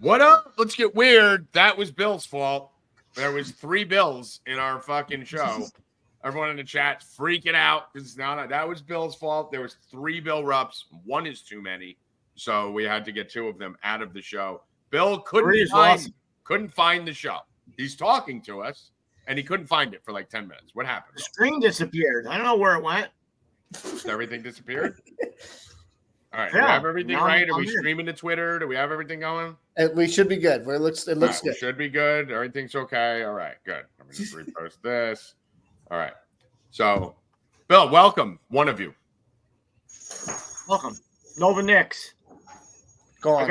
What up? Let's get weird. That was Bill's fault. There was 3 Bills in our fucking show. Everyone in the chat freaking out because that was Bill's fault. There was 3 Bill Rupps. 1 is too many, so we had to get 2 of them out of the show. Bill couldn't find the show. He's talking to us, and he couldn't find it for like 10 minutes. What happened? The screen disappeared. I don't know where it went. Everything disappeared? All right. Do we have everything right? Are we streaming to Twitter? Do we have everything going? We should be good. It looks good. We should be good. Everything's okay. All right. Good. I'm going to just repost this. All right. So, Bill, welcome. One of you. Welcome. Nova Knicks. Go on. I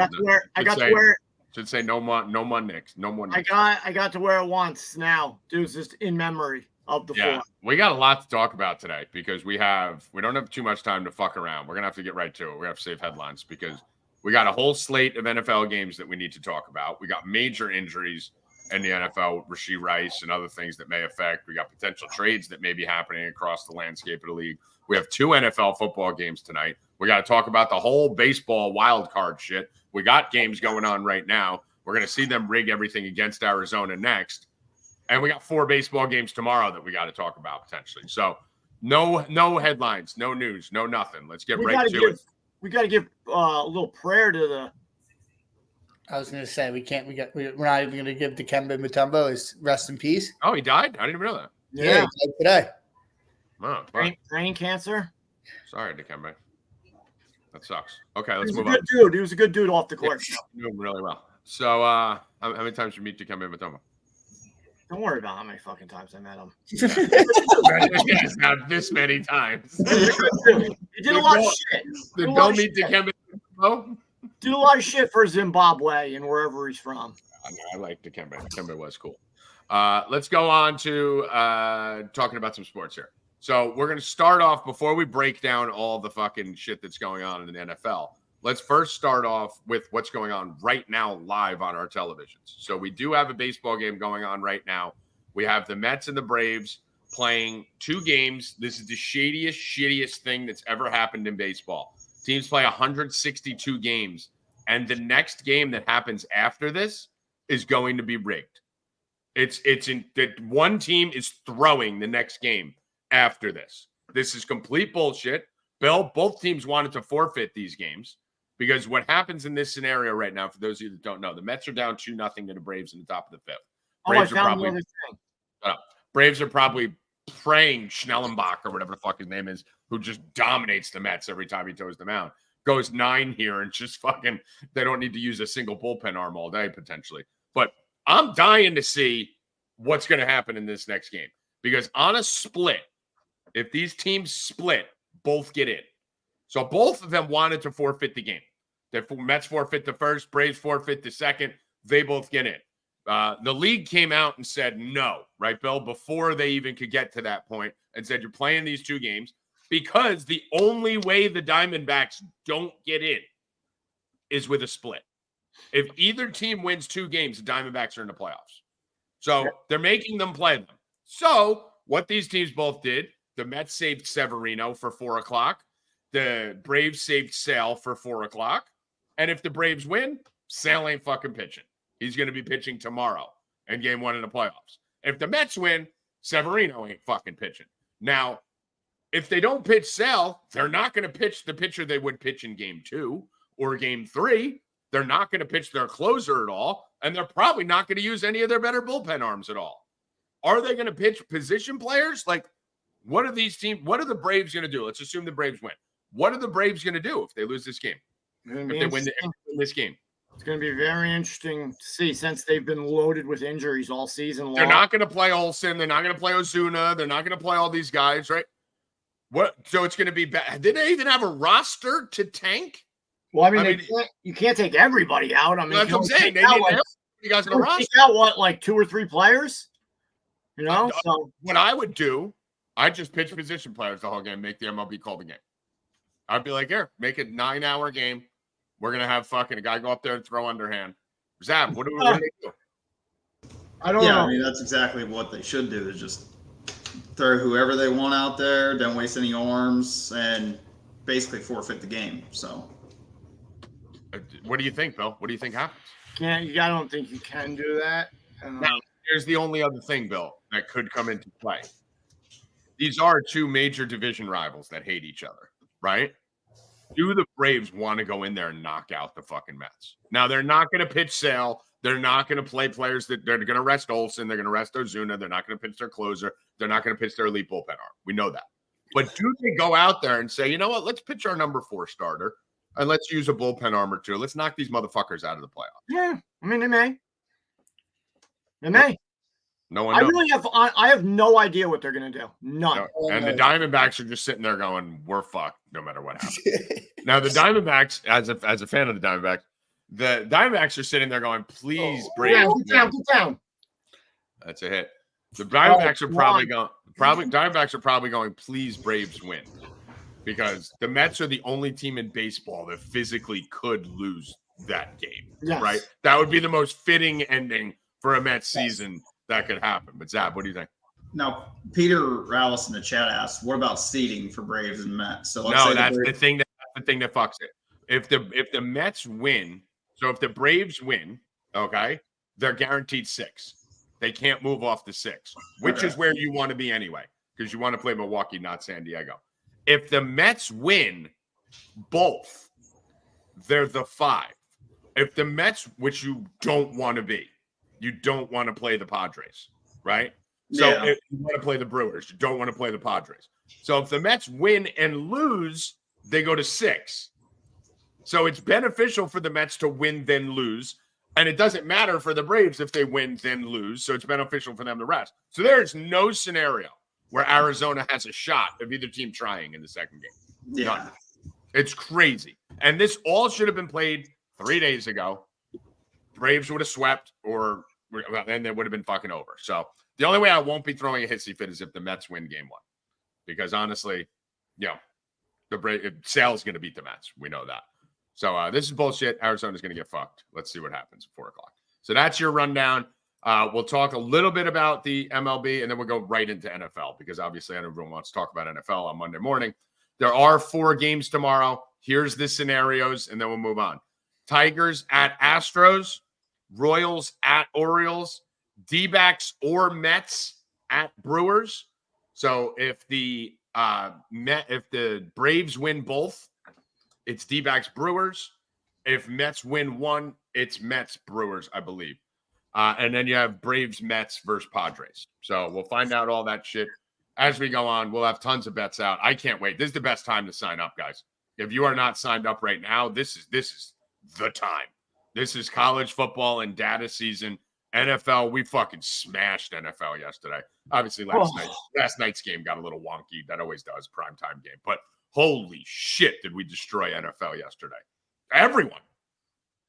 got to wear. Should say no more Knicks. No more Knicks. I got to wear it once now. Dude, it's just in memory of the floor. We got a lot to talk about today because we don't have too much time to fuck around. We're gonna have to get right to it. We have to save headlines because we got a whole slate of NFL games that we need to talk about. We got major injuries in the NFL, Rashee Rice and other things that may affect. We got potential trades that may be happening across the landscape of the league. We have 2 NFL football games tonight. We got to talk about the whole baseball wild card shit. We got games going on right now. We're going to see them rig everything against Arizona next. And we got 4 baseball games tomorrow that we got to talk about potentially. So no headlines, no news, no nothing. Let's get right to it. We got to give a little prayer to the. I was going to say we're not even going to give Dikembe Mutombo his rest in peace. Oh, he died? I didn't even know that. Yeah, he died today. Oh, brain cancer. Sorry, Dikembe. That sucks. Okay, let's move on. He was a good dude off the court. Yeah, he knew him really well. So, how many times did you meet Dikembe Mutombo? Don't worry about how many fucking times I met him. Yes, not this many times. He did a lot of shit. Did Bill meet Dikembe Mutombo? Did a lot of shit for Zimbabwe and wherever he's from. I like Dikembe. Dikembe was cool. Let's go on to talking about some sports here. So we're going to start off before we break down all the fucking shit that's going on in the NFL. Let's first start off with what's going on right now live on our televisions. So we do have a baseball game going on right now. We have the Mets and the Braves playing 2 games. This is the shittiest thing that's ever happened in baseball. Teams play 162 games, and the next game that happens after this is going to be rigged. It's in that one team is throwing the next game after this. This is complete bullshit. Bill, both teams wanted to forfeit these games because what happens in this scenario right now, for those of you that don't know, the Mets are down 2-0 to the Braves in the top of the 5th. Braves are probably praying Schnellenbach or whatever the fuck his name is, who just dominates the Mets every time he throws them out. Goes 9 here and just fucking, they don't need to use a single bullpen arm all day potentially. But I'm dying to see what's going to happen in this next game because on a split, if these teams split, both get in. So both of them wanted to forfeit the game. The Mets forfeit the first, Braves forfeit the second. They both get in. The league came out and said no, right, Bill, before they even could get to that point and said you're playing these 2 games because the only way the Diamondbacks don't get in is with a split. If either team wins 2 games, the Diamondbacks are in the playoffs. So they're making them play them. So what these teams both did, the Mets saved Severino for 4 o'clock. The Braves saved Sale for 4 o'clock. And if the Braves win, Sale ain't fucking pitching. He's going to be pitching tomorrow in game 1 of the playoffs. If the Mets win, Severino ain't fucking pitching. Now, if they don't pitch Sale, they're not going to pitch the pitcher they would pitch in game 2 or game 3. They're not going to pitch their closer at all. And they're probably not going to use any of their better bullpen arms at all. Are they going to pitch position players? Like, what are the Braves going to do? Let's assume the Braves win. What are the Braves going to do if they lose this game? If they win this game? It's going to be very interesting to see since they've been loaded with injuries all season long. They're not going to play Olsen. They're not going to play Ozuna. They're not going to play all these guys, right? What? So it's going to be bad. Did they even have a roster to tank? Well, I mean you can't take everybody out. I mean, that's what I'm saying. They didn't have you guys on the roster. Take out what, like 2 or 3 players? You know? So what I would do, I'd just pitch position players the whole game, make the MLB call the game. I'd be like, here, make it 9-hour game. We're going to have fucking a guy go up there and throw underhand. Zab, what do they do? I don't know. I mean, that's exactly what they should do is just throw whoever they want out there, don't waste any arms, and basically forfeit the game. So, what do you think, Bill? What do you think happens? I don't think you can do that. Now, here's the only other thing, Bill, that could come into play. These are two major division rivals that hate each other, right? Do the Braves want to go in there and knock out the fucking Mets? Now, they're not going to pitch Sale. They're not going to play players that they're going to rest Olsen. They're going to rest Ozuna. They're not going to pitch their closer. They're not going to pitch their elite bullpen arm. We know that. But do they go out there and say, you know what? Let's pitch our number 4 starter and let's use a bullpen arm or two. Let's knock these motherfuckers out of the playoffs. Yeah, I mean, they may. They may. No one knows. I have no idea what they're going to do. None. No. And the Diamondbacks are just sitting there going, we're fucked no matter what happens. Now, the Diamondbacks, as a fan of the Diamondbacks are sitting there going, please, Braves. Yeah, get down. That's a hit. The Diamondbacks are probably going, please, Braves win. Because the Mets are the only team in baseball that physically could lose that game. Yes. Right? That would be the most fitting ending for a Mets season that could happen. But Zab, what do you think? Now, Peter Alice in the chat asked, "What about seeding for Braves and Mets?" So that's the thing that fucks it. If the Mets win, so if the Braves win, okay, they're guaranteed 6. They can't move off the 6, which is where you want to be anyway, because you want to play Milwaukee, not San Diego. If the Mets win both, they're the 5. If the Mets, which you don't want to be, you don't want to play the Padres, right? So if you want to play the Brewers, you don't want to play the Padres. So if the Mets win and lose, they go to 6. So it's beneficial for the Mets to win, then lose. And it doesn't matter for the Braves if they win, then lose. So it's beneficial for them to rest. So there's no scenario where Arizona has a shot of either team trying in the second game. Yeah. None. It's crazy. And this all should have been played 3 days ago. Braves would have swept and it would have been fucking over. So the only way I won't be throwing a hissy fit is if the Mets win game 1. Because honestly, Sale's going to beat the Mets. We know that. So this is bullshit. Arizona's going to get fucked. Let's see what happens at 4 o'clock. So that's your rundown. We'll talk a little bit about the MLB, and then we'll go right into NFL because obviously everyone wants to talk about NFL on Monday morning. There are 4 games tomorrow. Here's the scenarios, and then we'll move on. Tigers at Astros, Royals at Orioles, D-backs or Mets at Brewers. So if the Braves win both, it's D-backs Brewers. If Mets win 1, it's Mets Brewers, I believe. And then you have Braves Mets versus Padres. So we'll find out all that shit as we go on. We'll have tons of bets out. I can't wait. This is the best time to sign up, guys. If you are not signed up right now, this is the time. This is college football and data season. NFL, we fucking smashed NFL yesterday. Obviously, last night's game got a little wonky. That always does, primetime game. But holy shit, did we destroy NFL yesterday. Everyone.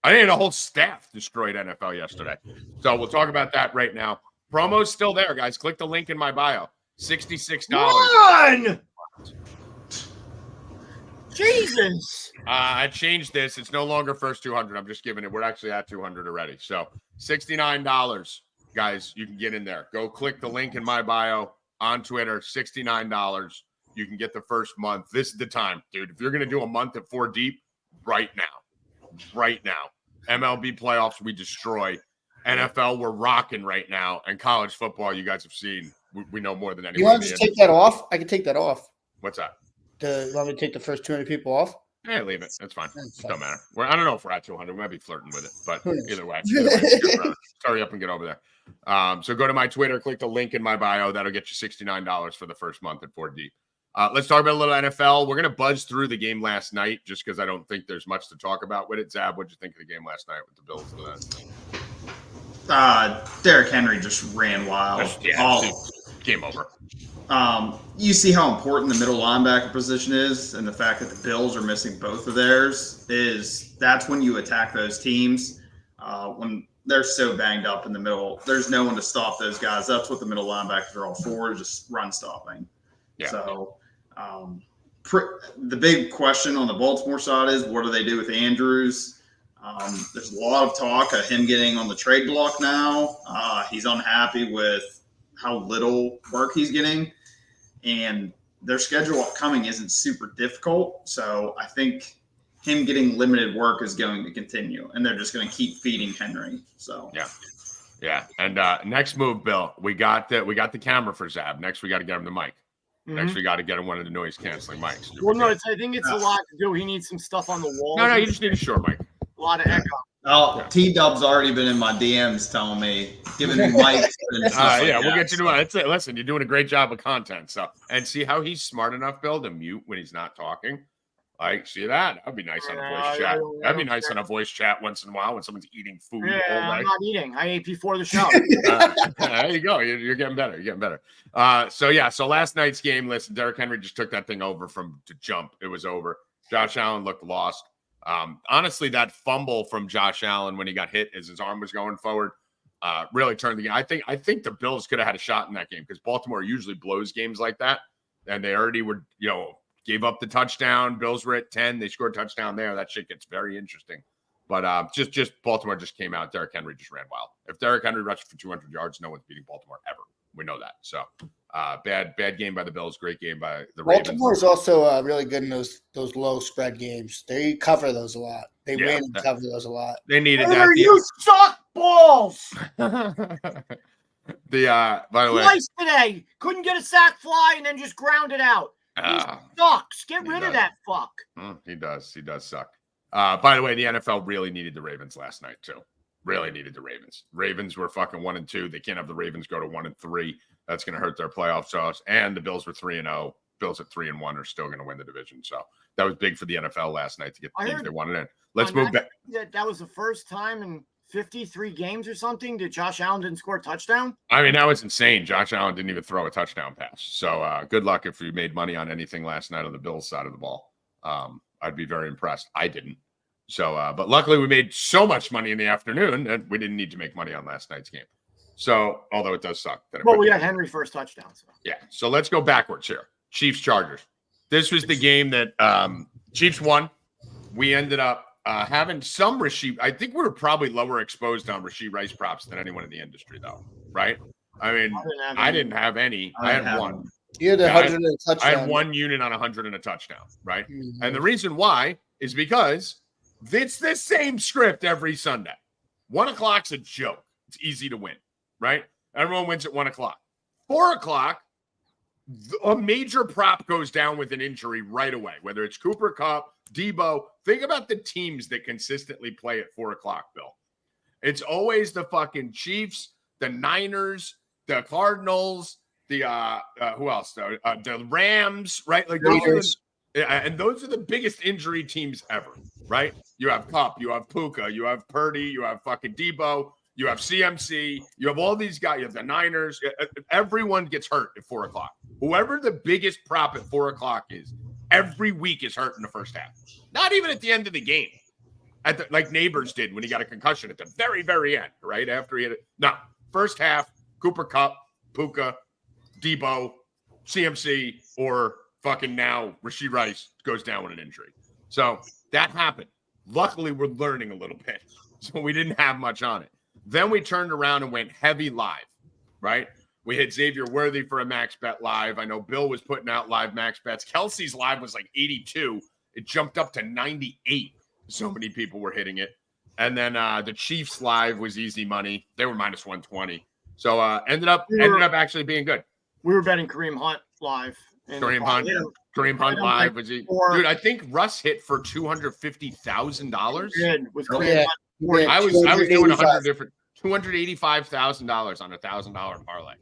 I think the whole staff destroyed NFL yesterday. So we'll talk about that right now. Promo's still there, guys. Click the link in my bio. $66. Run! Jesus. I changed this. It's no longer first 200. I'm just giving it. We're actually at 200 already. So $69, guys. You can get in there. Go click the link in my bio on Twitter. $69. You can get the first month. This is the time, dude. If you're going to do a month at 4 deep, right now. MLB playoffs, we destroy. NFL, we're rocking right now. And college football, you guys have seen. We know more than anyone. You want to just take that off? I can take that off. What's that? You want me to take the first 200 people off? Yeah, leave it. That's fine. It don't matter. I don't know if we're at 200. We might be flirting with it, but either way, hurry up and get over there. So go to my Twitter, click the link in my bio. That'll get you $69 for the first month at 4 deep. Let's talk about a little NFL. We're going to buzz through the game last night just because I don't think there's much to talk about with it. Zab, what did you think of the game last night with the Bills? Derrick Henry just ran wild. Game over. You see how important the middle linebacker position is, and the fact that the Bills are missing both of theirs that's when you attack those teams. When they're so banged up in the middle, there's no one to stop those guys. That's what the middle linebackers are all for, just run stopping. Yeah. So the big question on the Baltimore side is, what do they do with Andrews? There's a lot of talk of him getting on the trade block now. He's unhappy with how little work he's getting, and their schedule upcoming isn't super difficult. So I think him getting limited work is going to continue, and they're just going to keep feeding Henry. So yeah. And next move, Bill, we got the camera for Zab. Next, we got to get him the mic. Next, we got to get him one of the noise canceling mics. Well, no, I think it's a lot to do. He needs some stuff on the wall. No, you just need a short mic. A lot of echo. Oh, T-Dub's already been in my DMs telling me, giving me mics. We'll get you to that's it. Listen, you're doing a great job of content. So, and see how he's smart enough, Bill, to mute when he's not talking. Like, see that? That'd be nice on a voice chat. That'd be nice on a voice chat once in a while when someone's eating food. Yeah, I'm not eating. I ate before the show. There you go. You're getting better. You're getting better. So last night's game, listen, Derrick Henry just took that thing over to jump. It was over. Josh Allen looked lost. Honestly, that fumble from Josh Allen when he got hit as his arm was going forward really turned the game. I think the Bills could have had a shot in that game because Baltimore usually blows games like that, and they already were, gave up the touchdown. Bills were at 10. They scored a touchdown there. That shit gets very interesting. But just Baltimore just came out. Derrick Henry just ran wild. If Derrick Henry rushed for 200 yards, no one's beating Baltimore ever. We know that. So bad game by the Bills. Great game by the Ravens. Baltimore is also really good in those low spread games. They cover those a lot. They win and cover those a lot. They needed that. You suck balls. By the way, Twice today. Couldn't get a sack fly and then just ground it out. He sucks. Get rid of that fuck. He does. He does suck. By the way, the NFL really needed the Ravens last night too. Really needed the Ravens. Ravens were fucking 1-2. They can't have the Ravens go to 1-3. That's going to hurt their playoff sauce. And the Bills were 3-0. Bills at 3-1 are still going to win the division. So that was big for the NFL last night to get the teams they wanted in. Let's move back. That was the first time in 53 games or something that Josh Allen didn't score a touchdown. I mean, that was insane. Josh Allen didn't even throw a touchdown pass. So good luck if you made money on anything last night on the Bills side of the ball. I'd be very impressed. I didn't. So, but luckily we made so much money in the afternoon that we didn't need to make money on last night's game. So, although it does suck. Well, we got Henry first touchdown. So. Yeah. So let's go backwards here. Chiefs Chargers. This was the game that Chiefs won. We ended up having some Rasheed. I think we were probably lower exposed on Rasheed Rice props than anyone in the industry, though. Right? I mean, I didn't have any. I had one. You had 100 and a touchdown. I had one unit on 100 and a touchdown. Right? Mm-hmm. And the reason why is because it's the same script every Sunday. 1 o'clock's a joke. It's easy to win, right? Everyone wins at 1 o'clock. 4 o'clock, a major prop goes down with an injury right away, whether it's Cooper Kupp, Debo. Think about the teams that consistently play at 4 o'clock, Bill. It's always the fucking Chiefs, the Niners, the Cardinals, the who else? The Rams, right? Like those and those are the biggest injury teams ever, right? You have Kupp, you have Puka, you have Purdy, you have fucking Debo, you have CMC, you have all these guys, you have the Niners. Everyone gets hurt at 4 o'clock. Whoever the biggest prop at 4 o'clock is, every week is hurt in the first half. Not even at the end of the game, like Neighbors did when he got a concussion at the very, very end, right? After he had it. No, first half, Cooper Kupp, Puka, Debo, CMC, or fucking now Rasheed Rice goes down with an injury. So that happened. Luckily, we're learning a little bit. So we didn't have much on it. Then we turned around and went heavy live, right? We hit Xavier Worthy for a max bet live. I know Bill was putting out live max bets. Kelsey's live was like 82. It jumped up to 98. So many people were hitting it. And then the Chiefs live was easy money. They were minus 120. So ended up actually being good. We were betting Kareem Hunt live. Kareem Hunt live was he? Dude, I think Russ hit for $250,000. With Kareem Hunt. I was doing 100 different $285,000 on $1,000 parlay.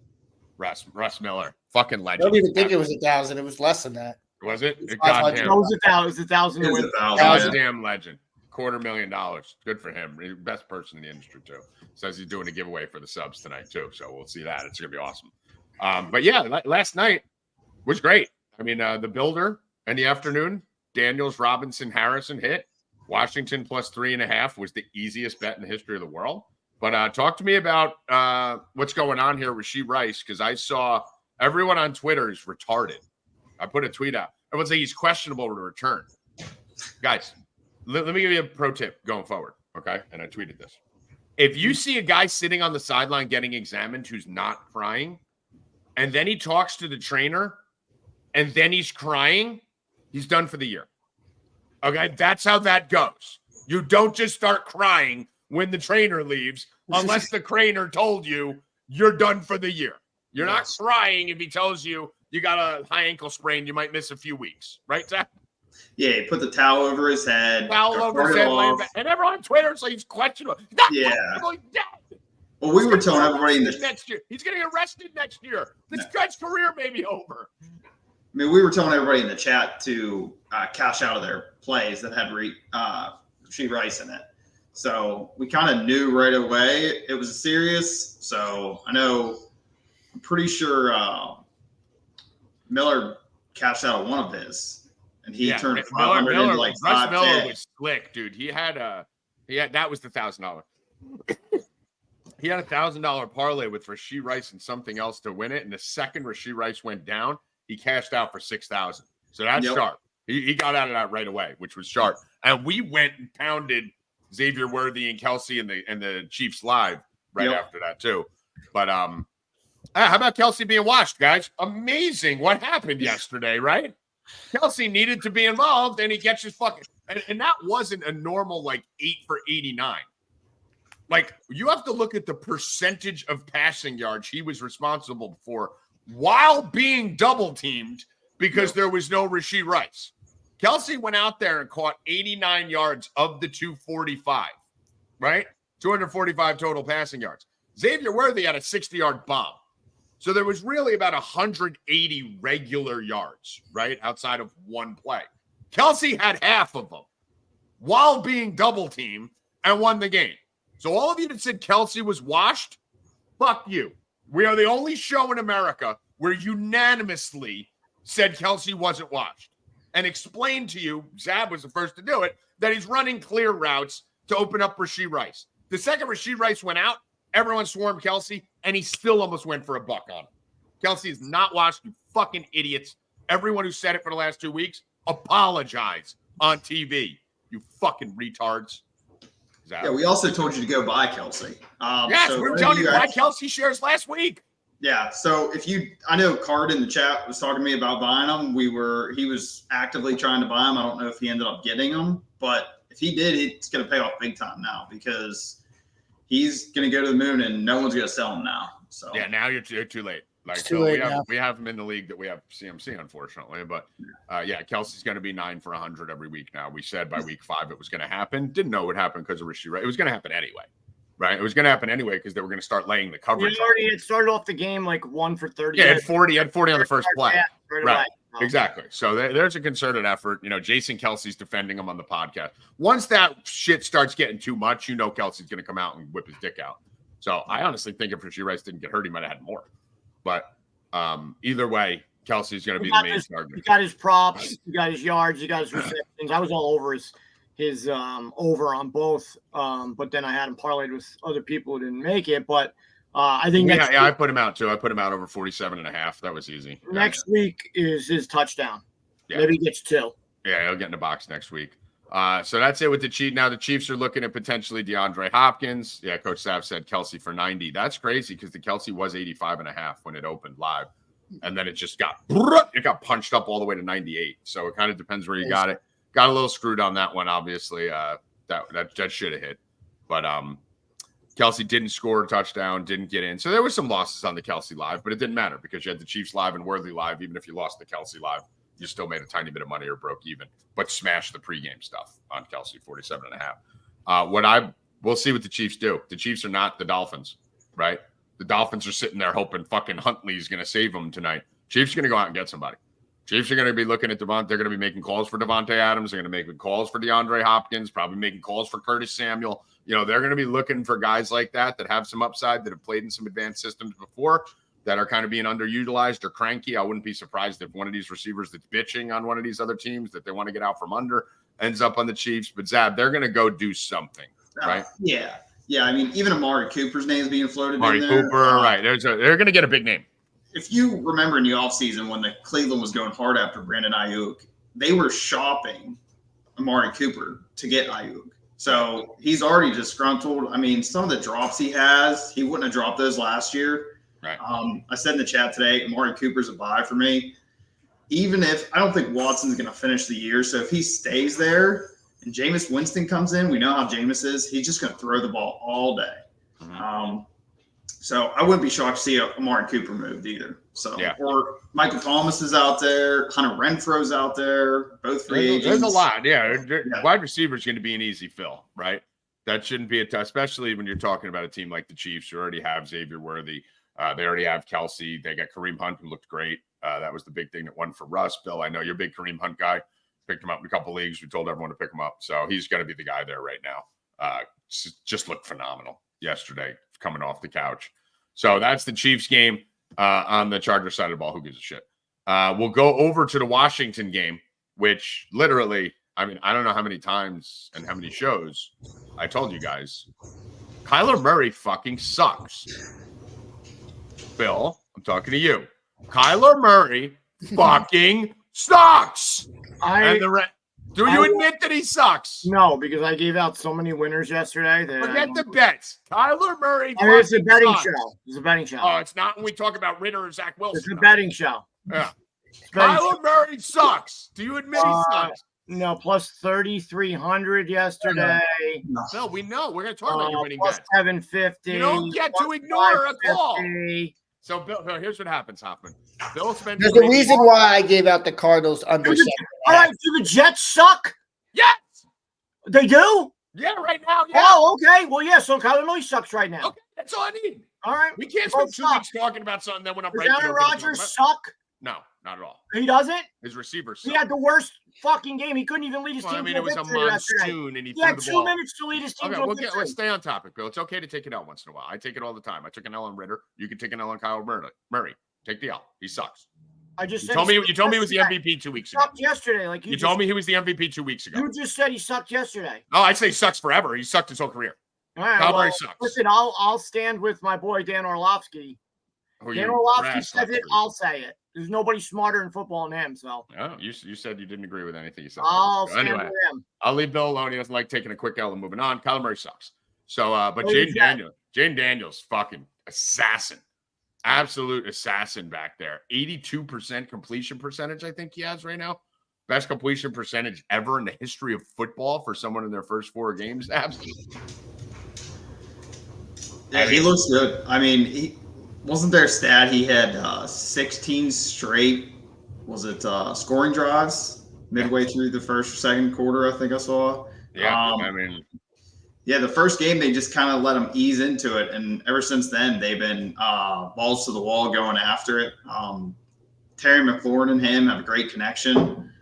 Russ Miller, fucking legend. I don't even think it was 1,000. It was less than that. Was it? Goddamn. It was 1,000. It was 1,000. Goddamn legend. $250,000. Good for him. Best person in the industry too. Says he's doing a giveaway for the subs tonight too. So we'll see that. It's gonna be awesome. But yeah, last night was great. I mean, the builder in the afternoon, Daniels, Robinson, Harrison hit. Washington plus 3.5 was the easiest bet in the history of the world. But talk to me about what's going on here with Rasheed Rice, because I saw everyone on Twitter is retarded. I put a tweet out. Everyone's saying he's questionable to return. Guys, let me give you a pro tip going forward, okay? And I tweeted this. If you see a guy sitting on the sideline getting examined who's not crying, and then he talks to the trainer, and then he's crying, he's done for the year. Okay, that's how that goes. You don't just start crying when the trainer leaves unless the trainer told you you're done for the year. You're not crying if he tells you you got a high ankle sprain, you might miss a few weeks. Right, Zach? Yeah, he put the towel over his head. Towel over his head. And everyone on Twitter is like, he's questionable. He's not questionable. He's dead. Well, we were telling everybody in the next year. He's getting arrested next year. This guy's career may be over. I mean, we were telling everybody in the chat to cash out of their plays that had Rashee Rice in it. So we kind of knew right away it was serious. So I'm pretty sure Miller cashed out of one of his, and he turned 500 into like Russ Miller was slick, dude. That was the $1,000. He had a $1,000 parlay with Rashee Rice and something else to win it, and the second Rashee Rice went down, he cashed out for $6,000. So that's sharp. He got out of that right away, which was sharp. And we went and pounded Xavier Worthy and Kelsey and the Chiefs live after that too. But how about Kelsey being washed, guys? Amazing what happened yesterday, right? Kelsey needed to be involved, and he gets his fucking and that wasn't a normal like 8 for 89. Like, you have to look at the percentage of passing yards he was responsible for while being double teamed because there was no Rashee Rice. Kelsey went out there and caught 89 yards of the 245, right? 245 total passing yards. Xavier Worthy had a 60-yard bomb. So there was really about 180 regular yards, right, outside of one play. Kelsey had half of them while being double teamed and won the game. So all of you that said Kelsey was washed, fuck you. We are the only show in America where unanimously said Kelsey wasn't washed and explained to you, Zab was the first to do it, that he's running clear routes to open up Rashee Rice. The second Rashee Rice went out, everyone swarmed Kelsey, and he still almost went for a buck on him. Kelsey is not washed, you fucking idiots. Everyone who said it for the last 2 weeks, apologize on TV, you fucking retards. Yeah, we also told you to go buy Kelsey. Yes, we were telling you to buy Kelsey shares last week. Yeah, so I know Card in the chat was talking to me about buying them. He was actively trying to buy them. I don't know if he ended up getting them, but if he did, it's going to pay off big time now because he's going to go to the moon and no one's going to sell him now. So yeah, now you're too late. We have him in the league that we have CMC, unfortunately. But Kelsey's going to be 9 for 100 every week now. We said by week 5 it was going to happen. Didn't know it would happen because of Rashee Rice. It was going to happen anyway, right? It was going to happen anyway because they were going to start laying the coverage. He already had started off the game like 1 for 30. Yeah, had 40 on the first play. Right. Exactly. So there's a concerted effort. Jason Kelsey's defending him on the podcast. Once that shit starts getting too much, Kelsey's going to come out and whip his dick out. So I honestly think if Rashee Rice didn't get hurt, he might have had more. But either way, Kelsey's going to be the main target. He got his props, he got his yards, he got his receptions. I was all over his over on both. But then I had him parlayed with other people who didn't make it. But I think I put him out too. I put him out over 47.5. That was easy. Next week is his touchdown. Yeah. Maybe he gets 2. Yeah, he'll get in the box next week. So that's it with the Chiefs. Now the Chiefs are looking at potentially DeAndre Hopkins. Yeah, Coach Sav said Kelsey for 90. That's crazy because the Kelsey was 85.5 when it opened live. And then it just got punched up all the way to 98. So it kind of depends where you got it. Got a little screwed on that one, obviously. That should have hit. But Kelsey didn't score a touchdown, didn't get in. So there were some losses on the Kelsey live, but it didn't matter because you had the Chiefs live and Worthy live. Even if you lost the Kelsey live, you still made a tiny bit of money or broke even, but smashed the pregame stuff on Kelsey, 47.5. We'll see what the Chiefs do. The Chiefs are not the Dolphins, right? The Dolphins are sitting there hoping fucking Huntley's going to save them tonight. Chiefs are going to go out and get somebody. Chiefs are going to be looking at Devontae. They're going to be making calls for Devontae Adams. They're going to be making calls for DeAndre Hopkins, probably making calls for Curtis Samuel. They're going to be looking for guys like that have some upside, that have played in some advanced systems before, that are kind of being underutilized or cranky. I wouldn't be surprised if one of these receivers that's bitching on one of these other teams that they want to get out from under ends up on the Chiefs. But Zab, they're going to go do something, right? Yeah. I mean, even Amari Cooper's name is being floated in there. Amari Cooper, right. They're going to get a big name. If you remember in the offseason when the Cleveland was going hard after Brandon Ayuk, they were shopping Amari Cooper to get Ayuk. So he's already disgruntled. I mean, some of the drops he has, he wouldn't have dropped those last year. Right. I said in the chat today, Amari Cooper's a buy for me. even if I don't think Watson's going to finish the year, so if he stays there and Jameis Winston comes in, we know how Jameis is. He's just going to throw the ball all day. So I wouldn't be shocked to see Amari Cooper moved either. So or Michael Thomas is out there, Hunter Renfro's out there, both free agents. There's a lot. Wide receiver is going to be an easy fill, right? That shouldn't be a tough, especially when you're talking about a team like the Chiefs who already have Xavier Worthy. They already have Kelsey. They got Kareem Hunt, who looked great. That was the big thing that won for Russ. Bill, I know you're a big Kareem Hunt guy. Picked him up in a couple leagues. We told everyone to pick him up. So he's going to be the guy there right now. Just looked phenomenal yesterday coming off the couch. So that's the Chiefs game on the Chargers side of the ball. Who gives a shit? We'll go over to the Washington game, which literally, I mean, I don't know how many times and how many shows I told you guys. Kyler Murray fucking sucks. Bill, I'm talking to you. Kyler Murray fucking sucks. Do you admit that he sucks? No, because I gave out so many winners yesterday. Forget the bets. Kyler Murray. It's a betting show. It's a betting show. Oh, it's not when we talk about Ritter or Zach Wilson. It's a betting show. Yeah. Kyler Murray sucks. Do you admit he sucks? No, plus 3,300 yesterday. No, we know. We're going to talk about your winning plus bets. 750. You don't get to ignore a call. So, Bill, here's what happens, Hoffman. Bill spent. There's a reason why I gave out the Cardinals under 7. All right, do the Jets suck? Yes. They do? Yeah, right now. Yeah. Oh, okay. Well, yeah, so Kyler Murray sucks right now. Okay, that's all I need. All right. We can't spend 2 weeks talking about something that when I'm Does right. Aaron Rodgers suck? No, not at all. He doesn't? His receivers suck. He had the worst fucking game. He couldn't even lead his team. I mean, it was a monsoon, and he had 2 minutes to lead his team. Okay, let's stay on topic, Bill. It's okay to take it out once in a while. I take it all the time. I took an L on Ritter. You can take an L on Kyle Murray. Take the L. He sucks. You told me he was the MVP 2 weeks ago. Yesterday, like you told me he was the MVP 2 weeks ago. You just said he sucked yesterday. Oh, I'd say he sucks forever. He sucked his whole career. All right, Kyle Murray sucks. Listen, I'll stand with my boy Dan Orlovsky. Dan Orlovsky says it. I'll say it. There's nobody smarter in football than him. So. Oh, you said you didn't agree with anything he said. I'll stand with him. I'll leave Bill alone. He doesn't like taking a quick L and moving on. Kyler Murray sucks. So, but Jaden Daniels, fucking assassin. Absolute assassin back there. 82% completion percentage, I think he has right now. Best completion percentage ever in the history of football for someone in their first 4 games. Absolutely. Yeah, he looks good. I mean, wasn't there a stat he had 16 straight, scoring drives midway through the first or second quarter, I think I saw. Yeah, Yeah, the first game, they just kind of let him ease into it. And ever since then, they've been balls to the wall going after it. Terry McLaurin and him have a great connection.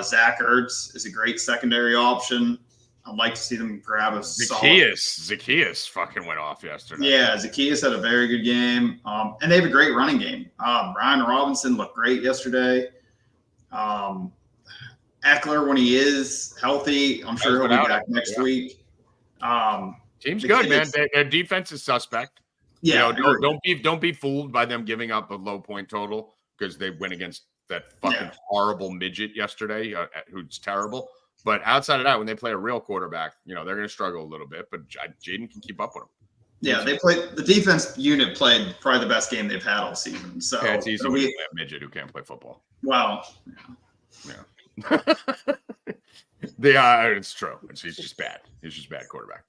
Zach Ertz is a great secondary option. I'd like to see them grab a Zacchaeus fucking went off yesterday. Yeah, Zacchaeus had a very good game. And they have a great running game. Brian Robinson looked great yesterday. Eckler, when he is healthy, I'm sure he'll be back next week. Team's good, man. Their defense is suspect. Yeah, don't be fooled by them giving up a low point total because they went against that fucking horrible midget yesterday, who's terrible. But outside of that, when they play a real quarterback, they're going to struggle a little bit. But Jaden can keep up with them. Yeah, the defense unit played probably the best game they've had all season. So it's easy when you play a midget who can't play football. Well, yeah. It's true. He's just bad. He's just a bad quarterback.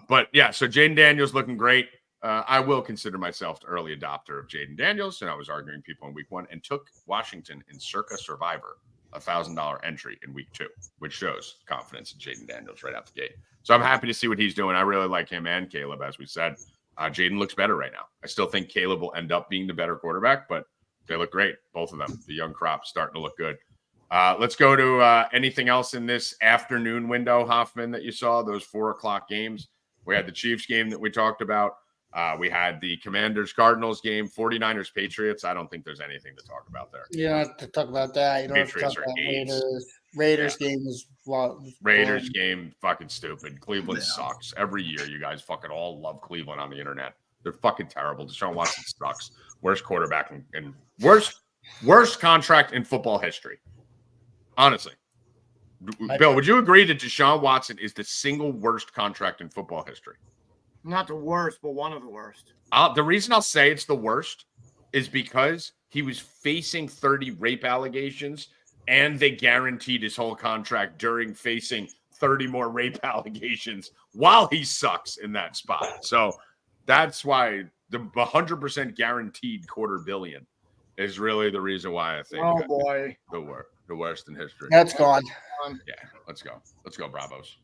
But yeah, so Jaden Daniels looking great. I will consider myself the early adopter of Jaden Daniels, and I was arguing people in week 1 and took Washington in Circa Survivor, $1,000 entry in week 2, which shows confidence in Jaden Daniels right out the gate. So I'm happy to see what he's doing. I really like him and Caleb, as we said. Jaden looks better right now. I still think Caleb will end up being the better quarterback, but they look great, both of them. The young crop starting to look good. Let's go to anything else in this afternoon window, Hoffman, that you saw, those 4:00 games. We had the Chiefs game that we talked about. We had the Commanders-Cardinals game, 49ers-Patriots. I don't think there's anything to talk about there. You don't have to talk about that. You don't have to talk about Raiders game is Raiders game, fucking stupid. Cleveland sucks. Every year, you guys fucking all love Cleveland on the internet. They're fucking terrible. Deshaun Watson sucks. Worst quarterback and worst contract in football history. Honestly. Bill, would you agree that Deshaun Watson is the single worst contract in football history? Not the worst, but one of the worst. The reason I'll say it's the worst is because he was facing 30 rape allegations, and they guaranteed his whole contract during facing 30 more rape allegations while he sucks in that spot. So that's why the 100% guaranteed $250 million is really the reason why I think the worst in history. That's gone. Yeah, let's go. Let's go, Bravos.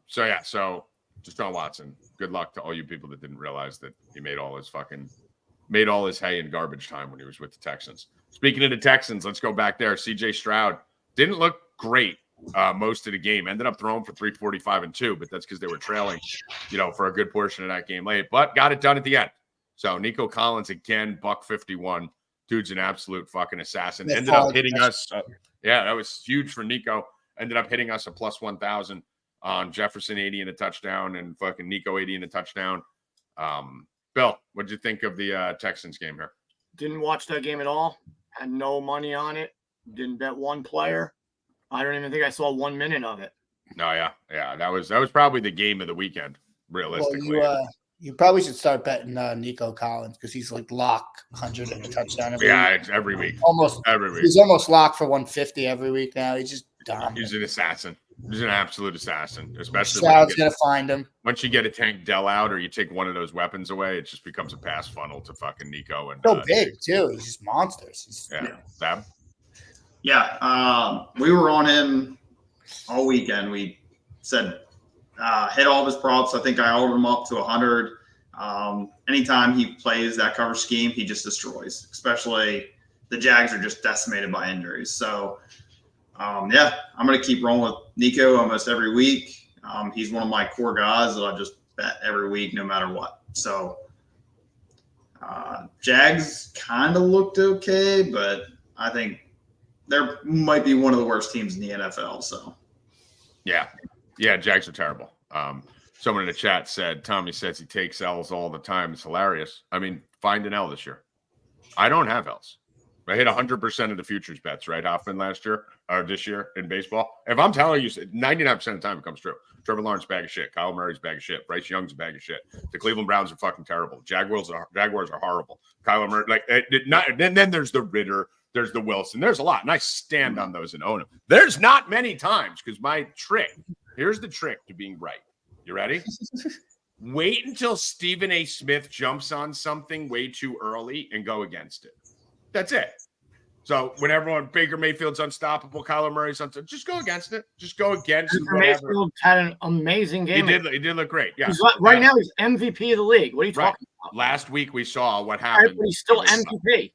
So Deshaun Watson, good luck to all you people that didn't realize that he made all his hay in garbage time when he was with the Texans. Speaking of the Texans, let's go back there. CJ Stroud didn't look great most of the game. Ended up throwing for 345 and 2, but that's because they were trailing, for a good portion of that game late, but got it done at the end. So Nico Collins again, $151. Dude's an absolute fucking assassin. Ended up hitting us. That was huge for Nico. Ended up hitting us a plus 1,000 on Jefferson 80 and a touchdown and fucking Nico 80 and a touchdown. Bill, what'd you think of the Texans game here? Didn't watch that game at all. Had no money on it. Didn't bet one player. I don't even think I saw 1 minute of it. No, yeah. That was probably the game of the weekend, realistically. Well, you probably should start betting Nico Collins because he's like lock 100 and a touchdown every week. It's every week. Almost every week. He's almost locked for 150 every week now. He's just dumb. He's an assassin. He's an absolute assassin, especially Stroud's going to find him. Once you get a Tank Dell out or you take one of those weapons away, it just becomes a pass funnel to fucking Nico. And so big, too. He's just monsters. Fab? Yeah. We were on him all weekend. We said hit all of his props. I think I ordered him up to 100. Anytime he plays that cover scheme, he just destroys, especially the Jags are just decimated by injuries. So, I'm going to keep rolling with Nico almost every week. He's one of my core guys that I just bet every week, no matter what. So, Jags kind of looked okay, but I think they might be one of the worst teams in the NFL. So, yeah, Jags are terrible. Someone in the chat said Tommy says he takes L's all the time. It's hilarious. I mean, find an L this year. I don't have L's. I hit 100% of the futures bets, right, Hoffman, last year or this year in baseball. If I'm telling you, 99% of the time it comes true. Trevor Lawrence, bag of shit. Kyle Murray's bag of shit. Bryce Young's a bag of shit. The Cleveland Browns are fucking terrible. Jaguars are horrible. Kyler Murray, then there's the Ritter. There's the Wilson. There's a lot, and I stand on those and own them. There's not many times because here's the trick to being right. You ready? Wait until Stephen A. Smith jumps on something way too early and go against it. That's it. So when Baker Mayfield's unstoppable, Kyler Murray's unstoppable, just go against it. Just go against whatever. Mayfield had an amazing game. He did look great. Yeah. Right now he's MVP of the league. What are you talking about? Last week we saw what happened. But he's still MVP.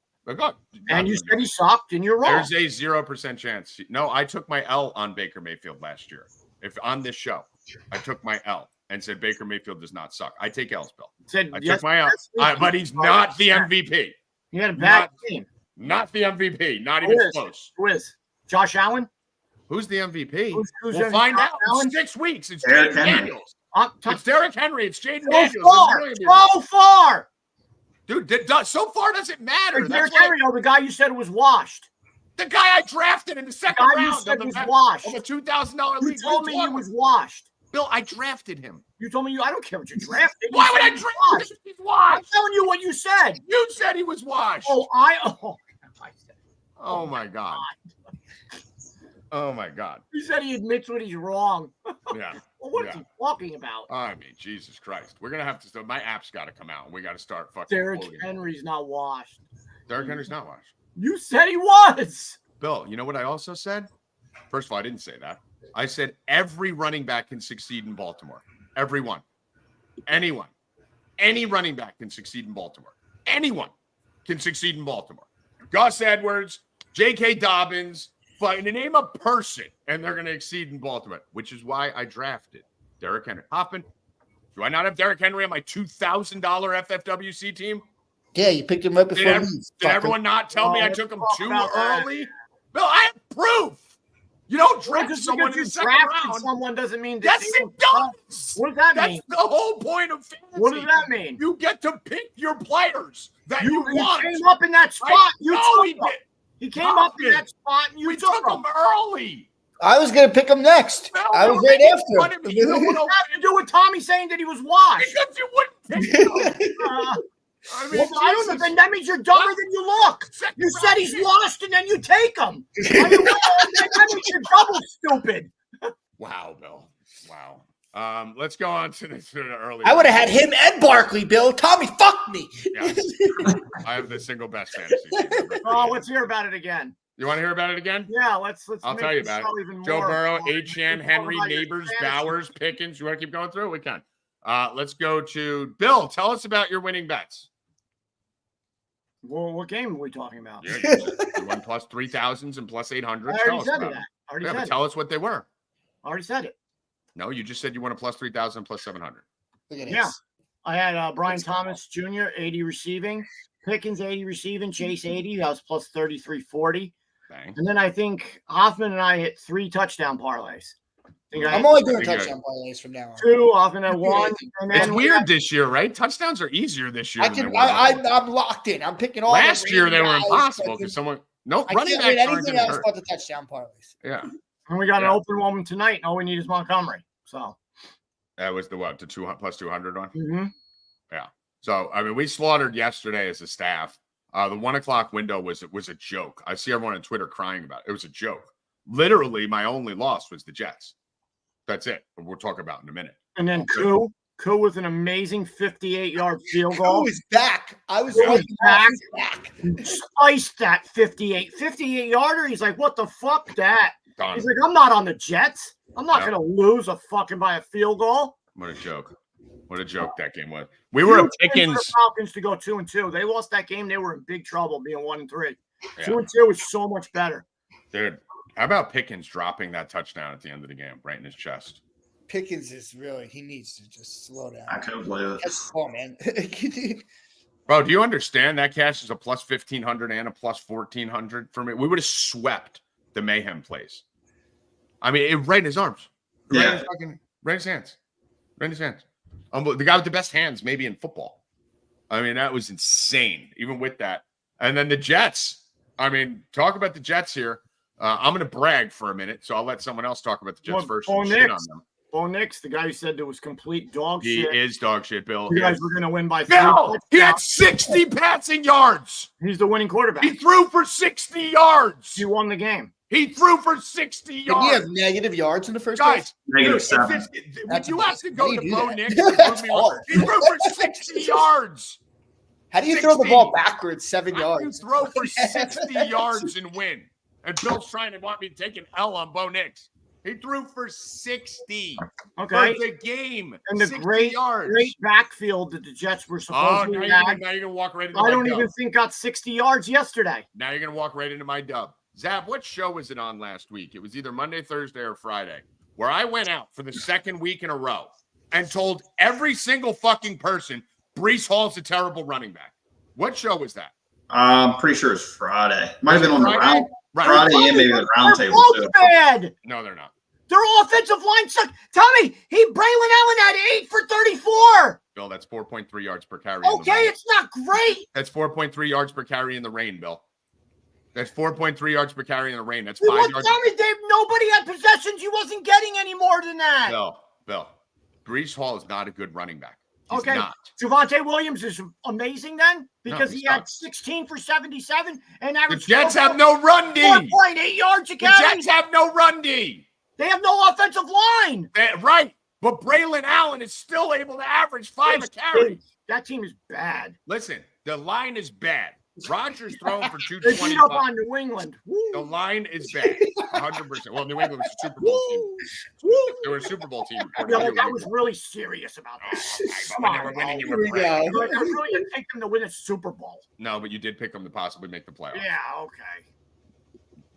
And you said he sucked, and you're wrong. There's a 0% chance. No, I took my L on Baker Mayfield last year. If on this show, I took my L and said Baker Mayfield does not suck. I take L's, Bill. I took my L, but he's not the MVP. He had a bad game. Not the MVP. Not even close. Who is? Josh Allen? Who's the MVP? We'll find out in 6 weeks. It's Jaden Daniels. It's Derrick Henry. It's Jaden Daniels. So far. Dude, so far doesn't matter. Derrick Henry, the guy you said was washed. The guy I drafted in the second round. You said was washed. Of a $2,000 league. You told me he was washed. Bill, I drafted him. You told me I don't care what you drafted. Why would I draft him? He's washed. I'm telling you what you said. You said he was washed. Oh my God. Oh my God. You said he admits when he's wrong. Yeah. Well, what is he talking about? I mean, Jesus Christ. We're gonna have to start. My app's got to come out, and we got to start fucking. Derrick Henry's not washed. Derrick Henry's not washed. You said he was. Bill, you know what I also said? First of all, I didn't say that. I said every running back can succeed in Baltimore. Everyone. Anyone. Any running back can succeed in Baltimore. Anyone can succeed in Baltimore. Gus Edwards, J.K. Dobbins, to name a person, and they're going to exceed in Baltimore, which is why I drafted Derrick Henry. Hoffman, do I not have Derrick Henry on my $2,000 FFWC team? Yeah, you picked him right before me. Did everyone not tell me I took him too early? Bill, I have proof. You don't draft someone in the second round. Someone doesn't mean that. Yes, it does. What does that mean? That's the whole point of fantasy. What does that mean? You get to pick your players that you want. He came up in that spot. He came up in that spot, and you took him early. I was going to pick him next. I was right after him. What does that have to do with Tommy saying that he was washed? Because you wouldn't pick him. I Well, I don't know. Then that means you're dumber than you look. You said he's lost, and then you take him. That means you're double stupid. Wow, Bill. Wow. Let's go on to the early. I would have had him and Barkley, Bill. Tommy, fuck me. Yes. I have the single best fantasy team ever. Oh, let's hear about it again. You want to hear about it again? Yeah, let's. I'll tell you about it. Joe Burrow, Achane, Henry, Neighbors, Bowers, Pickens. You want to keep going through? We can. Let's go to Bill. Tell us about your winning bets. Well, what game are we talking about? Yeah, you won plus 3,000s and plus 800s. I already said that. Tell us what they were. I already said it. No, you just said you won a plus 3,000 and plus 700. Yeah. I had Brian Thomas Jr., 80 receiving. Pickens, 80 receiving. Chase, 80. That was plus 33.40. Bang. And then I think Hoffman and I hit 3 touchdown parlays. I'm only doing touchdown parlays from now on. 2, Hoffman at 1. And then It's weird this year, right? Touchdowns are easier this year. I'm locked in. I'm picking all. Last year they were impossible because someone running back anything else but the touchdown parlays. Yeah. And we got an open one tonight, and all we need is Montgomery. So that was the plus 200 one. Mm-hmm. Yeah. So I mean, we slaughtered yesterday as a staff. The 1 o'clock window was a joke. I see everyone on Twitter crying about it. It was a joke. Literally, my only loss was the Jets. That's it. We'll talk about in a minute. And then Koo with an amazing 58-yard field goal. Koo is back. I was back. Iced that 58-yarder. He's like, what the fuck that? Done. He's like, I'm not on the Jets. I'm not going to lose by a field goal. What a joke. What a joke that game was. We were a Pickens. The Falcons to go 2-2. They lost that game. They were in big trouble being 1-3. Yeah. 2-2 is so much better. Dude, how about Pickens dropping that touchdown at the end of the game right in his chest? Pickens is really, he needs to just slow down. I couldn't believe it. Oh, man. Bro, do you understand that cash is a plus 1,500 and a plus 1,400 for me? We would have swept the mayhem plays. I mean, right in his arms. Right in his hands. Right in his hands. The guy with the best hands maybe in football. I mean, that was insane, even with that. And then the Jets. I mean, talk about the Jets here. I'm going to brag for a minute, so I'll let someone else talk about the Jets first. And shit on them. Bo Nix, the guy who said there was complete dog shit. He is dog shit, Bill. You guys were going to win by 3. Bill, he had 60 passing yards. He's the winning quarterback. He threw for 60 yards. He won the game. He threw for 60 yards. Did he have negative yards in the first guys? -7. Would you have to go to Bo Nix? He threw for 60 yards. How do you throw the ball backwards 7 yards? You throw for 60 yards and win. And Bill's trying to want me to take an L on Bo Nix. He threw for 60 for the game. And the great backfield that the Jets were supposed to have. Now you're going to walk right into my dub. I don't even think got 60 yards yesterday. Now you're going to walk right into my dub. Zab, what show was it on last week? It was either Monday, Thursday, or Friday, where I went out for the second week in a row and told every single fucking person Breece Hall's a terrible running back. What show was that? I'm pretty sure it's Friday. Might have been on the round. Right. Friday and maybe the round table too. Bad. No, they're not. Their offensive line suck. Tell me, Braylon Allen had 8 for 34. Bill, that's 4.3 yards per carry. Okay, it's not great. That's 4.3 yards per carry in the rain, Bill. That's 4.3 yards per carry in the rain. That's 5 yards. Tell me, Dave, nobody had possessions. You wasn't getting any more than that. Bill. Breece Hall is not a good running back. He's okay. not. Javonte Williams is amazing then because he had 16 for 77 and average. The Jets have no run D. 4.8 yards a carry. The Jets have no run D. They have no offensive line. Right. But Braylon Allen is still able to average 5 a carry. That team is bad. Listen, the line is bad. Rodgers throwing for 225. They beat up on New England. The line is bad. 100%. Well, New England was a Super Bowl team. They were a Super Bowl team. I was really serious about that. When they were winning, you were I really didn't take them to win a Super Bowl. No, but you did pick them to possibly make the playoffs. Yeah, okay.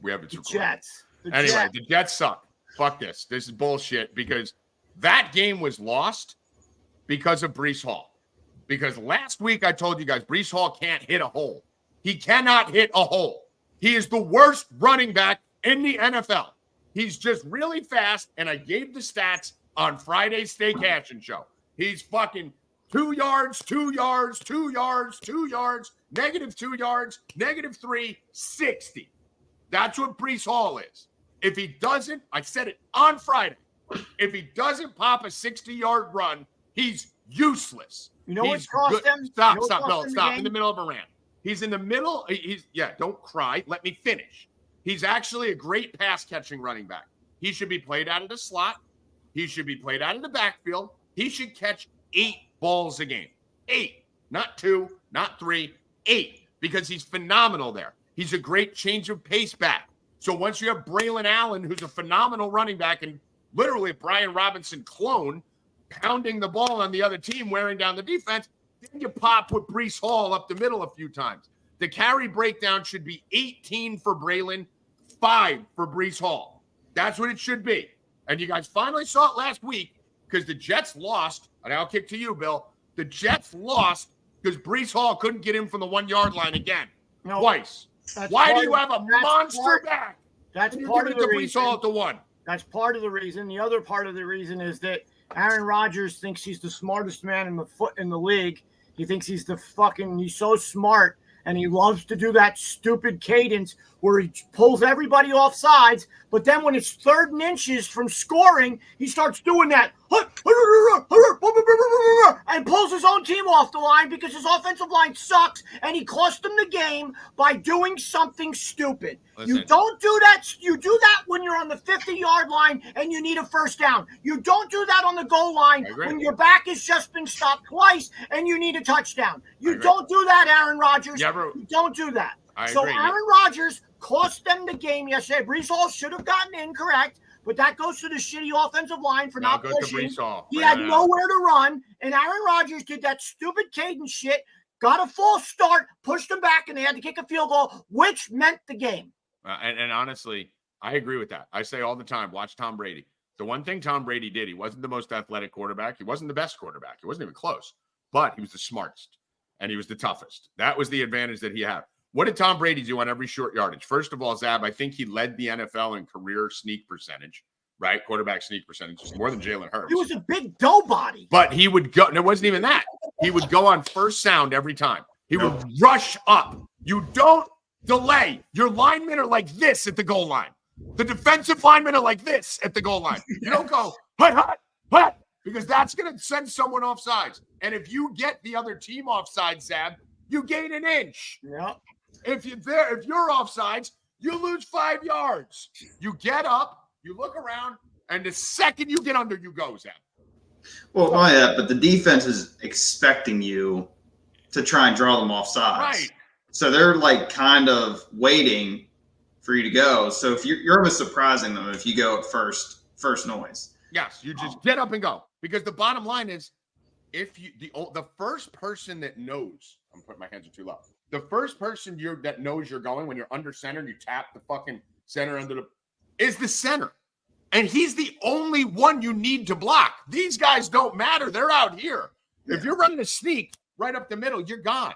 We have a Super Bowl. Jets. Anyway, the Jets suck. Fuck this. This is bullshit because that game was lost because of Breece Hall. Because last week I told you guys Breece Hall can't hit a hole. He cannot hit a hole. He is the worst running back in the NFL. He's just really fast, and I gave the stats on Friday's Stay Cashin show. He's fucking 2 yards, 2 yards, 2 yards, 2 yards, -2 yards, -3, 60. That's what Breece Hall is. If he doesn't, I said it on Friday, if he doesn't pop a 60-yard run, he's useless. You know He's what's cost good. them? Stop, You know stop, what Bill, cost them stop. the In the game? middle of a rant. He's in the middle. Don't cry. Let me finish. He's actually a great pass catching running back. He should be played out of the slot. He should be played out of the backfield. He should catch 8 balls a game. 8, not 2, not 3, 8, because he's phenomenal there. He's a great change of pace back. So once you have Braylon Allen, who's a phenomenal running back and literally a Brian Robinson clone, pounding the ball on the other team, wearing down the defense, then you put Breece Hall up the middle a few times. The carry breakdown should be 18 for Braylon, 5 for Breece Hall. That's what it should be. And you guys finally saw it last week because the Jets lost. And I'll kick to you, Bill. The Jets lost because Breece Hall couldn't get in from the 1-yard line again. No, Twice. Why do you have a monster back? That's You part give of it the to Breece reason. Hall at the 1. That's part of the reason. The other part of the reason is that Aaron Rodgers thinks he's the smartest man in the league. He thinks he's so smart, and he loves to do that stupid cadence where he pulls everybody off sides. But then when it's 3rd and inches from scoring, he starts doing that and pulls his own team off the line because his offensive line sucks, and he cost them the game by doing something stupid. Listen. You don't do that. You do that when you're on the 50-yard line and you need a first down. You don't do that on the goal line when your back has just been stopped twice and you need a touchdown. You don't do that, Aaron Rodgers. You don't do that. So Aaron Rodgers cost them the game yesterday. Breece Hall should have gotten incorrect, but that goes to the shitty offensive line for not pushing. He had nowhere to run, and Aaron Rodgers did that stupid cadence shit, got a false start, pushed them back, and they had to kick a field goal, which meant the game. And honestly, I agree with that. I say all the time, watch Tom Brady. The one thing Tom Brady did, he wasn't the most athletic quarterback. He wasn't the best quarterback. He wasn't even close, but he was the smartest, and he was the toughest. That was the advantage that he had. What did Tom Brady do on every short yardage? First of all, Zab, I think he led the NFL in career sneak percentage, right? Quarterback sneak percentage, more than Jalen Hurts. He was a big dough body. But he would go, and it wasn't even that. He would go on first sound every time. He would rush up. You don't delay. Your linemen are like this at the goal line. The defensive linemen are like this at the goal line. You don't go, hut, because that's going to send someone off sides. And if you get the other team off sides, Zab, you gain an inch. Yeah. If you're offsides, you lose 5 yards. You get up, you look around, and the second you get under, you go, Zab. Well, yeah, but the defense is expecting you to try and draw them off sides. Right. So they're like kind of waiting for you to go. So if you're almost surprising them if you go at first noise. Yes, you just get up and go. Because the bottom line is, if you the first person that knows, I'm putting my hands are too low. The first person that knows you're going when you're under center and you tap the fucking center is the center. And he's the only one you need to block. These guys don't matter. They're out here. If you're running a sneak right up the middle, you're gone.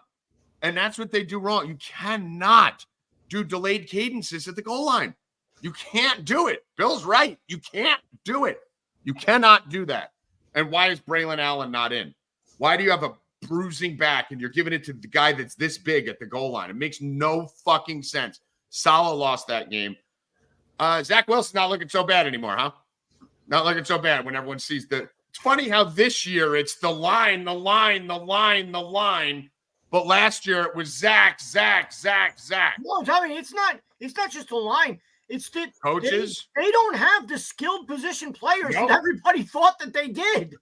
And that's what they do wrong. You cannot do delayed cadences at the goal line. You can't do it. Bill's right. You can't do it. You cannot do that. And why is Braylon Allen not in? Why do you have a bruising back and you're giving it to the guy that's this big at the goal line? It makes no fucking sense. Salah lost that game. Zach Wilson's not looking so bad anymore, huh? Not looking so bad when everyone sees the. It's funny how this year it's the line. But last year it was Zach. No, I mean, it's not just the line. It's that Coaches? They don't have the skilled position players that everybody thought that they did.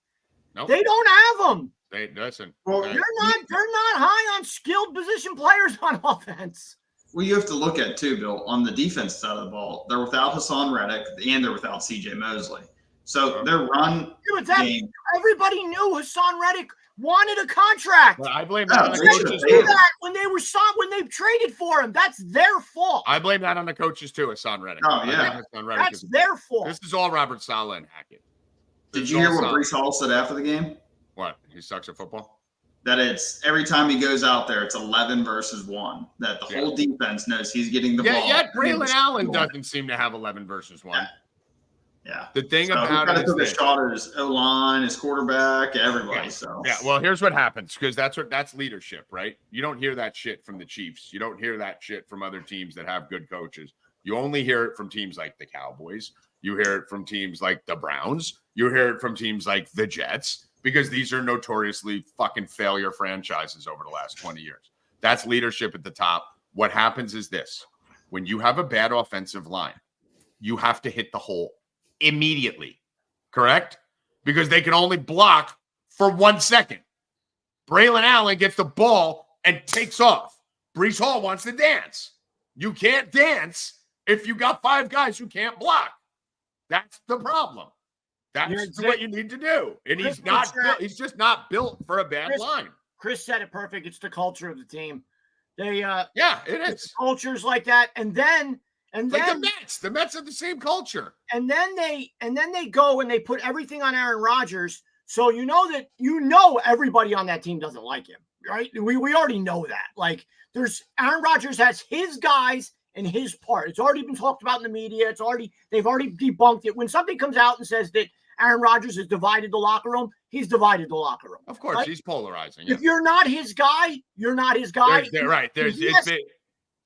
Nope. They don't have them. Listen. Well, They're not high on skilled position players on offense. Well, you have to look at too, Bill, on the defense side of the ball. They're without Hassan Reddick and they're without CJ Mosley. So their run game. Everybody knew Hassan Reddick wanted a contract. Well, I blame that on the They coaches knew too. that when they traded for him. That's their fault. I blame that on the coaches too, Hassan Reddick. Oh, yeah. That's their fault. This is all Robert Saleh and Hackett. Did you hear what Breece Hall said after the game? What? He sucks at football? That it's every time he goes out there, it's 11 versus 1. That the whole defense knows he's getting the ball. Yet Braylon Allen doesn't seem to have 11 versus 1. Yeah. The thing so about he it took a is shot at his O-line, his quarterback, everybody. So well, here's what happens, because that's leadership, right? You don't hear that shit from the Chiefs. You don't hear that shit from other teams that have good coaches. You only hear it from teams like the Cowboys. You hear it from teams like the Browns. You hear it from teams like the Jets. because these are notoriously fucking failure franchises over the last 20 years. That's leadership at the top. What happens is this. When you have a bad offensive line, you have to hit the hole immediately, correct? Because they can only block for 1 second. Braylon Allen gets the ball and takes off. Breece Hall wants to dance. You can't dance if you got 5 guys who can't block. That's the problem. That's what you need to do. And he's just not built for a bad line. Chris said it perfect. It's the culture of the team. They it is. Cultures like that. And then the Mets. The Mets have the same culture. And then they go and they put everything on Aaron Rodgers. So you know everybody on that team doesn't like him, right? We already know that. Like Aaron Rodgers has his guys and his part. It's already been talked about in the media. They've already debunked it. When something comes out and says that Aaron Rodgers has divided the locker room, he's divided the locker room. Of course, right? He's polarizing. Yeah. If you're not his guy, you're not his guy. Right.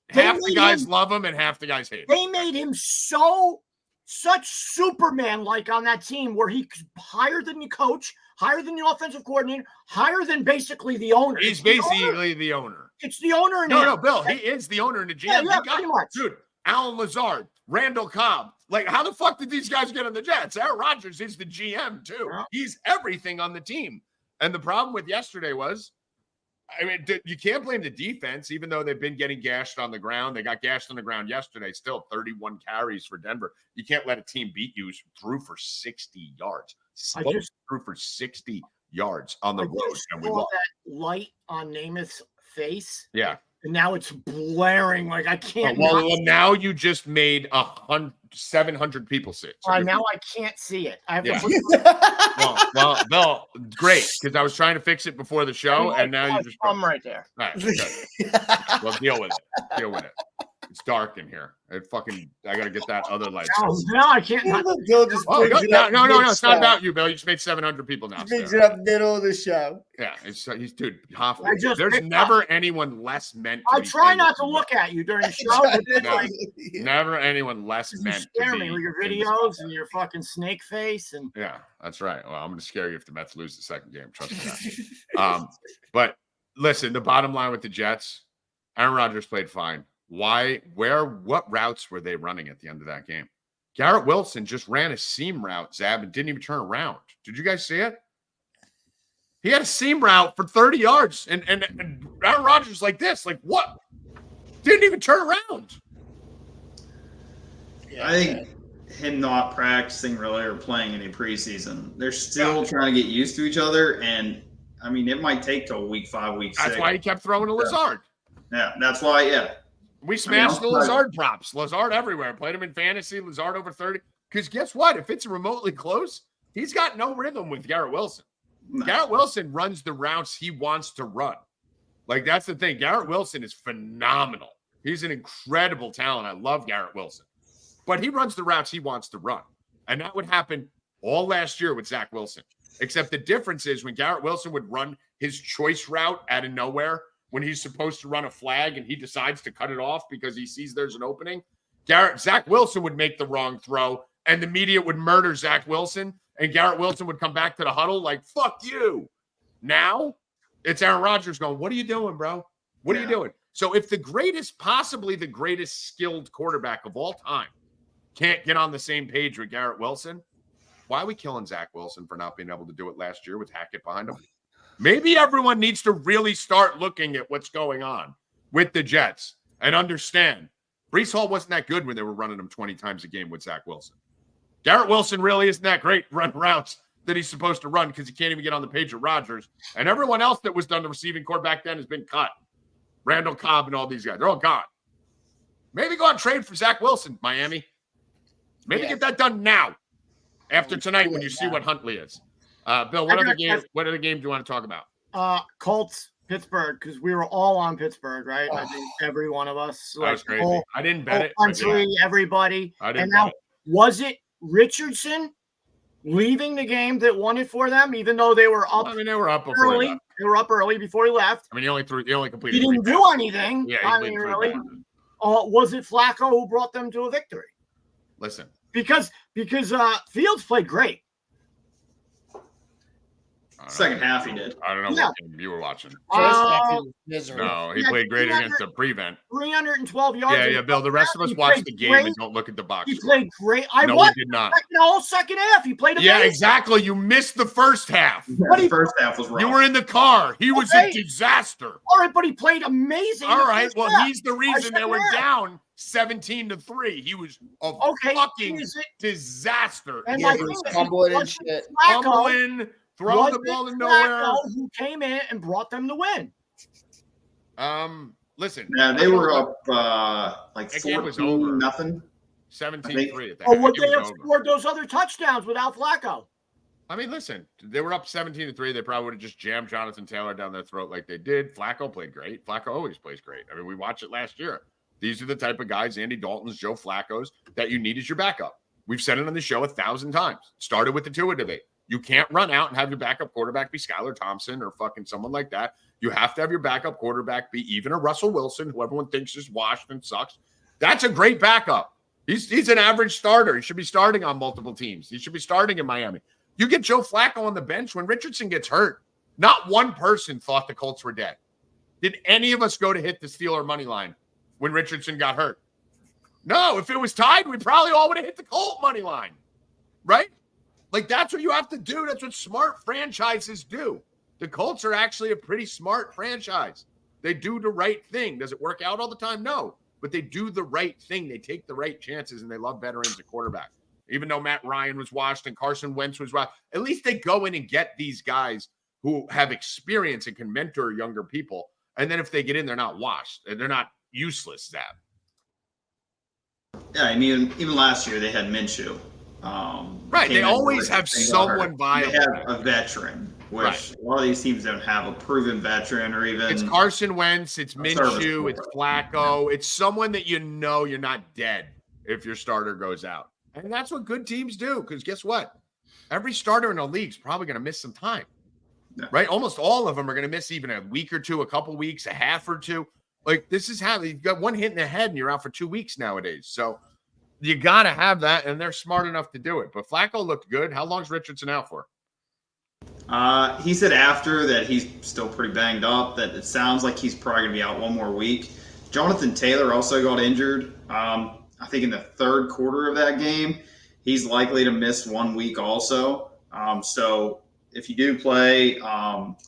Half the guys love him and half the guys hate him. They made him such Superman-like on that team where he's higher than the coach, higher than the offensive coordinator, higher than basically the owner. He's basically the owner. It's the owner. No, Bill. He is the owner and the GM. Yeah, pretty much. Dude, Alan Lazard, Randall Cobb. Like, how the fuck did these guys get on the Jets? Aaron Rodgers is the GM, too. Yeah. He's everything on the team. And the problem with yesterday was, I mean, you can't blame the defense, even though they've been getting gashed on the ground. They got gashed on the ground yesterday, still 31 carries for Denver. You can't let a team beat you. Threw for 60 yards. Threw for 60 yards on the road. And we lost. That light on Namath's face. Yeah. And now it's blaring like I can't. Well, now you just made 700 people see it. So now I can't see it. I have to put well, Bill, great, because I was trying to fix it before the show, and now you just come right there. All right, well, deal with it. It's dark in here. I got to get that other light. No, I can't. No, it's not about you, Bill. You just made 700 people now. Brings it up middle of the show. Yeah, he's dude. Hoffman. There's never anyone less meant. I try not to look at you during the show. Never anyone less meant. You scare me with your videos and your fucking snake face and. Yeah, that's right. Well, I'm going to scare you if the Mets lose the second game. Trust me. But listen, the bottom line with the Jets, Aaron Rodgers played fine. What routes were they running at the end of that game? Garrett Wilson just ran a seam route, Zab, and didn't even turn around. Did you guys see it? He had a seam route for 30 yards, and Aaron Rodgers like this, like what? Didn't even turn around. Yeah. I think him not practicing really or playing any preseason, they're still trying to get used to each other, and I mean it might take till week 5, week 6. That's why he kept throwing to Lazard. Yeah, that's why. Yeah. We smashed the Lazard props. Lazard everywhere. Played him in fantasy. Lazard over 30. Because guess what? If it's remotely close, he's got no rhythm with Garrett Wilson. No. Garrett Wilson runs the routes he wants to run. Like, that's the thing. Garrett Wilson is phenomenal. He's an incredible talent. I love Garrett Wilson. But he runs the routes he wants to run. And that would happen all last year with Zach Wilson. Except the difference is when Garrett Wilson would run his choice route out of nowhere, when he's supposed to run a flag and he decides to cut it off because he sees there's an opening, Zach Wilson would make the wrong throw and the media would murder Zach Wilson and Garrett Wilson would come back to the huddle like, fuck you. Now it's Aaron Rodgers going, what are you doing, bro? What are you doing? So if possibly the greatest skilled quarterback of all time can't get on the same page with Garrett Wilson, why are we killing Zach Wilson for not being able to do it last year with Hackett behind him? Maybe everyone needs to really start looking at what's going on with the Jets and understand Breece Hall wasn't that good when they were running him 20 times a game with Zach Wilson. Garrett Wilson really isn't that great run routes that he's supposed to run because he can't even get on the page of Rodgers. And everyone else that was done the receiving core back then has been cut. Randall Cobb and all these guys. They're all gone. Maybe go out and trade for Zach Wilson, Miami. Maybe get that done now after tonight when you see what Huntley is. Bill, what other games do you want to talk about? Colts, Pittsburgh, because we were all on Pittsburgh, right? I think every one of us. That was crazy. I didn't bet it. Country, everybody. I didn't bet it. Was it Richardson leaving the game that won it for them, even though they were up? I mean, they were up before early. They were up early before he left. I mean, he only completed. He didn't do anything. Yeah, I mean, really. Was it Flacco who brought them to a victory? Listen, because Fields played great. Second half he did. I don't know what game you were watching. First half, he was miserable. No, he played great against the prevent. 312 yards. Yeah, Bill. The rest of us watched the game and don't look at the box. He played great. No, he did not. The whole second half, he played amazing. Yeah, exactly. You missed the first half. Yeah, the first half was rough. You were in the car. He was a disaster. All right, but he played amazing. All right, well, he's the reason they were down 17-3. He was a fucking disaster. And he was fumbling and shit. Fumbling, throw the ball in nowhere. Who came in and brought them the win? Listen. Yeah, they were up like 14-0. 17-3. Or would they have scored those other touchdowns without Flacco? I mean, listen, they were up 17-3. They probably would have just jammed Jonathan Taylor down their throat like they did. Flacco played great. Flacco always plays great. I mean, we watched it last year. These are the type of guys, Andy Dalton's, Joe Flacco's, that you need as your backup. We've said it on the show 1,000 times. Started with the Tua debate. You can't run out and have your backup quarterback be Skylar Thompson or fucking someone like that. You have to have your backup quarterback be even a Russell Wilson, who everyone thinks is washed and sucks. That's a great backup. He's an average starter. He should be starting on multiple teams. He should be starting in Miami. You get Joe Flacco on the bench when Richardson gets hurt. Not one person thought the Colts were dead. Did any of us go to hit the Steeler money line when Richardson got hurt? No, if it was tied, we probably all would have hit the Colt money line, right? Like, that's what you have to do. That's what smart franchises do. The Colts are actually a pretty smart franchise. They do the right thing. Does it work out all the time? No, but they do the right thing. They take the right chances, and they love veterans at quarterback. Even though Matt Ryan was washed and Carson Wentz was washed, at least they go in and get these guys who have experience and can mentor younger people. And then if they get in, they're not washed. They're not useless, Zab. Yeah, I mean, even last year they had Minshew. Right, they always have someone viable. They have a veteran, which a lot of these teams don't have a proven veteran or even. It's Carson Wentz, it's Minshew, it's Flacco. It's someone that you know you're not dead if your starter goes out. And that's what good teams do, because guess what? Every starter in the league is probably going to miss some time, right? Almost all of them are going to miss even a week or two, a couple weeks, a half or two. Like, this is how you've got one hit in the head and you're out for 2 weeks nowadays. So you got to have that, and they're smart enough to do it. But Flacco looked good. How long's Richardson out for? He said after that he's still pretty banged up, that it sounds like he's probably going to be out one more week. Jonathan Taylor also got injured. I think in the third quarter of that game, he's likely to miss 1 week also. So if you do play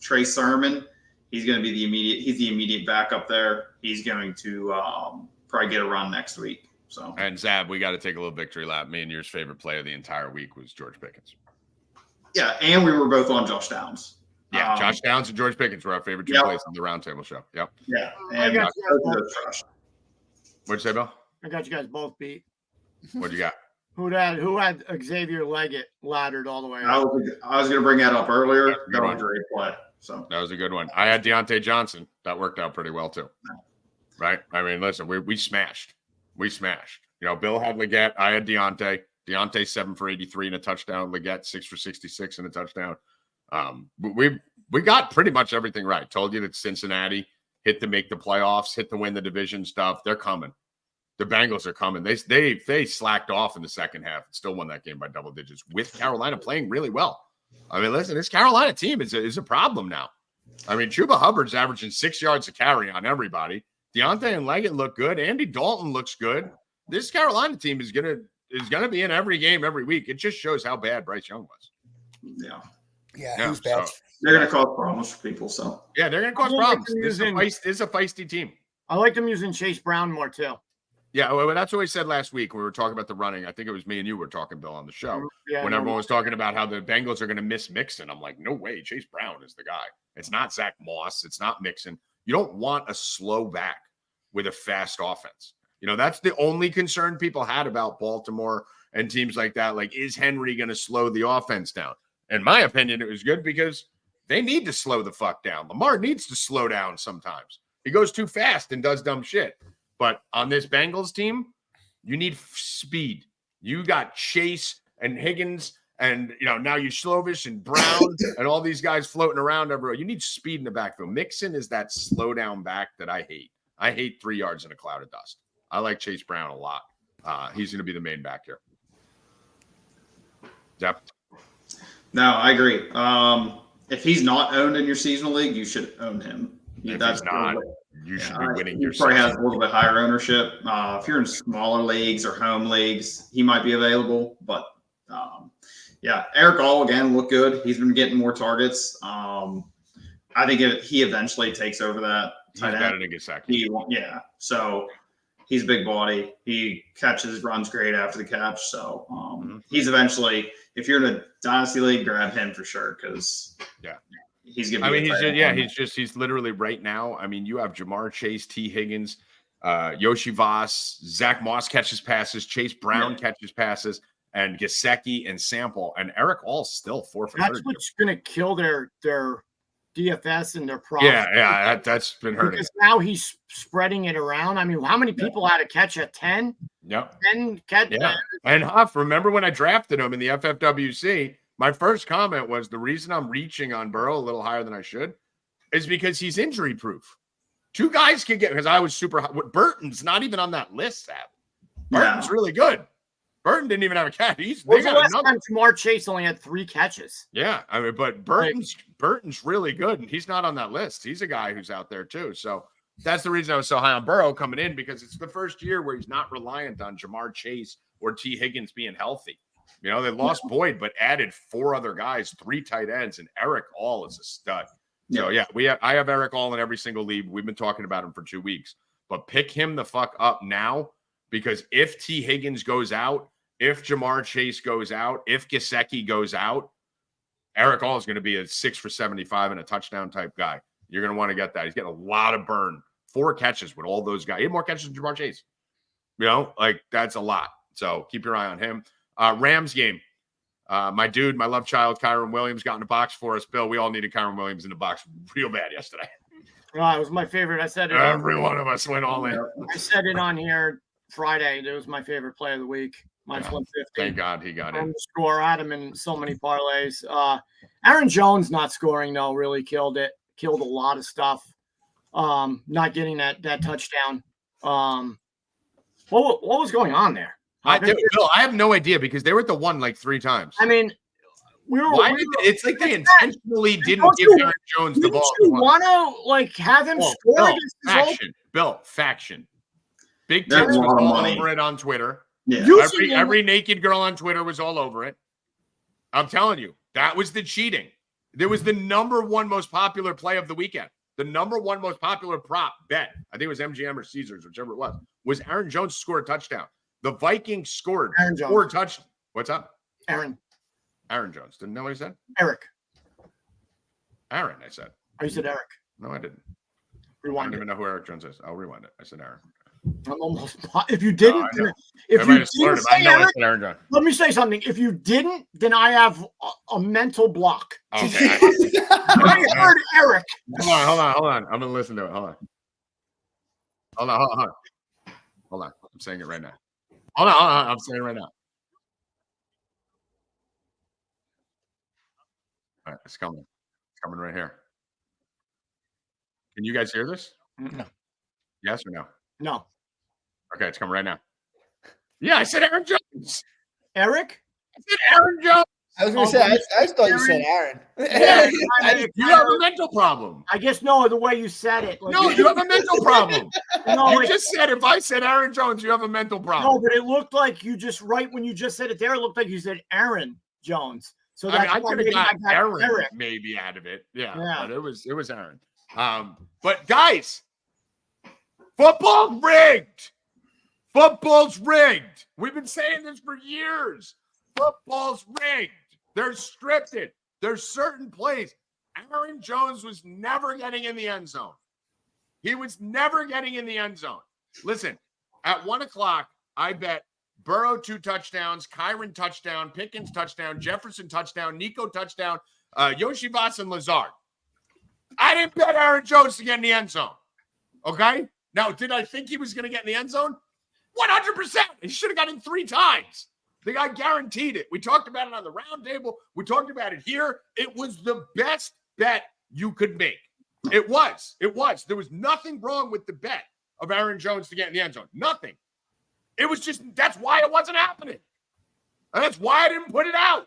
Trey Sermon, he's going to be the immediate backup there. He's going to probably get a run next week. So, and Zab, we got to take a little victory lap. Me and yours favorite play of the entire week was George Pickens. Yeah, and we were both on Josh Downs. Yeah, Josh Downs and George Pickens were our favorite two plays on the roundtable show. Yep. Yeah, and what'd you say, Bill? I got you guys both beat. What'd you got? Who had Xavier Leggett laddered all the way up? I was going to bring that up earlier. That was a great play. So that was a good one. I had Deontay Johnson. That worked out pretty well too. Right? I mean, listen, we smashed. We smashed. You know, Bill had Leggett. I had Deontay. Deontay 7 for 83 and a touchdown. Leggett 6 for 66 and a touchdown. We got pretty much everything right. Told you that Cincinnati hit to make the playoffs, hit to win the division stuff. They're coming. The Bengals are coming. They slacked off in the second half and still won that game by double digits with Carolina playing really well. I mean, listen, this Carolina team is a problem now. I mean, Chuba Hubbard's averaging 6 yards a carry on everybody. Deontay and Leggett look good. Andy Dalton looks good. This Carolina team is gonna be in every game every week. It just shows how bad Bryce Young was. Yeah, he's bad. They're gonna cause problems for people. So yeah, they're gonna cause problems. This is a feisty team. I like them using Chase Brown more too. Yeah, well, that's what we said last week. We were talking about the running. I think it was me and you were talking, Bill, on the show. When everyone was talking about how the Bengals are going to miss Mixon. I'm like, no way. Chase Brown is the guy. It's not Zach Moss. It's not Mixon. You don't want a slow back with a fast offense. You know, that's the only concern people had about Baltimore and teams like that. Like, is Henry going to slow the offense down? In my opinion, it was good because they need to slow the fuck down. Lamar needs to slow down sometimes. He goes too fast and does dumb shit. But on this Bengals team, you need speed. You got Chase and Higgins and, you know, now you Slovis and Brown and all these guys floating around everywhere. You need speed in the backfield. Mixon is that slow down back that I hate. I hate 3 yards in a cloud of dust. I like Chase Brown a lot. He's going to be the main back here. Zep? No, I agree. if he's not owned in your seasonal league, you should own him. If he's not, you should be winning your He probably season. has a little bit higher ownership. If you're in smaller leagues or home leagues, he might be available. But yeah, Eric All again looked good. He's been getting more targets. I think if he eventually takes over that tight end, yeah. So he's a big body. He runs great after the catch. So he's eventually, if you're in a dynasty league, grab him for sure because he's gonna be he's literally right now. I mean, you have Jamar Chase, T. Higgins, Yoshi Voss, Zach Moss catches passes, Chase Brown catches passes, and Gesicki and Sample, and Eric All's still 4 for 30. That's what's gonna kill their DFS and their profit. That's been hurting. Because now he's spreading it around. I mean, how many people had a catch at 10? Yep. 10 catch. Yeah. And Huff, remember when I drafted him in the FFWC, my first comment was the reason I'm reaching on Burrow a little higher than I should is because he's injury proof. 2 guys can get, because I was super high. Burton's not even on that list, Ab. Burton's really good. Burton didn't even have a catch. When was the last time Jamar Chase only had 3 catches? Yeah, I mean, but Burton's really good, and he's not on that list. He's a guy who's out there too. So that's the reason I was so high on Burrow coming in, because it's the first year where he's not reliant on Jamar Chase or T. Higgins being healthy. You know, they lost Boyd, but added 4 other guys, 3 tight ends, and Eric All is a stud. So I have Eric All in every single league. We've been talking about him for 2 weeks, but pick him the fuck up now, because if T. Higgins goes out, if Jamar Chase goes out, if Gesicki goes out, Eric All is going to be a 6 for 75 and a touchdown type guy. You're going to want to get that. He's getting a lot of burn. 4 catches with all those guys. He had more catches than Jamar Chase. You know, like that's a lot. So keep your eye on him. Rams game. My dude, my love child, Kyron Williams got in the box for us. Bill, we all needed Kyron Williams in the box real bad yesterday. It was my favorite. I said it. Every one of us went all in. I said it on here Friday. It was my favorite play of the week. Minus 150. Thank God he got in. Score. I had him in so many parlays. Aaron Jones not scoring though really killed it. Killed a lot of stuff. Not getting that touchdown. What was going on there? Bill, I have no idea, because they were at the 1 like 3 times. I mean, it's like they intentionally didn't give Aaron Jones the ball. You want to like have him score? Faction. Big Tips was all over it on Twitter. Yeah. Every naked girl on Twitter was all over it. I'm telling you, that was the cheating. There was the number 1 most popular play of the weekend. The number 1 most popular prop bet, I think it was MGM or Caesars, whichever it was Aaron Jones to score a touchdown. The Vikings scored 4 touchdowns. What's up? Aaron Jones. Didn't know what he said? Aaron, I said. Oh, you said Eric. No, I didn't. Rewind. I don't even know who Eric Jones is. I'll rewind it. I said Aaron. I'm almost. If you didn't, let me say something. If you didn't, then I have a mental block. Okay. I heard Eric. Hold on. I'm gonna listen to it. Hold on. I'm saying it right now. Hold on. I'm saying it right now. All right, it's coming. It's coming right here. Can you guys hear this? No. Yes or no? No. Okay, it's coming right now. Yeah, I said Aaron Jones. Eric? I said Aaron Jones. I was going to say, I thought you said Aaron. Yeah, you have a mental problem. I guess no, the way you said it. Like, no, you have a mental problem. You just said, if I said Aaron Jones, you have a mental problem. No, but it looked like you just, right when you just said it there, it looked like you said Aaron Jones. So I could have got Aaron maybe out of it. Yeah. But it was Aaron. But guys, football's rigged. Football's rigged. We've been saying this for years. Football's rigged. They're scripted. There's certain plays. Aaron Jones was never getting in the end zone. He was never getting in the end zone. Listen, at 1 o'clock, I bet Burrow 2 touchdowns, Kyron touchdown, Pickens touchdown, Jefferson touchdown, Nico touchdown, Yoshi Voss and Lazard. I didn't bet Aaron Jones to get in the end zone. Okay? Now, did I think he was going to get in the end zone? 100%. He should have got in 3 times. The guy guaranteed it. We talked about it on the round table. We talked about it here. It was the best bet you could make. It was. There was nothing wrong with the bet of Aaron Jones to get in the end zone. Nothing. It was just, that's why it wasn't happening. And that's why I didn't put it out.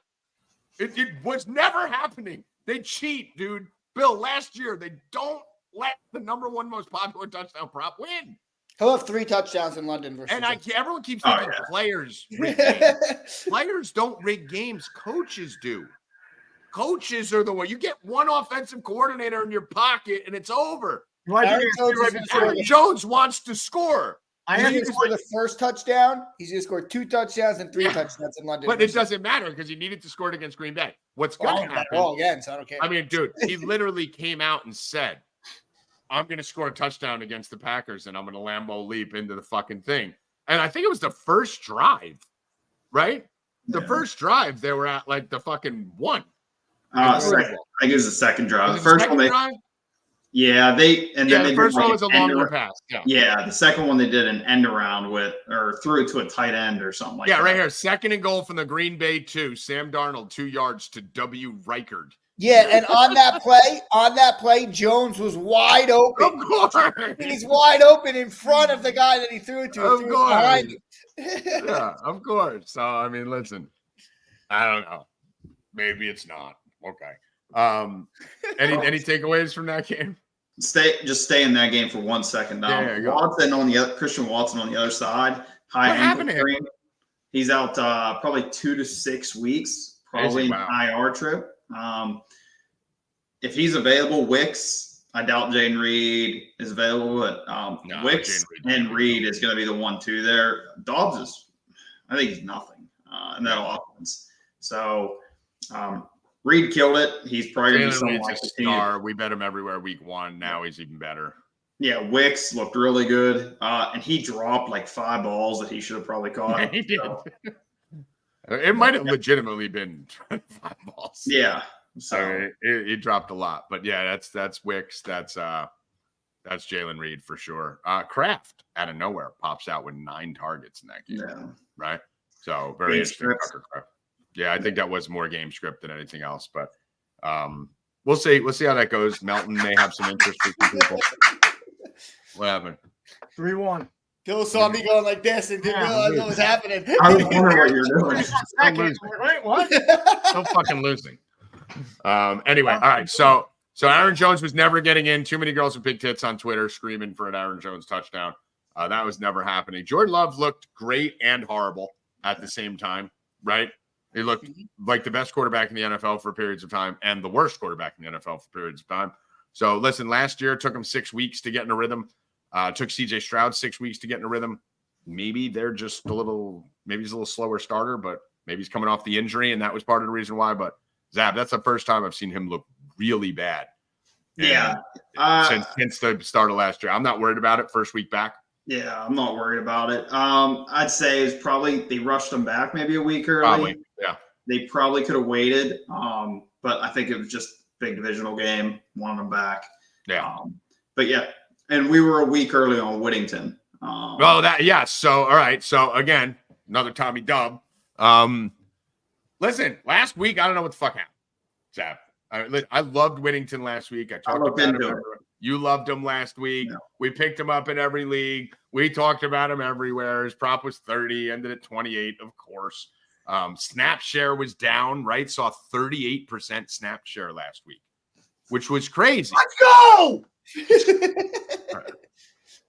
It was never happening They cheat, dude. Bill, last year, they don't let the number one most popular touchdown prop win. He'll have 3 touchdowns in London versus. And everyone keeps thinking players rig games. Players don't rig games. Coaches do. Coaches are the one. You get one offensive coordinator in your pocket, and it's over. Aaron Jones wants to score. He's going to score the first touchdown. He's going to score 2 touchdowns and 3 touchdowns in London. But it doesn't matter because he needed to score it against Green Bay. What's going to happen? Again, so I don't care. I mean, dude, he literally came out and said, I'm going to score a touchdown against the Packers, and I'm going to Lambeau leap into the fucking thing. And I think it was the first drive, right? The first drive, they were at like the fucking 1. I think it was the second drive. The first one, the first one was a longer pass. Yeah, the second one they did an end around or threw it to a tight end or something like that. Yeah, right here. 2nd and goal from the Green Bay 2. Sam Darnold, 2 yards to W. Reichard. Yeah, and on that play, Jones was wide open. Of course. He's wide open in front of the guy that he threw it to. Of course. Yeah, of course. So, I mean, listen, I don't know. Maybe it's not. Okay. Any takeaways from that game? Just stay in that game for 1 second. Christian Watson on the other side. High ankle sprain. He's out probably 2 to 6 weeks, probably an IR trip. If he's available, Wicks, I doubt Jayden Reed is available, but Wicks and Reed is going to be the 1-2 there. Dobbs I think he's nothing in that offense. So Reed killed it. He's probably going to be someone like the star. We bet him everywhere week 1. Now he's even better. Yeah, Wicks looked really good, and he dropped like 5 balls that he should have probably caught. Yeah, he did. So. It might have legitimately been 5 balls. Yeah. So he dropped a lot, but yeah, that's Wicks. That's Jalen Reed for sure. Kraft out of nowhere pops out with 9 targets in that game. Right. So very interesting. Yeah, I think that was more game script than anything else, but we'll see. We'll see how that goes. Melton may have some interest for some people. What happened? 3-1. Bill saw me going like this and didn't realize what was happening. I was wondering what you were doing. Wait, what? So fucking losing. Anyway, all right. So Aaron Jones was never getting in. Too many girls with big tits on Twitter screaming for an Aaron Jones touchdown. That was never happening. Jordan Love looked great and horrible at the same time, right? He looked like the best quarterback in the NFL for periods of time and the worst quarterback in the NFL for periods of time. So listen, last year it took him 6 weeks to get in a rhythm. Took CJ Stroud 6 weeks to get in a rhythm. Maybe they're just maybe he's a little slower starter, but maybe he's coming off the injury, and that was part of the reason why. But Zab, that's the first time I've seen him look really bad. Yeah. Since the start of last year. I'm not worried about it. First week back. Yeah, I'm not worried about it. I'd say it's probably they rushed him back maybe a week early. Probably, yeah. They probably could have waited. But I think it was just big divisional game, wanted him back. Yeah. But yeah, and we were a week early on Whittington. So all right. So again, another Tommy Dub. Listen, last week I don't know what the fuck happened. Zap. I loved Whittington last week. I talked about him. You loved him last week. No. We picked him up in every league. We talked about him everywhere. His prop was 30, ended at 28, of course. Snap share was down, right? Saw 38% snap share last week, which was crazy. Let's go! Right.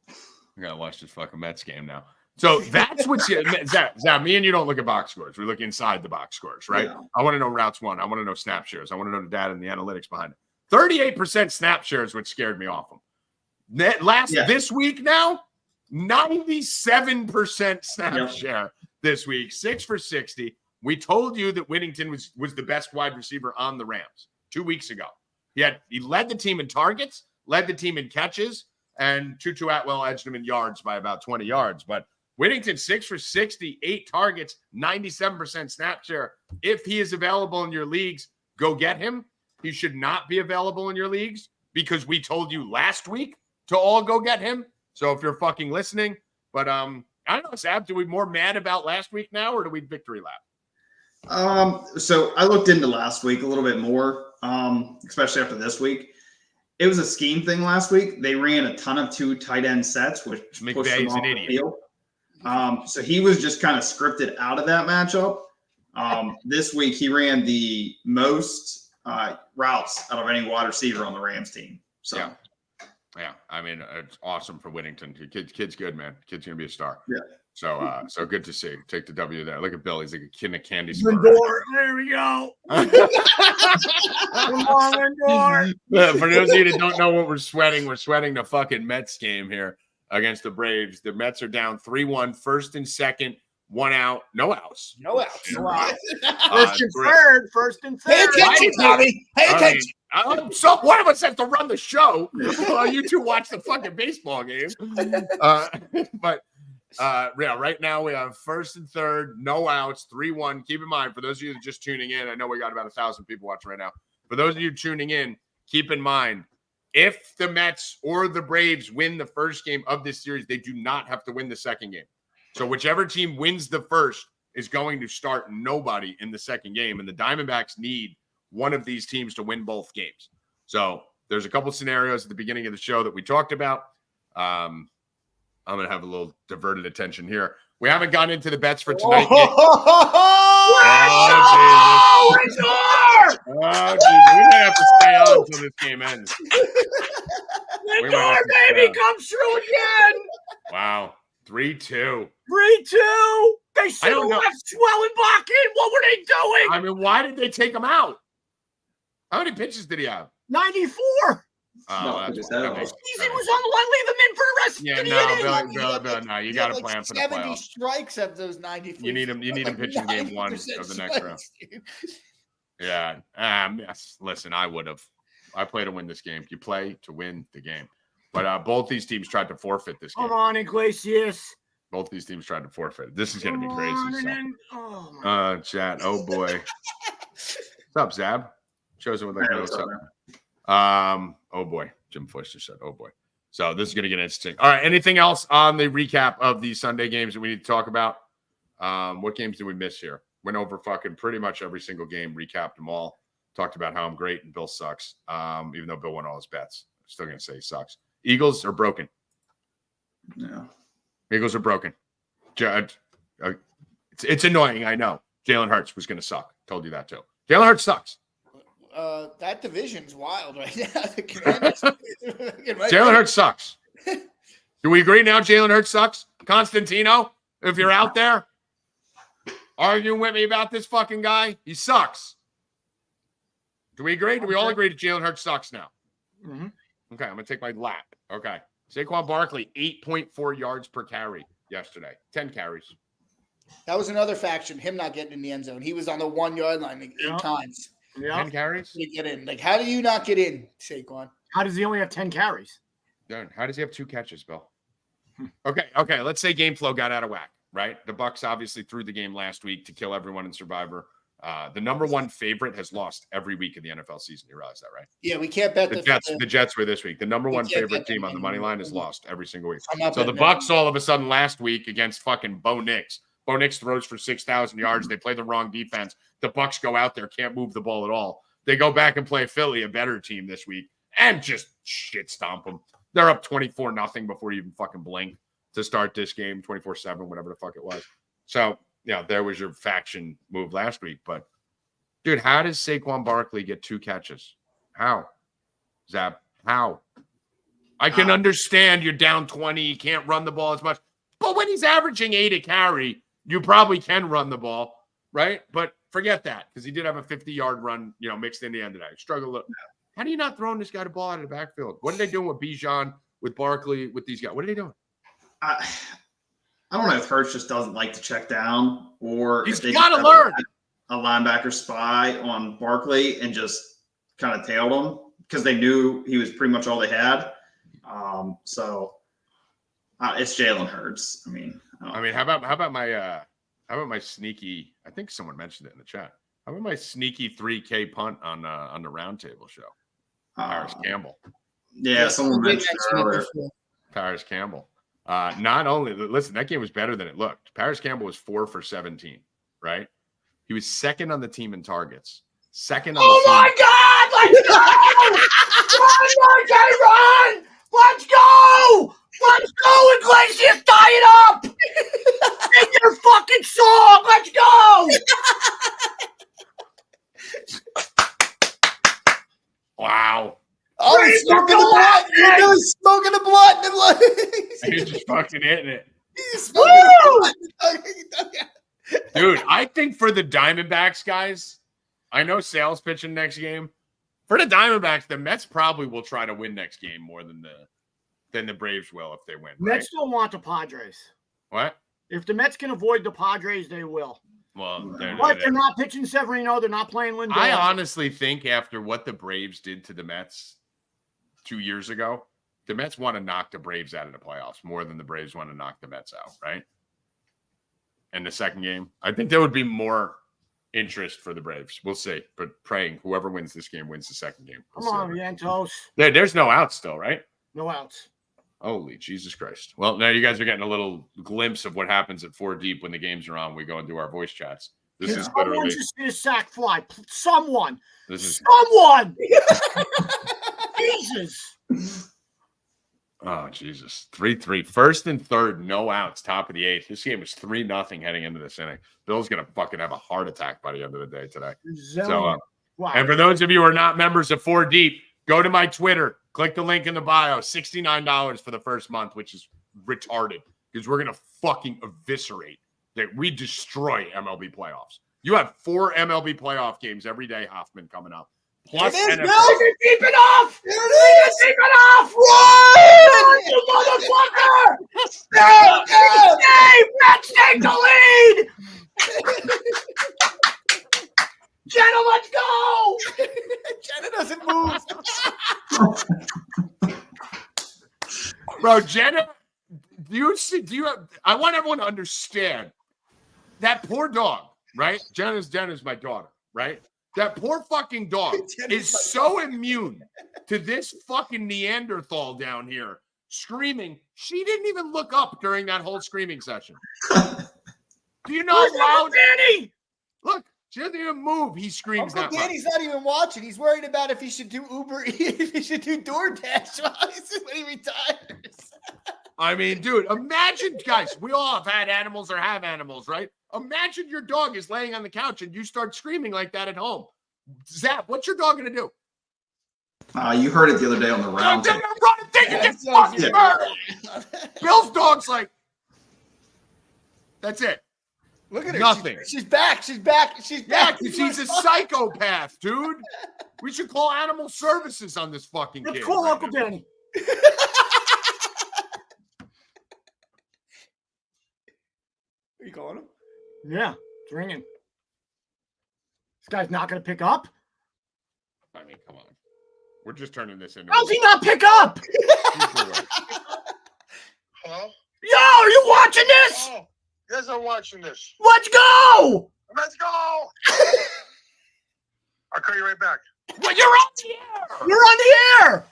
I gotta watch this fucking Mets game now. So that's what's Zap, me and you don't look at box scores. We look inside the box scores, right? Yeah. I want to know routes won. I want to know snap shares. I want to know the data and the analytics behind it. 38% snap share is what scared me off him. This week now, 97% snap share this week, 6 for 60. We told you that Whittington was the best wide receiver on the Rams 2 weeks ago. He led the team in targets, led the team in catches, and Tutu Atwell edged him in yards by about 20 yards. But Whittington, 6 for 60, 8 targets, 97% snap share. If he is available in your leagues, go get him. He should not be available in your leagues because we told you last week to all go get him. So if you're fucking listening, but I don't know, Zab, do we more mad about last week now or do we victory lap? So I looked into last week a little bit more, especially after this week. It was a scheme thing last week. They ran a ton of 2 tight end sets, which pushed them off the field. So he was just kind of scripted out of that matchup. This week he ran the most routes out of any wide receiver on the Rams team. So, yeah. I mean, it's awesome for Whittington. Kid's good, man. Kid's gonna be a star. Yeah. So good to see. Take the W there. Look at Bill. He's like a kid in a candy store. store. There we go. Come on, Lindor. For those of you that don't know what we're sweating the fucking Mets game here against the Braves. The Mets are down 3-1, first and second, 1 out, no outs. No outs. First and third. Pay attention, Tommy. Pay attention. So one of us has to run the show while you two watch the fucking baseball game. Right now we have first and third, no outs, 3-1. Keep in mind, for those of you that are just tuning in, I know we got about 1,000 people watching right now. For those of you tuning in, keep in mind, if the Mets or the Braves win the first game of this series, they do not have to win the second game. So whichever team wins the first is going to start nobody in the second game, and the Diamondbacks need one of these teams to win both games. So there's a couple scenarios at the beginning of the show that we talked about. I'm going to have a little diverted attention here. We haven't gotten into the bets for tonight. Jesus. We might have to stay on until this game ends. Lindor, baby, comes through again. Wow. 3-2. 3-2. They should have left Swellenbach in. What were they doing? I mean, why did they take him out? How many pitches did he have? 94. He was on the line. Leave him in for the rest of the inning. Bill, no, you got to plan for the playoffs. 70 strikes of those 94. You need him pitching game 1 of the next round. Yeah. Yes. Listen, I would have. I play to win this game. You play to win the game. But both these teams tried to forfeit this game. Come on, Iglesias. Both these teams tried to forfeit. This is going to be crazy. Chat. Oh, boy. What's up, Zab? Shows it with like what's up. Oh, boy. Jim Fush just said, oh, boy. So this is going to get interesting. All right. Anything else on the recap of these Sunday games that we need to talk about? What games did we miss here? Went over fucking pretty much every single game, recapped them all, talked about how I'm great and Bill sucks, even though Bill won all his bets. I'm still going to say he sucks. Eagles are broken. Yeah. Eagles are broken. It's annoying, I know. Jalen Hurts was going to suck. Told you that too. Jalen Hurts sucks. That division's wild right now. Jalen Hurts sucks. Do we agree now Jalen Hurts sucks? Constantino, if you're out there arguing with me about this fucking guy, he sucks. Do we agree? Do we all agree that Jalen Hurts sucks now? Mm-hmm. Okay, I'm going to take my lap. Okay. Saquon Barkley, 8.4 yards per carry yesterday. 10 carries. That was another faction, him not getting in the end zone. He was on the 1 yard line like 8 times. Yeah. 10 carries? To get in. Like, how do you not get in, Saquon? How does he only have 10 carries? How does he have 2 catches, Bill? Okay. Let's say game flow got out of whack, right? The Bucs obviously threw the game last week to kill everyone in Survivor. The number 1 favorite has lost every week of the NFL season. You realize that, right? Yeah, we can't bet the Jets were this week. The number 1 favorite team on the money line has lost every single week. So the Bucs all of a sudden last week against fucking Bo Nix. Bo Nix throws for 6,000 yards. They play the wrong defense. The Bucs go out there, can't move the ball at all. They go back and play Philly, a better team this week, and just shit stomp them. They're up 24-0 before you even fucking blink to start this game, 24-7, whatever the fuck it was. So, yeah, there was your faction move last week. But, dude, how does Saquon Barkley get 2 catches? How? Zap, how? I can understand you're down 20, you can't run the ball as much. But when he's averaging 8 a carry, you probably can run the ball, right? But forget that, because he did have a 50-yard run, mixed in the end of that. Struggle a little. How do you not throwing this guy the ball out of the backfield? What are they doing with Bijan, with Barkley, with these guys? What are they doing? I don't know if Hurts just doesn't like to check down, or he's if they got to learn a linebacker spy on Barkley and just kind of tailed him because they knew he was pretty much all they had. It's Jalen Hurts. How about my sneaky? I think someone mentioned it in the chat. How about my sneaky 3K punt on the roundtable show? Paris Campbell. Yeah, someone mentioned earlier. Paris Campbell. Not only listen, that game was better than it looked. Paris Campbell was 4 for 17. Right? He was second on the team in targets. Second on the team. My God! Let's go! Run! Let's go! Let's go, Iglesias! Tie it up! Sing your fucking song! Let's go! smoking the blunt. You're really smoking the blunt. He's just fucking hitting it. He's smoking the blunt. Dude, I think for the Diamondbacks, guys, I know Sale's pitching next game. For the Diamondbacks, the Mets probably will try to win next game more than the Braves will if they win. Right? Mets don't want the Padres. What? If the Mets can avoid the Padres, they will. Well, they're not pitching Severino. They're not playing Lindor. I honestly think after what the Braves did to the Mets 2 years ago, the Mets want to knock the Braves out of the playoffs more than the Braves want to knock the Mets out, right? In the second game, I think there would be more interest for the Braves. We'll see. But praying whoever wins this game wins the second game. Come on, Vientos. There's no outs still, right? No outs. Holy Jesus Christ. Well, now you guys are getting a little glimpse of what happens at 4 deep when the games are on. We go and do our voice chats. This is literally just need a sack fly. Someone. This is someone. Jesus. Oh, Jesus. 3-3. First and third, no outs, top of the 8th. This game was 3-0 heading into this inning. Bill's going to fucking have a heart attack by the end of the day today. So, wow. And for those of you who are not members of 4 Deep, go to my Twitter. Click the link in the bio. $69 for the first month, which is retarded because we're going to fucking eviscerate that. We destroy MLB playoffs. You have 4 MLB playoff games every day, Hoffman, coming up. Plus it is, NFL. Bill. Keep it off! There it is! Keep it off! Run! You motherfucker! Stay! Mets take the lead! Jenna, let's go! Jenna doesn't move. Bro, Jenna, I want everyone to understand that poor dog, right? Jenna's my daughter, right? That poor fucking dog is so immune to this fucking Neanderthal down here screaming. She didn't even look up during that whole screaming session. Do you know how loud? Danny? Look, she doesn't even move. He screams Uncle that much. Danny's not even watching. He's worried about if he should do Uber Eats, if he should do DoorDash when he retires. I mean, dude, imagine, guys, we all have had animals or have animals, right? Imagine your dog is laying on the couch and you start screaming like that at home. Zap, what's your dog going to do? You heard it the other day on the round. Bill's dog's like, that's it. Look at her. Nothing. She's back. She's back. She's Yeah, back. because he's a psychopath, dude. We should call animal services on this fucking kid. Let's call right Uncle now. Danny. Are you calling him? Yeah, it's ringing. This guy's not going to pick up? I mean, come on. We're just turning this into... How's he not pick up? Hello? Yo, are you watching this? Oh, yes, I'm watching this. Let's go! Let's go! I'll call you right back. Well, you're on the air! You're on the air!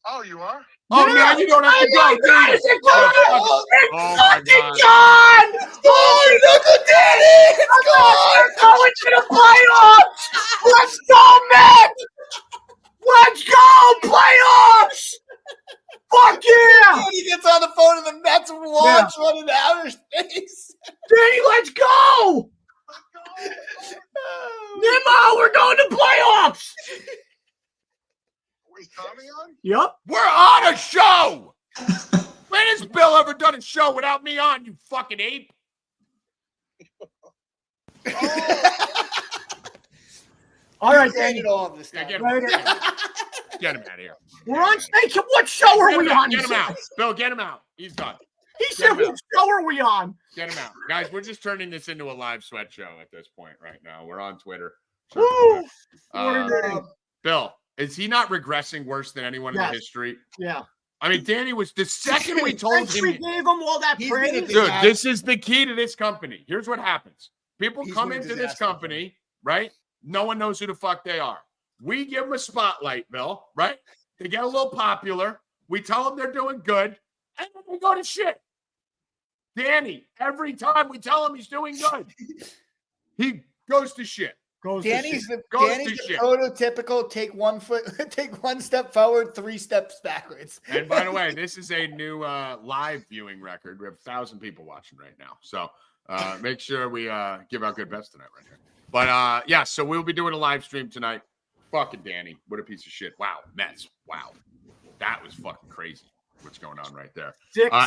Oh, you are? Oh, now you don't have to go, dude. It's Oh, my fucking God. John! Oh, Uncle Danny! We're going to the playoffs! Let's go, Mets! Let's go, playoffs! Fuck yeah! He gets on the phone and the Mets launch running outer space. Danny, let's go! Nemo, we're going to playoffs! Is Tommy on? Yep. We're on a show! When has Bill ever done a show without me on, you fucking ape? All right, Danny. Danny. All this time. Get him out of here. We're on stage. What show are we on? Get him out. Bill, get him out. He's done. He said, what show are we on? Get him out. Guys, we're just turning this into a live sweat show at this point right now. We're on Twitter. Woo! Bill, is he not regressing worse than anyone in the history? Yeah. I mean, Danny was the second we told him. We gave him all that praise. Dude, this is the key to this company. Here's what happens. People He's come been a into this disaster. company, right? No one knows who the fuck they are. We give them a spotlight, Bill, right? They get a little popular. We tell them they're doing good, and then they go to shit. Danny, every time we tell him he's doing good, he goes to shit. Danny's the shit. prototypical take one step forward, 3 steps backwards. And by the way, this is a new live viewing record. We have 1,000 people watching right now. So make sure we give out good bets tonight right here. But yeah, so we'll be doing a live stream tonight. Fucking Danny. What a piece of shit. Wow. Mets. Wow. That was fucking crazy. What's going on right there?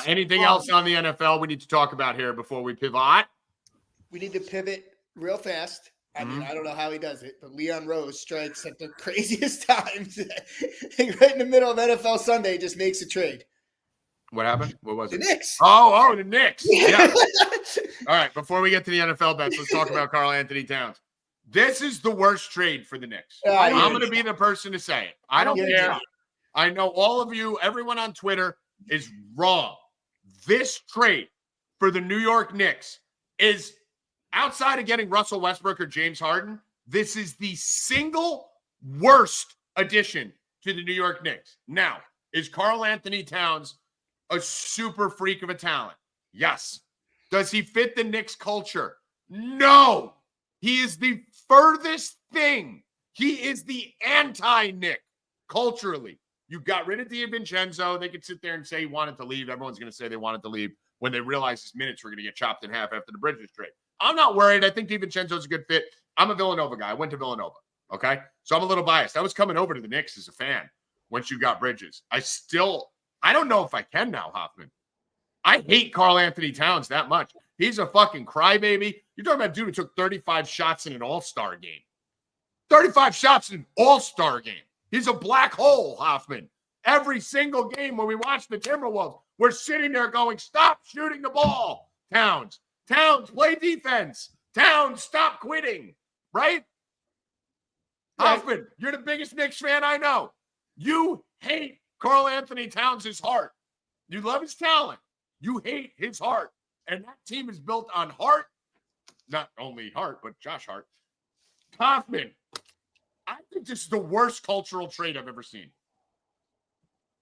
Anything 6 else on the NFL we need to talk about here before we pivot? We need to pivot real fast. I mean, I don't know how he does it, but Leon Rose strikes at the craziest times. Right in the middle of NFL Sunday, just makes a trade. What happened? What was The it? Knicks. Oh, the Knicks. Yeah. All right. Before we get to the NFL bets, let's talk about Karl Anthony Towns. This is the worst trade for the Knicks. I'm going to be the person to say it. I don't care. I know all of you, everyone on Twitter is wrong. This trade for the New York Knicks is, outside of getting Russell Westbrook or James Harden, this is the single worst addition to the New York Knicks. Now, is Karl Anthony Towns a super freak of a talent? Yes. Does he fit the Knicks culture? No. He is the furthest thing. He is the anti-Knick culturally. You got rid of DiVincenzo. They could sit there and say he wanted to leave. Everyone's going to say they wanted to leave when they realize his minutes were going to get chopped in half after the Bridges trade. I'm not worried. I think DiVincenzo's a good fit. I'm a Villanova guy. I went to Villanova. Okay? So I'm a little biased. I was coming over to the Knicks as a fan once you got Bridges. I don't know if I can now, Hoffman. I hate Karl Anthony Towns that much. He's a fucking crybaby. You're talking about a dude who took 35 shots in an all-star game. 35 shots in an all-star game. He's a black hole, Hoffman. Every single game when we watch the Timberwolves, we're sitting there going, stop shooting the ball, Towns. Towns, play defense. Towns, stop quitting. Right? Hoffman, you're the biggest Knicks fan I know. You hate Karl Anthony Towns' heart. You love his talent. You hate his heart. And that team is built on heart. Not only heart, but Josh Hart. Hoffman, I think this is the worst cultural trade I've ever seen.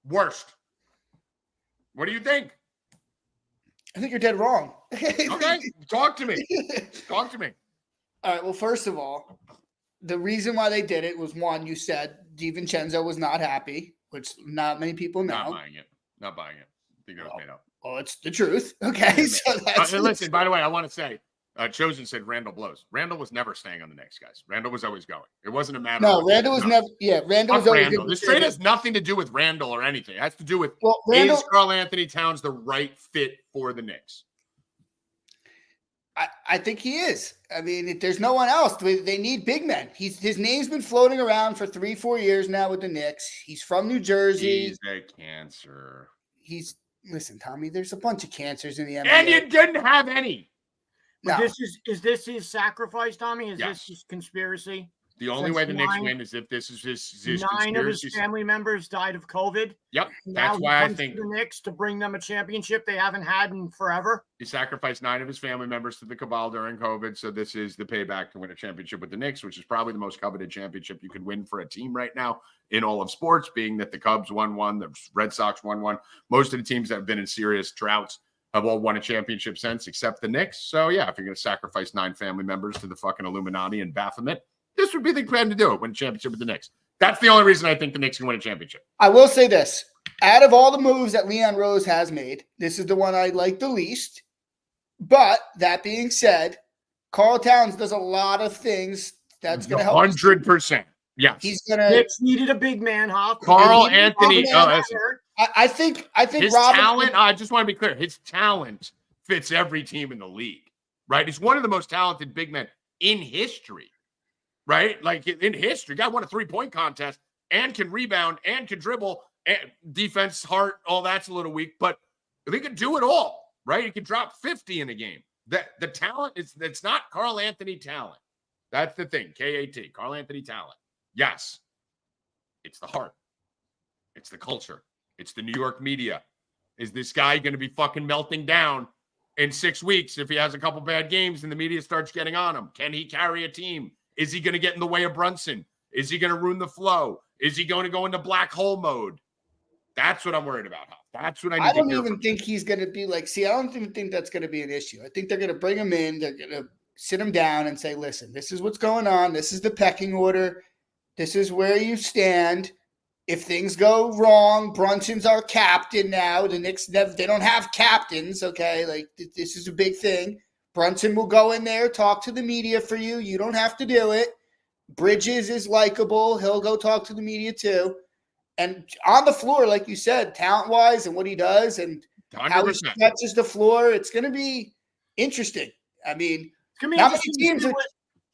Worst. What do you think? I think you're dead wrong. Okay, talk to me. Talk to me. All right, well, first of all, the reason why they did it was, one, you said DiVincenzo was not happy, which not many people know. Not buying it. Not buying it. I think that was made up. Well, it's the truth. Okay. So that's listen, by the way, I want to say, Chosen said Randall blows. Randall was never staying on the Knicks, guys. Randall was always going. It wasn't a matter of. No, Randall was never. Yeah, Randall was always. This trade has nothing to do with Randall or anything. It has to do with, Randall, is Karl Anthony Towns the right fit for the Knicks? I think he is. I mean, if there's no one else, they need big men. His name's been floating around for 3-4 years now with the Knicks. He's from New Jersey. He's a cancer. Listen, Tommy, there's a bunch of cancers in the NBA. And you didn't have any. No. Is this his sacrifice, Tommy? Is this his conspiracy? The only way the Knicks win is if this is his 9 of his family members died of COVID. Yep, that's why I think the Knicks to bring them a championship they haven't had in forever. He sacrificed 9 of his family members to the cabal during COVID, so this is the payback to win a championship with the Knicks, which is probably the most coveted championship you could win for a team right now in all of sports, being that the Cubs won one, the Red Sox won one. Most of the teams that have been in serious droughts have all won a championship since, except the Knicks. So, yeah, if you're going to sacrifice 9 family members to the fucking Illuminati and Baphomet, this would be the plan to do it, win a championship with the Knicks. That's the only reason I think the Knicks can win a championship. I will say this. Out of all the moves that Leon Rose has made, this is the one I like the least. But that being said, Karl Towns does a lot of things that's going to help. 100%. Yes. He's going to. Knicks needed a big man, Hoff. Karl Anthony. I think his talent, I just want to be clear, his talent fits every team in the league, right? He's one of the most talented big men in history. Right? Like in history, guy won a 3-point contest and can rebound and can dribble and defense, heart, all that's a little weak, but he can do it all, right? He can drop 50 in a game. The talent it's not Karl Anthony talent. That's the thing. KAT, Karl Anthony talent. Yes. It's the heart. It's the culture. It's the New York media. Is this guy going to be fucking melting down in 6 weeks if he has a couple bad games and the media starts getting on him? Can he carry a team? Is he going to get in the way of Brunson? Is he going to ruin the flow? Is he going to go into black hole mode? That's what I'm worried about. That's what I need to hear. I don't even think he's going to be like, I don't even think that's going to be an issue. I think they're going to bring him in. They're going to sit him down and say, listen, this is what's going on. This is the pecking order. This is where you stand. If things go wrong, Brunson's our captain now. The Knicks, they don't have captains, okay? Like, this is a big thing. Brunson will go in there, talk to the media for you. You don't have to do it. Bridges is likable. He'll go talk to the media too. And on the floor, like you said, talent-wise and what he does and 100%. how he stretches the floor, it's going to be interesting. I mean, It's gonna be not many interesting. teams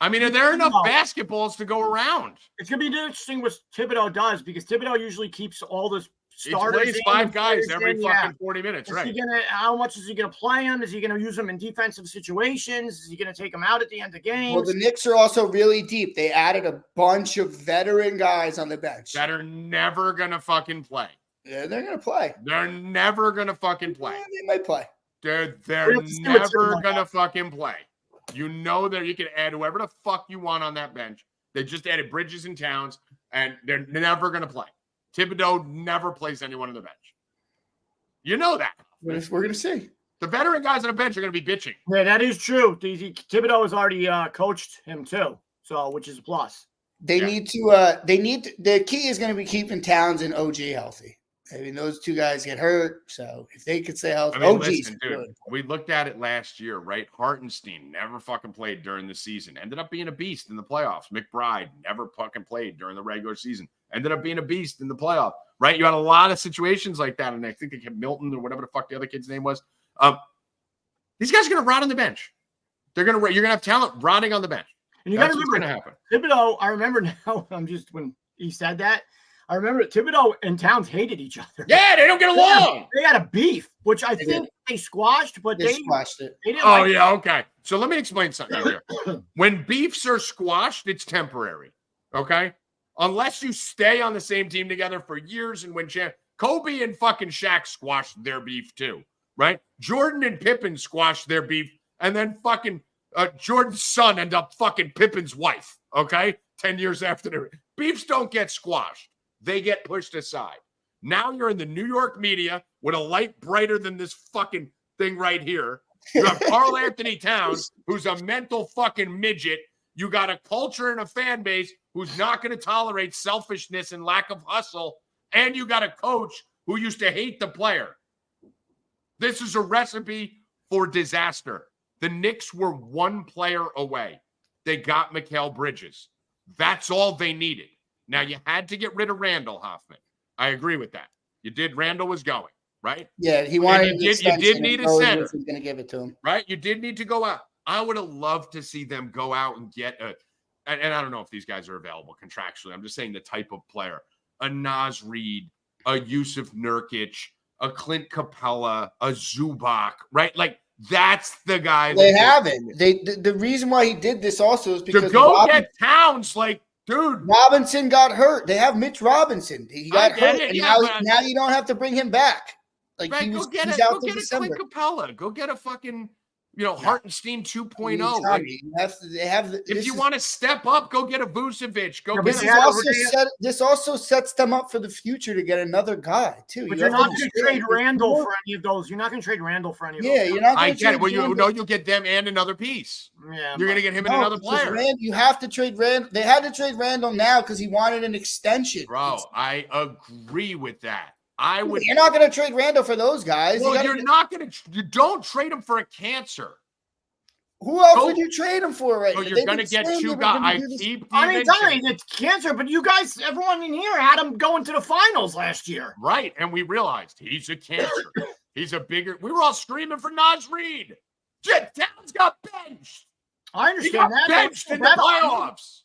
I mean, are there enough basketballs to go around? It's gonna be interesting what Thibodeau does because Thibodeau usually keeps all the He starters. plays 5 guys every fucking 40 minutes, Is right? he gonna? How much is he gonna play him? Is he gonna use them in defensive situations? Is he gonna take them out at the end of games? Well, the Knicks are also really deep. They added a bunch of veteran guys on the bench that are never gonna fucking play. Yeah, they're going to play. They're never gonna fucking play. Yeah, they might play. They're see what's never going gonna fucking play. You know that you can add whoever the fuck you want on that bench. They just added Bridges and Towns, and they're never gonna play. Thibodeau never plays anyone on the bench. You know that. We're going to see. The veteran guys on the bench are going to be bitching. Yeah, that is true. Thibodeau has already coached him too, so which is a plus. They need to. The key is going to be keeping Towns and OG healthy. I mean, those two guys get hurt, so if they could stay healthy, I mean, OG's listen, dude, good. we looked at it last year, right? Hartenstein never fucking played during the season. Ended up being a beast in the playoffs. McBride never fucking played during the regular season. Ended up being a beast in the playoff, right? You had a lot of situations like that, and I think they kept Milton or whatever the fuck the other kid's name was. These guys are going to rot on the bench. You're going to have talent rotting on the bench. And you got to That's remember, what's going to happen. Thibodeau. I remember now. When he said that, I remember Thibodeau and Towns hated each other. Yeah, they don't get along. They had a beef, which I think they squashed, but They squashed it. They didn't Oh, yeah, okay. So let me explain something here. When beefs are squashed, it's temporary, okay? Unless you stay on the same team together for years and win Kobe and fucking Shaq squashed their beef too, right? Jordan and Pippen squashed their beef, and then fucking Jordan's son ended up fucking Pippen's wife, okay? 10 years after their beefs don't get squashed. They get pushed aside. Now you're in the New York media with a light brighter than this fucking thing right here. You have Karl Anthony Towns, who's a mental fucking midget. You got a culture and a fan base who's not going to tolerate selfishness and lack of hustle. And you got a coach who used to hate the player. This is a recipe for disaster. The Knicks were one player away. They got Mikal Bridges. That's all they needed. Now, you had to get rid of Randall Hoffman. I agree with that. You did. Randall was going, right? Yeah, he wanted. You did need a center. Going to give it to him, right? You did need to go out. I would have loved to see them go out and get and I don't know if these guys are available contractually. I'm just saying the type of player: a Naz Reid, a Yusuf Nurkic, a Clint Capella, a Zubac, right? Like that's the guy. They haven't. The reason why he did this also is because to go get Towns, like. Dude, Robinson got hurt. They have Mitch Robinson. He got hurt, and now you don't have to bring him back. Like right, he's out go to get December. a Clint Capella. Go get a fucking, Hartenstein 2.0. Like, if you want to step up, go get a Vucevic. Go get this also sets them up for the future to get another guy too. But you're not going to trade Randall for any of those. You're not going to trade Randall for any of those. Yeah, you're not. I get it. Well, you'll get them and another piece. Yeah, you're going to get him and another player. You have to trade Randall. They had to trade Randall now because he wanted an extension. Bro, I agree with that. You're not going to trade Randall for those guys. Well, you're not going to. You don't trade him for a cancer. Who else would you trade him for right now? You're going to get two guys. I mean, it's cancer, but you guys, everyone in here had him going to the finals last year. Right, and we realized he's a cancer. He's a bigger. We were all screaming for Naz Reid. Jet Towns got benched. I understand that. Benched in the playoffs.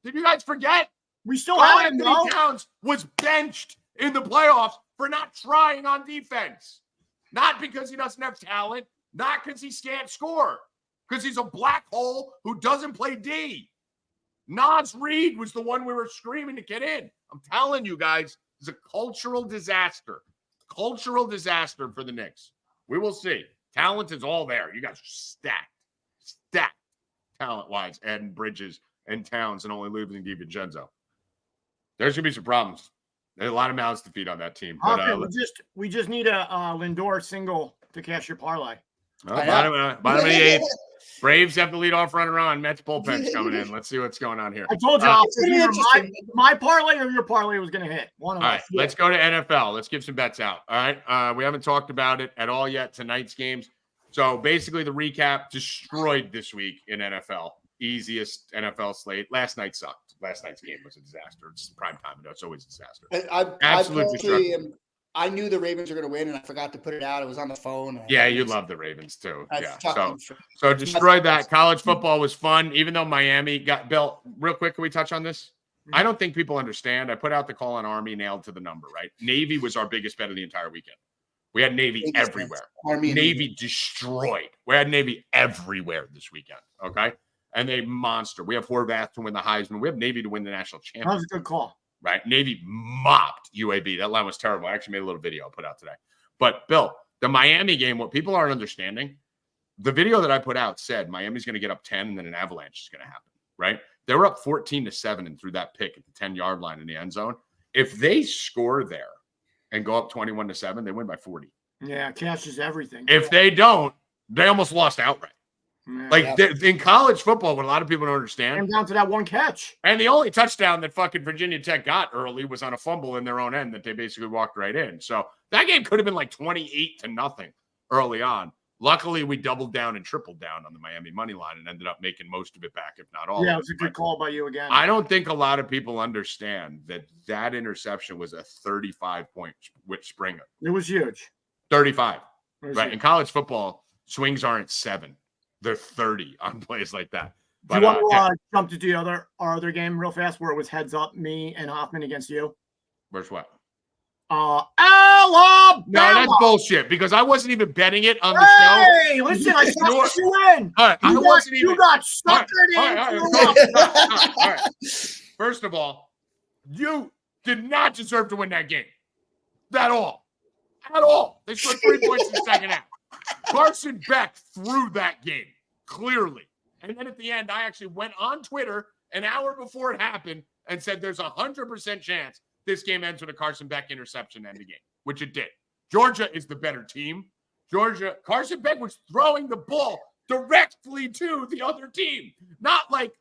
Did you guys forget? We still have him. Anthony Towns was benched in the playoffs for not trying on defense. Not because he doesn't have talent, not because he can't score, because he's a black hole who doesn't play D. Naz Reid was the one we were screaming to get in. I'm telling you guys, it's a cultural disaster. Cultural disaster for the Knicks. We will see. Talent is all there. You guys are stacked talent-wise, adding Bridges and Towns and only losing DiVincenzo. There's going to be some problems. There's a lot of mouths to feed on that team. But, we just need a Lindor single to cash your parlay. Bottom of the eighth. Braves have the leadoff runner on. Mets bullpen's coming in. Let's see what's going on here. I told you, my parlay or your parlay was going to hit. One of all right, let's go to NFL. Let's give some bets out. All right, we haven't talked about it at all yet. Tonight's games. So basically, the recap destroyed this week in NFL. easiest NFL slate. Last night sucked. Last night's game was a disaster. It's prime time. It's always a disaster. I knew the Ravens were going to win, and I forgot to put it out. It was on the phone. Yeah, you love the Ravens too. That's Yeah. So destroyed that. College football was fun, even though Miami got built. Real quick, can we touch on this? I don't think people understand. I put out the call on Army, nailed to the number, right? Navy was our biggest bet of the entire weekend. We had Navy everywhere. Navy destroyed. We had Navy everywhere this weekend, okay? And they monster. We have Horvath to win the Heisman. We have Navy to win the national championship. That was a good call. Right? Navy mopped UAB. That line was terrible. I actually made a little video I put out today. But, Bill, the Miami game, what people aren't understanding, the video that I put out said Miami's going to get up 10 and then an avalanche is going to happen, right? They were up 14-7 and threw that pick at the 10-yard line in the end zone. If they score there and go up 21-7, they win by 40. Yeah, catches everything. If they don't, they almost lost outright. Yeah. In college football, what a lot of people don't understand. Came down to that one catch. And the only touchdown that fucking Virginia Tech got early was on a fumble in their own end that they basically walked right in. So that game could have been like 28-0 early on. Luckily, we doubled down and tripled down on the Miami money line and ended up making most of it back, if not all. Yeah, it was a good call by you again. I don't think a lot of people understand that interception was a 35-point Springer. It was huge. 35. Right. Huge. In college football, swings aren't 7. They're 30 on plays like that. Do you want to jump to our other game real fast where it was heads up, me and Hoffman against you? Where's what? Alabama. No, that's bullshit because I wasn't even betting it on the show. Hey, listen, I sucked you in. All right, You got suckered in. All right. First of all, you did not deserve to win that game. At all. They scored 3 points in the second half. Carson Beck threw that game, clearly. And then at the end, I actually went on Twitter an hour before it happened and said there's 100% chance this game ends with a Carson Beck interception and the game, which it did. Georgia is the better team. Carson Beck was throwing the ball directly to the other team, not like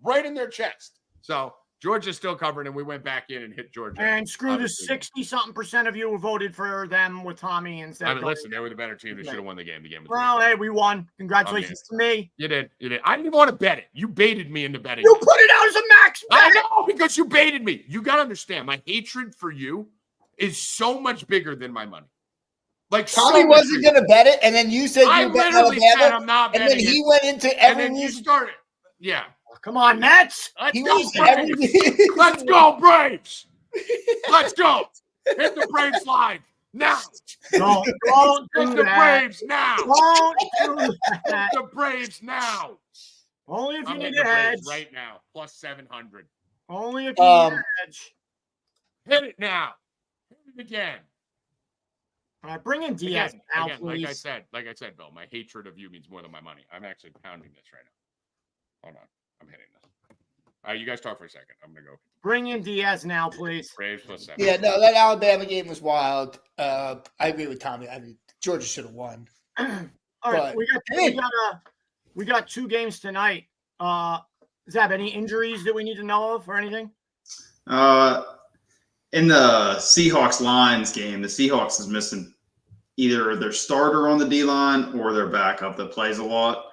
right in their chest. So Georgia's still covered, and we went back in and hit Georgia. And screw the 60-something% of you who voted for them with Tommy instead. I mean, listen, they were the better team. They should have won the game. Well, hey, we won. Congratulations to me. You did. I didn't even want to bet it. You baited me into betting. You put it out as a max bet. I know, because you baited me. You got to understand, my hatred for you is so much bigger than my money. Like Tommy wasn't going to bet it, and then you said you bet literally said Alabama, I'm not betting and then he it. went into And then every you started. Yeah. Come on, Nets. Let's He go, was Braves. Let's go, Braves. Let's go. Hit the Braves live now. Don't Hit do the that. Braves now. Don't do Hit that. the Braves now. Only if you I'm need hitting a the hedge. Braves right now. Plus 700. Only if you need a hedge. Hit it now. Hit it again. All right, bring in Diaz now, please. Like I said, Bill, my hatred of you means more than my money. I'm actually pounding this right now. Hold on. I'm hitting this. All right, you guys talk for a second. I'm going to go. Bring in Diaz now, please. Braves plus 7. Yeah, no, that Alabama game was wild. I agree with Tommy. I mean, Georgia should have won. All right, we got 2 games tonight. Zab, any injuries that we need to know of or anything? In the Seahawks-Lions game, the Seahawks is missing either their starter on the D-line or their backup that plays a lot.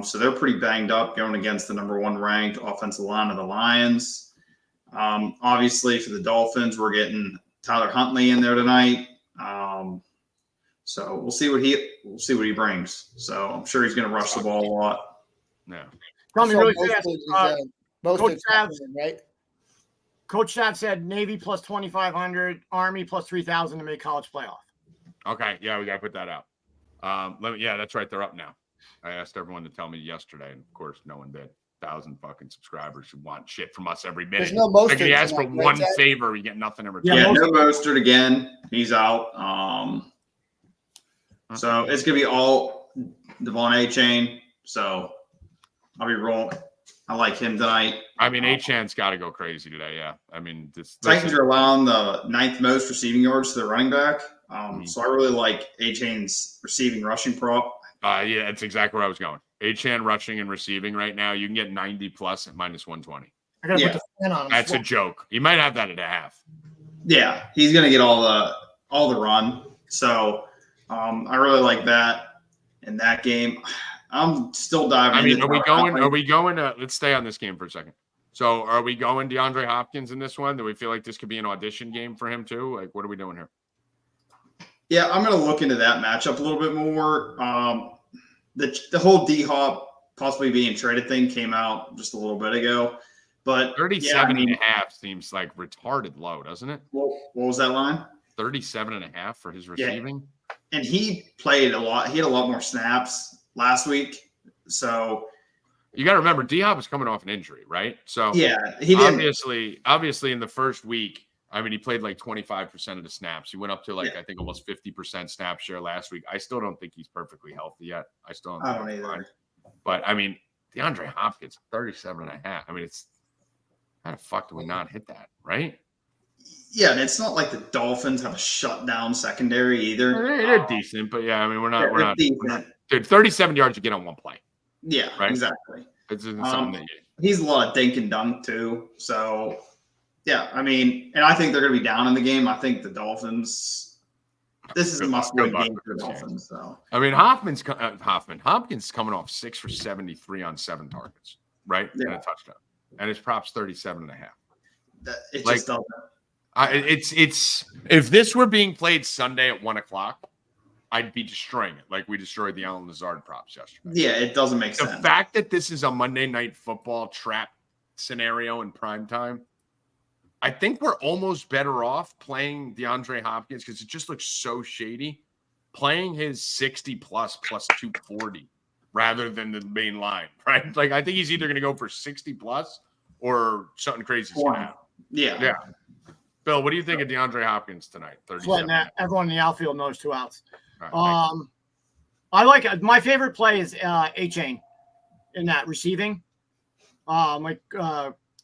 So they're pretty banged up going against the number 1 ranked offensive line of the Lions. Obviously, for the Dolphins, we're getting Tyler Huntley in there tonight. So we'll see what he brings. So I'm sure he's going to rush the ball a lot. No. Tell me So really most fast. of it is, Coach Sav, right? Coach Sav said Navy plus 2,500, Army plus 3,000 to make college playoff. Okay, yeah, we got to put that out. That's right. They're up now. I asked everyone to tell me yesterday, and of course, no one did. 1,000 fucking subscribers who want shit from us every minute. There's no Mostert Like, you ask for tonight, one right, favor, you get nothing in return. Yeah, no Mostert again. He's out. So it's going to be all Devon A-Chain. So I'll be wrong. I like him tonight. I mean, A-Chan's got to go crazy today, yeah. I mean, Titans are allowing the 9th most receiving yards to their running back. So I really like A-Chain's receiving rushing prop. Yeah, that's exactly where I was going. A-Chan rushing and receiving right now, you can get 90 plus at minus 120. I gotta put the fan on him. That's a joke. You might have that at a half. Yeah, he's going to get all the run. So I really like that in that game. I'm still diving. I mean, into are we going to, let's stay on this game for a second. So are we going DeAndre Hopkins in this one? Do we feel like this could be an audition game for him too? Like, what are we doing here? Yeah, I'm going to look into that matchup a little bit more. The whole D-Hop possibly being traded thing came out just a little bit ago. But 37 and a half seems like retarded low, doesn't it? What was that line? 37 and a half for his receiving. And he played a lot. He had a lot more snaps last week. So you got to remember, D-Hop is coming off an injury, right? So yeah, he did. Obviously in the first week, I mean, he played like 25% of the snaps. He went up to I think almost 50% snap share last week. I still don't think he's perfectly healthy yet. I don't either. Fine. But I mean, DeAndre Hopkins, 37 and a half. I mean, it's how the fuck do we not hit that, right? Yeah, and it's not like the Dolphins have a shutdown secondary either. They're decent, but yeah, I mean, we're not dude, 37 yards to get on one play. Yeah, right? Exactly. It's something that he's a lot of dink and dunk too. So yeah, I mean, and I think they're going to be down in the game. I think the Dolphins. This is a must-win game for the Dolphins. So I mean, Hopkins coming off 6 for 73 on 7 targets, right? Yeah. And a touchdown, and his props 37 and a half. It just doesn't. It's if this were being played Sunday at 1:00, I'd be destroying it like we destroyed the Allen Lazard props yesterday. Yeah, it doesn't make sense. The fact that this is a Monday Night Football trap scenario in prime time, I think we're almost better off playing DeAndre Hopkins because it just looks so shady. Playing his 60 plus 240 rather than the main line, right? Like I think he's either going to go for 60 plus or something crazy. Yeah. Bill, what do you think of DeAndre Hopkins tonight? Everyone in the outfield knows 2 outs. Right, I like it. My favorite play is A-Chain in that receiving. My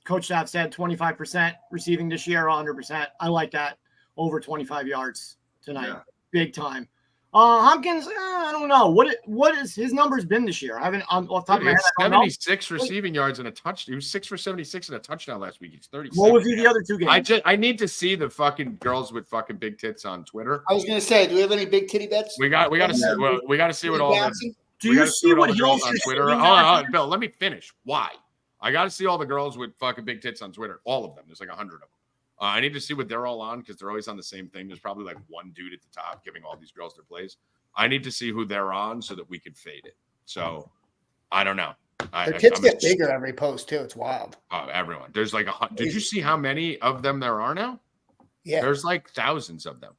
coach staff said 25% receiving this year, 100%. I like that over 25 yards tonight, big time. Hopkins, I don't know what is his numbers been this year. I haven't off the top of my head. 76 receiving yards and a touchdown. He was 6 for 76 and a touchdown last week. He's 36. What was he the other 2 games? I need to see the fucking girls with fucking big tits on Twitter. I was gonna say, do we have any big titty bets? We got to see. Well, we got to see what all the. Do you see what girls on Twitter? Bill, let me finish. Why? I got to see all the girls with fucking big tits on Twitter. All of them. There's like 100 of them. I need to see what they're all on because they're always on the same thing. There's probably like one dude at the top giving all these girls their plays. I need to see who they're on so that we can fade it. So I don't know. Their tits get bigger every post too. It's wild. Everyone. There's like did you see how many of them there are now? Yeah. There's like thousands of them.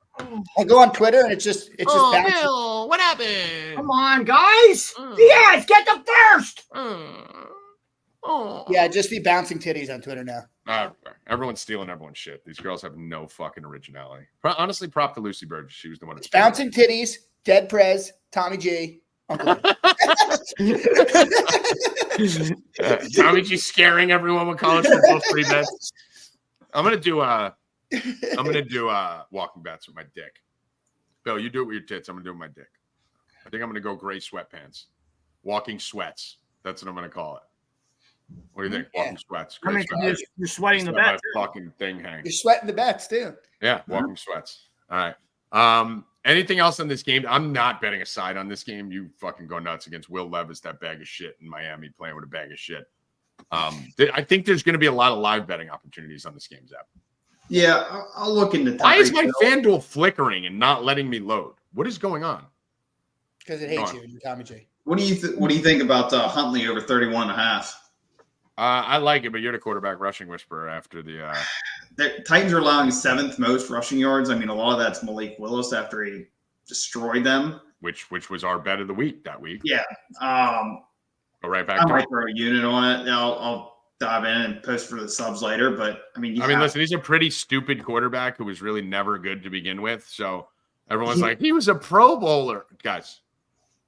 I go on Twitter and it's just Bill, what happened? Come on, guys. Yes, get the first. Yeah, just be bouncing titties on Twitter now. Everyone's stealing everyone's shit. These girls have no fucking originality. Honestly, prop to Lucy Bird. She was the one. It's bouncing titties, Dead Prez, Tommy G. Tommy G scaring everyone with college football free bets. I'm gonna do walking bets with my dick. Bill, you do it with your tits. I'm gonna do it with my dick. I think I'm gonna go gray sweatpants. Walking sweats. That's what I'm gonna call it. What do you think? Walking sweats. I mean, you're sweating the bet. Fucking thing hang. You're sweating the bets too. Yeah, walking sweats. All right. Anything else on this game? I'm not betting a side on this game. You fucking go nuts against Will Levis, that bag of shit in Miami, playing with a bag of shit. I think there's going to be a lot of live betting opportunities on this game, Zap. Yeah, I'll look into. Why is my FanDuel flickering and not letting me load? What is going on? Because it hates you, Tommy G. What do you think about Huntley over 31.5? I like it, but you're the quarterback rushing whisperer after the Titans are allowing 7th most rushing yards. I mean, a lot of that's Malik Willis after he destroyed them. Which was our bet of the week that week. Yeah. Go right back I to might throw a unit on it. I'll dive in and post for the subs later. But I mean, listen, he's a pretty stupid quarterback who was really never good to begin with. So everyone's like, he was a Pro Bowler. Guys,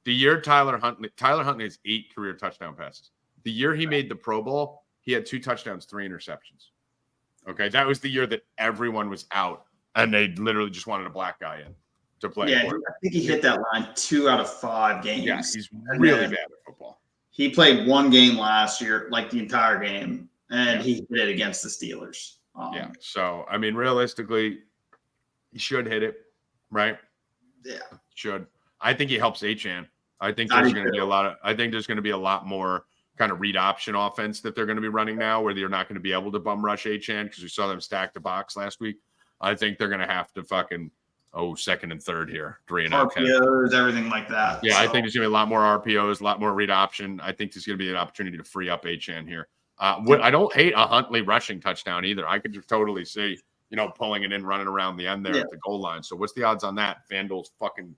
the year Tyler Huntley has 8 career touchdown passes. The year he made the Pro Bowl, he had 2 touchdowns, 3 interceptions. Okay, that was the year that everyone was out, and they literally just wanted a black guy in to play. Yeah, I think he hit that line 2 out of 5 games. Yeah, he's really bad at football. He played 1 game last year, like the entire game, and he hit it against the Steelers. So, I mean, realistically, he should hit it, right? Yeah. Should. I think he helps Achan. I think there's going to be a lot more kind of read option offense that they're going to be running now, where you're not going to be able to bum rush Achane because we saw them stack the box last week. I think they're going to have to fucking second and third here, 3-0 RPOs, everything like that. Yeah, so. I think there's going to be a lot more RPOs, a lot more read option. I think there's going to be an opportunity to free up Achane here. I don't hate a Huntley rushing touchdown either. I could just totally see, pulling it in, running around the end there at the goal line. So what's the odds on that? FanDuel's fucking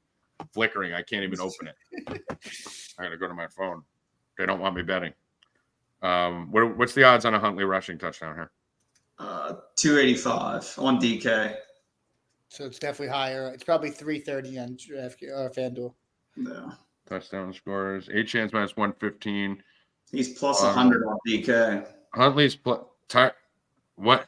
flickering. I can't even open it. I got to go to my phone. They don't want me betting. What's the odds on a Huntley rushing touchdown here? 285 on DK. So it's definitely higher. It's probably 330 on FanDuel. Yeah. Touchdown scores. Achane's minus 115. He's plus 100 on DK. Huntley's what?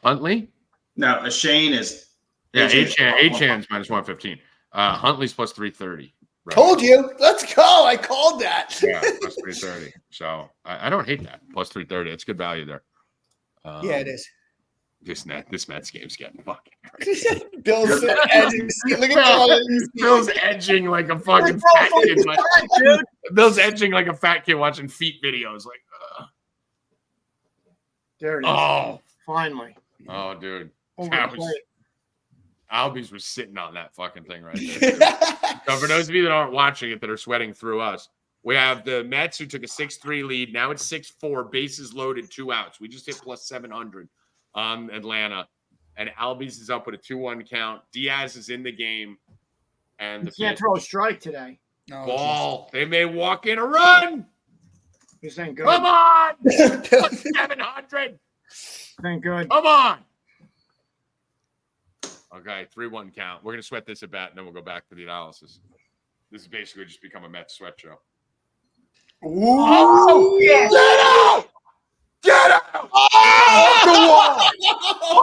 Huntley? No, Achane is. Yeah, Achane's minus 115. Huntley's plus 330. Right. Told you. Let's go. I called that. Yeah, plus 330. So I don't hate that. Plus 330. It's good value there. Yeah, it is. This Mets game's getting fucking crazy. Bill's edging. Look at Bill's edging like a fucking fat kid. Dude. Bill's edging like a fat kid watching feet videos. Like, there it is. Oh, finally. Oh, dude. Albies was sitting on that fucking thing right there. So for those of you that aren't watching it, that are sweating through us, we have the Mets who took a 6-3 lead. Now it's 6-4, bases loaded, 2 outs. We just hit plus 700 on Atlanta. And Albies is up with a 2-1 count. Diaz is in the game. And he can't throw a strike today. No, ball. They may walk in a run. This ain't good. Come on. Plus 700. Thank good. Come on. Okay, 3-1 count. We're going to sweat this at bat, and then we'll go back to the analysis. This has basically just become a Mets sweat show. Ooh. Oh, yes. Get out! Get out! Off the wall!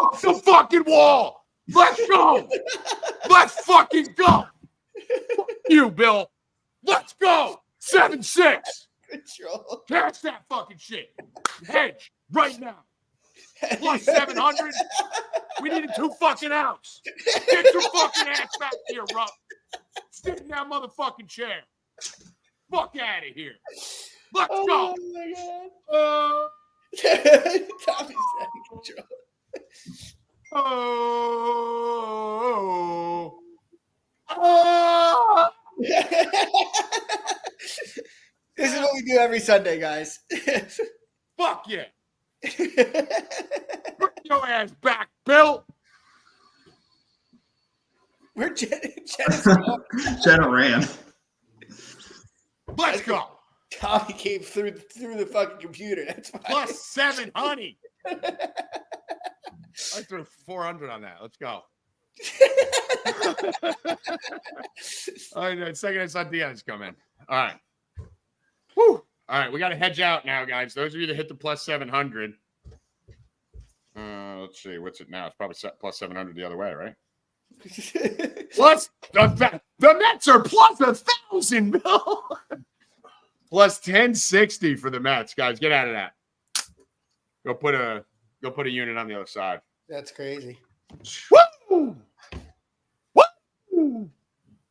Off the fucking wall! Let's go! Let's fucking go! Fuck you, Bill. Let's go! 7-6. Control. Catch that fucking shit. Hedge right now. Plus 700. We needed 2 fucking outs. Get your fucking ass back here, Rupp. Sit in that motherfucking chair. Fuck out of here. Let's go. Oh my God. Tommy's out of control. This is what we do every Sunday, guys. Fuck yeah. Bring your ass back, Bill. Where Jenna ran. Let's go. Tommy came through the fucking computer. That's fine. Plus 7, honey. I threw 400 on that. Let's go. All right, second I saw Diaz come in. All right. Whew. All right, we got to hedge out now, guys. Those of you that hit the plus 700. Let's see. What's it now? It's probably plus 700 the other way, right? Plus, the Mets are plus 1,000, Bill. Plus 1060 for the Mets, guys. Get out of that. Go put a unit on the other side. That's crazy. Woo! Woo!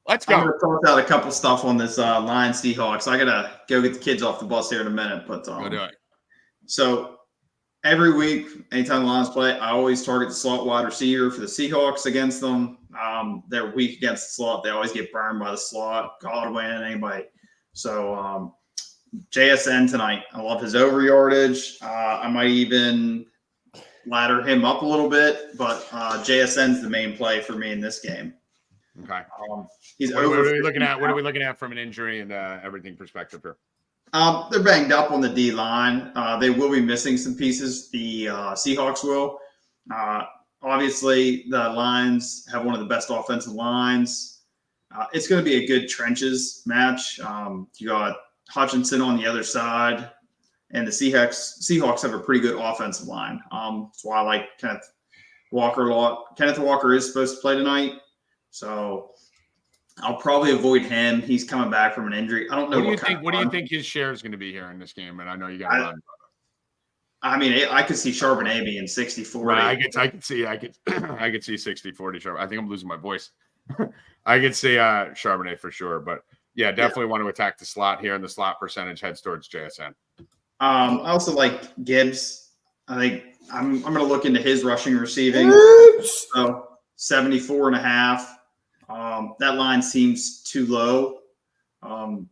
Let's go. I'm going to toss out a couple stuff on this Lions Seahawks. I got to go get the kids off the bus here in a minute. But go do it. So every week, anytime the Lions play, I always target the slot wide receiver for the Seahawks against them. They're weak against the slot. They always get burned by the slot, Godwin, anybody. So JSN tonight, I love his over yardage. I might even ladder him up a little bit, but JSN's the main play for me in this game. Okay. He's what over. Are we looking at? What are we looking at from an injury and everything perspective here? They're banged up on the D line. They will be missing some pieces. The Seahawks will. Obviously, the Lions have one of the best offensive lines. It's going to be a good trenches match. You got Hutchinson on the other side, and the Seahawks have a pretty good offensive line. That's why I like Kenneth Walker a lot. Kenneth Walker is supposed to play tonight, so I'll probably avoid him. He's coming back from an injury. I don't know. What do you think his share is going to be here in this game? And I know you got to run. I mean, I could see Charbonnet being 60-40. Right, I could see 60-40 Charbonnet. I think I'm losing my voice. I could see Charbonnet for sure, but Yeah, definitely want to attack the slot here, and the slot percentage heads towards JSN. I also like Gibbs. I think I'm going to look into his rushing and receiving. So 74.5. That line seems too low.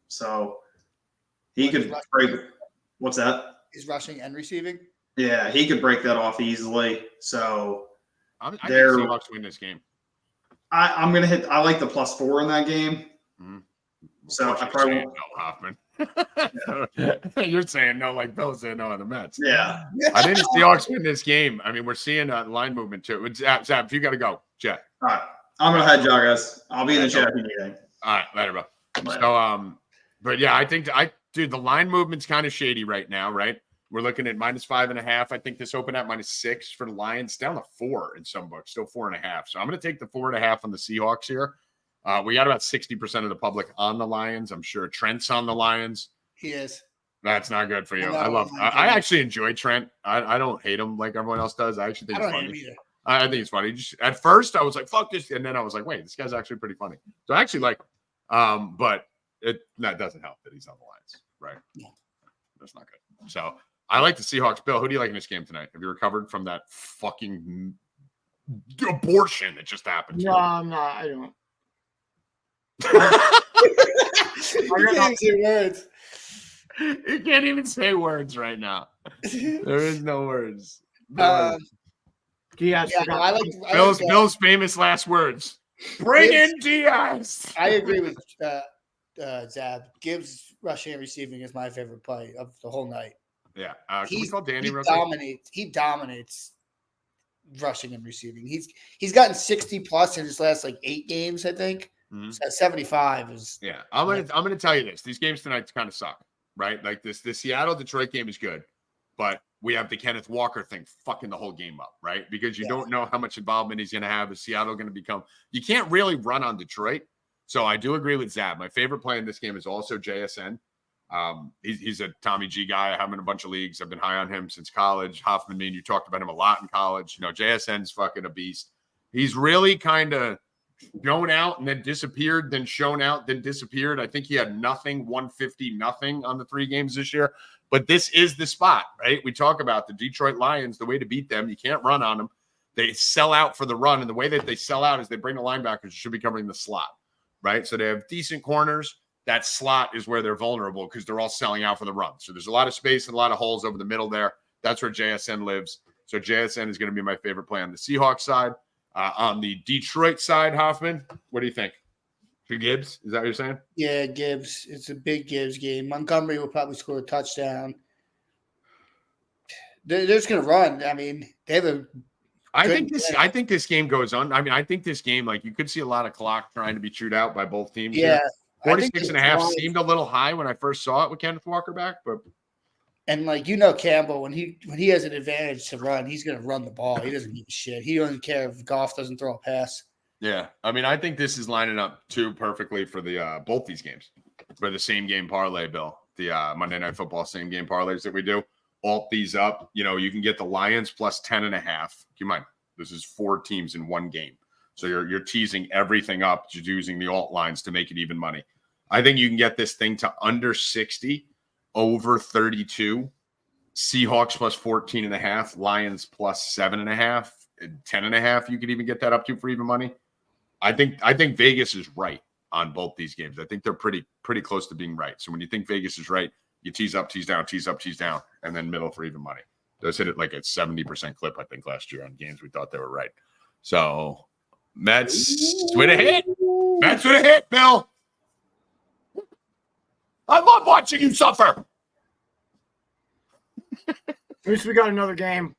So he could break. What's that? Is rushing and receiving? Yeah, he could break that off easily. So I think Seahawks win this game. I'm going to hit. I like the +4 in that game. Mm-hmm. So I probably won't. No, Hoffman. You're saying no, like Bill said no on the Mets. Yeah. I think the Seahawks win this game. I mean, we're seeing line movement too. Zab, if you got to go, Jet. All right. I'm going to head, y'all, guys. I'll be in the chat if you need anything. All right, later, bro. Later. So, but yeah, I think dude, the line movement's kind of shady right now, right? We're looking at -5.5. I think this opened at -6 for the Lions, down to 4 in some books, still 4.5. So I'm going to take the 4.5 on the Seahawks here. We got about 60% of the public on the Lions. I'm sure Trent's on the Lions. He is. That's not good for you. I actually enjoy Trent. I don't hate him like everyone else does. I actually think it's funny. I think it's funny. Just at first I was like, fuck this. And then I was like, wait, this guy's actually pretty funny. So I actually like but that doesn't help that he's on the Lions, right? Yeah. That's not good. So I like the Seahawks. Bill, who do you like in this game tonight? Have you recovered from that fucking abortion that just happened? No, I'm not. I don't. You can't say words. You can't even say words right now. There is no words. Diaz. Yeah, no, I like Bill's famous last words. Bring in Diaz. I agree with Zab. Gibbs rushing and receiving is my favorite play of the whole night. Yeah. Can we call Danny real quick? He dominates rushing and receiving. He's gotten 60 plus in his last like 8 games, I think. Mm-hmm. So 75 is. Yeah, I'm gonna tell you this. These games tonight kind of suck, right? Like the Seattle Detroit game is good, but we have the Kenneth Walker thing fucking the whole game up, right? Because you don't know how much involvement he's gonna have. Is Seattle gonna become? You can't really run on Detroit. So I do agree with Zab. My favorite play in this game is also JSN. He's a Tommy G guy. I have him in a bunch of leagues. I've been high on him since college. Hoffman, me and you talked about him a lot in college. You know, JSN's fucking a beast. He's really kind of shown out and then disappeared, then shown out, then disappeared. I think he had nothing, 150, nothing on the 3 games this year. But this is the spot, right? We talk about the Detroit Lions, the way to beat them. You can't run on them. They sell out for the run. And the way that they sell out is they bring the linebackers who should be covering the slot, right? So they have decent corners. That slot is where they're vulnerable because they're all selling out for the run. So there's a lot of space and a lot of holes over the middle there. That's where JSN lives. So JSN is going to be my favorite play on the Seahawks side. On the Detroit side, Hoffman, what do you think? For Gibbs? Is that what you're saying? Yeah, Gibbs. It's a big Gibbs game. Montgomery will probably score a touchdown. They're just going to run. I mean, they have a. I think this game goes on. I mean, I think this game, like, you could see a lot of clock trying to be chewed out by both teams. Yeah. 46.5 seemed a little high when I first saw it with Kenneth Walker back, but. And like Campbell, when he has an advantage to run, he's going to run the ball. He doesn't give a shit. He doesn't care if Goff doesn't throw a pass. Yeah, I mean, I think this is lining up too perfectly for the both these games for the same game parlay, Bill. The Monday Night Football same game parlays that we do. Alt these up. You know, you can get the Lions plus 10.5. Keep in mind, this is 4 teams in one game, so you're teasing everything up, just using the alt lines to make it even money. I think you can get this thing to under 60. Over 32, Seahawks plus 14.5, Lions plus 7.5, 10.5. You could even get that up to for even money. I think Vegas is right on both these games. I think they're pretty close to being right. So when you think Vegas is right, you tease up, tease down, tease up, tease down, and then middle for even money. Those hit it like a 70% clip, I think, last year on games we thought they were right. So Mets with a hit. Mets with a hit, Bill. I love watching you suffer. At least we got another game.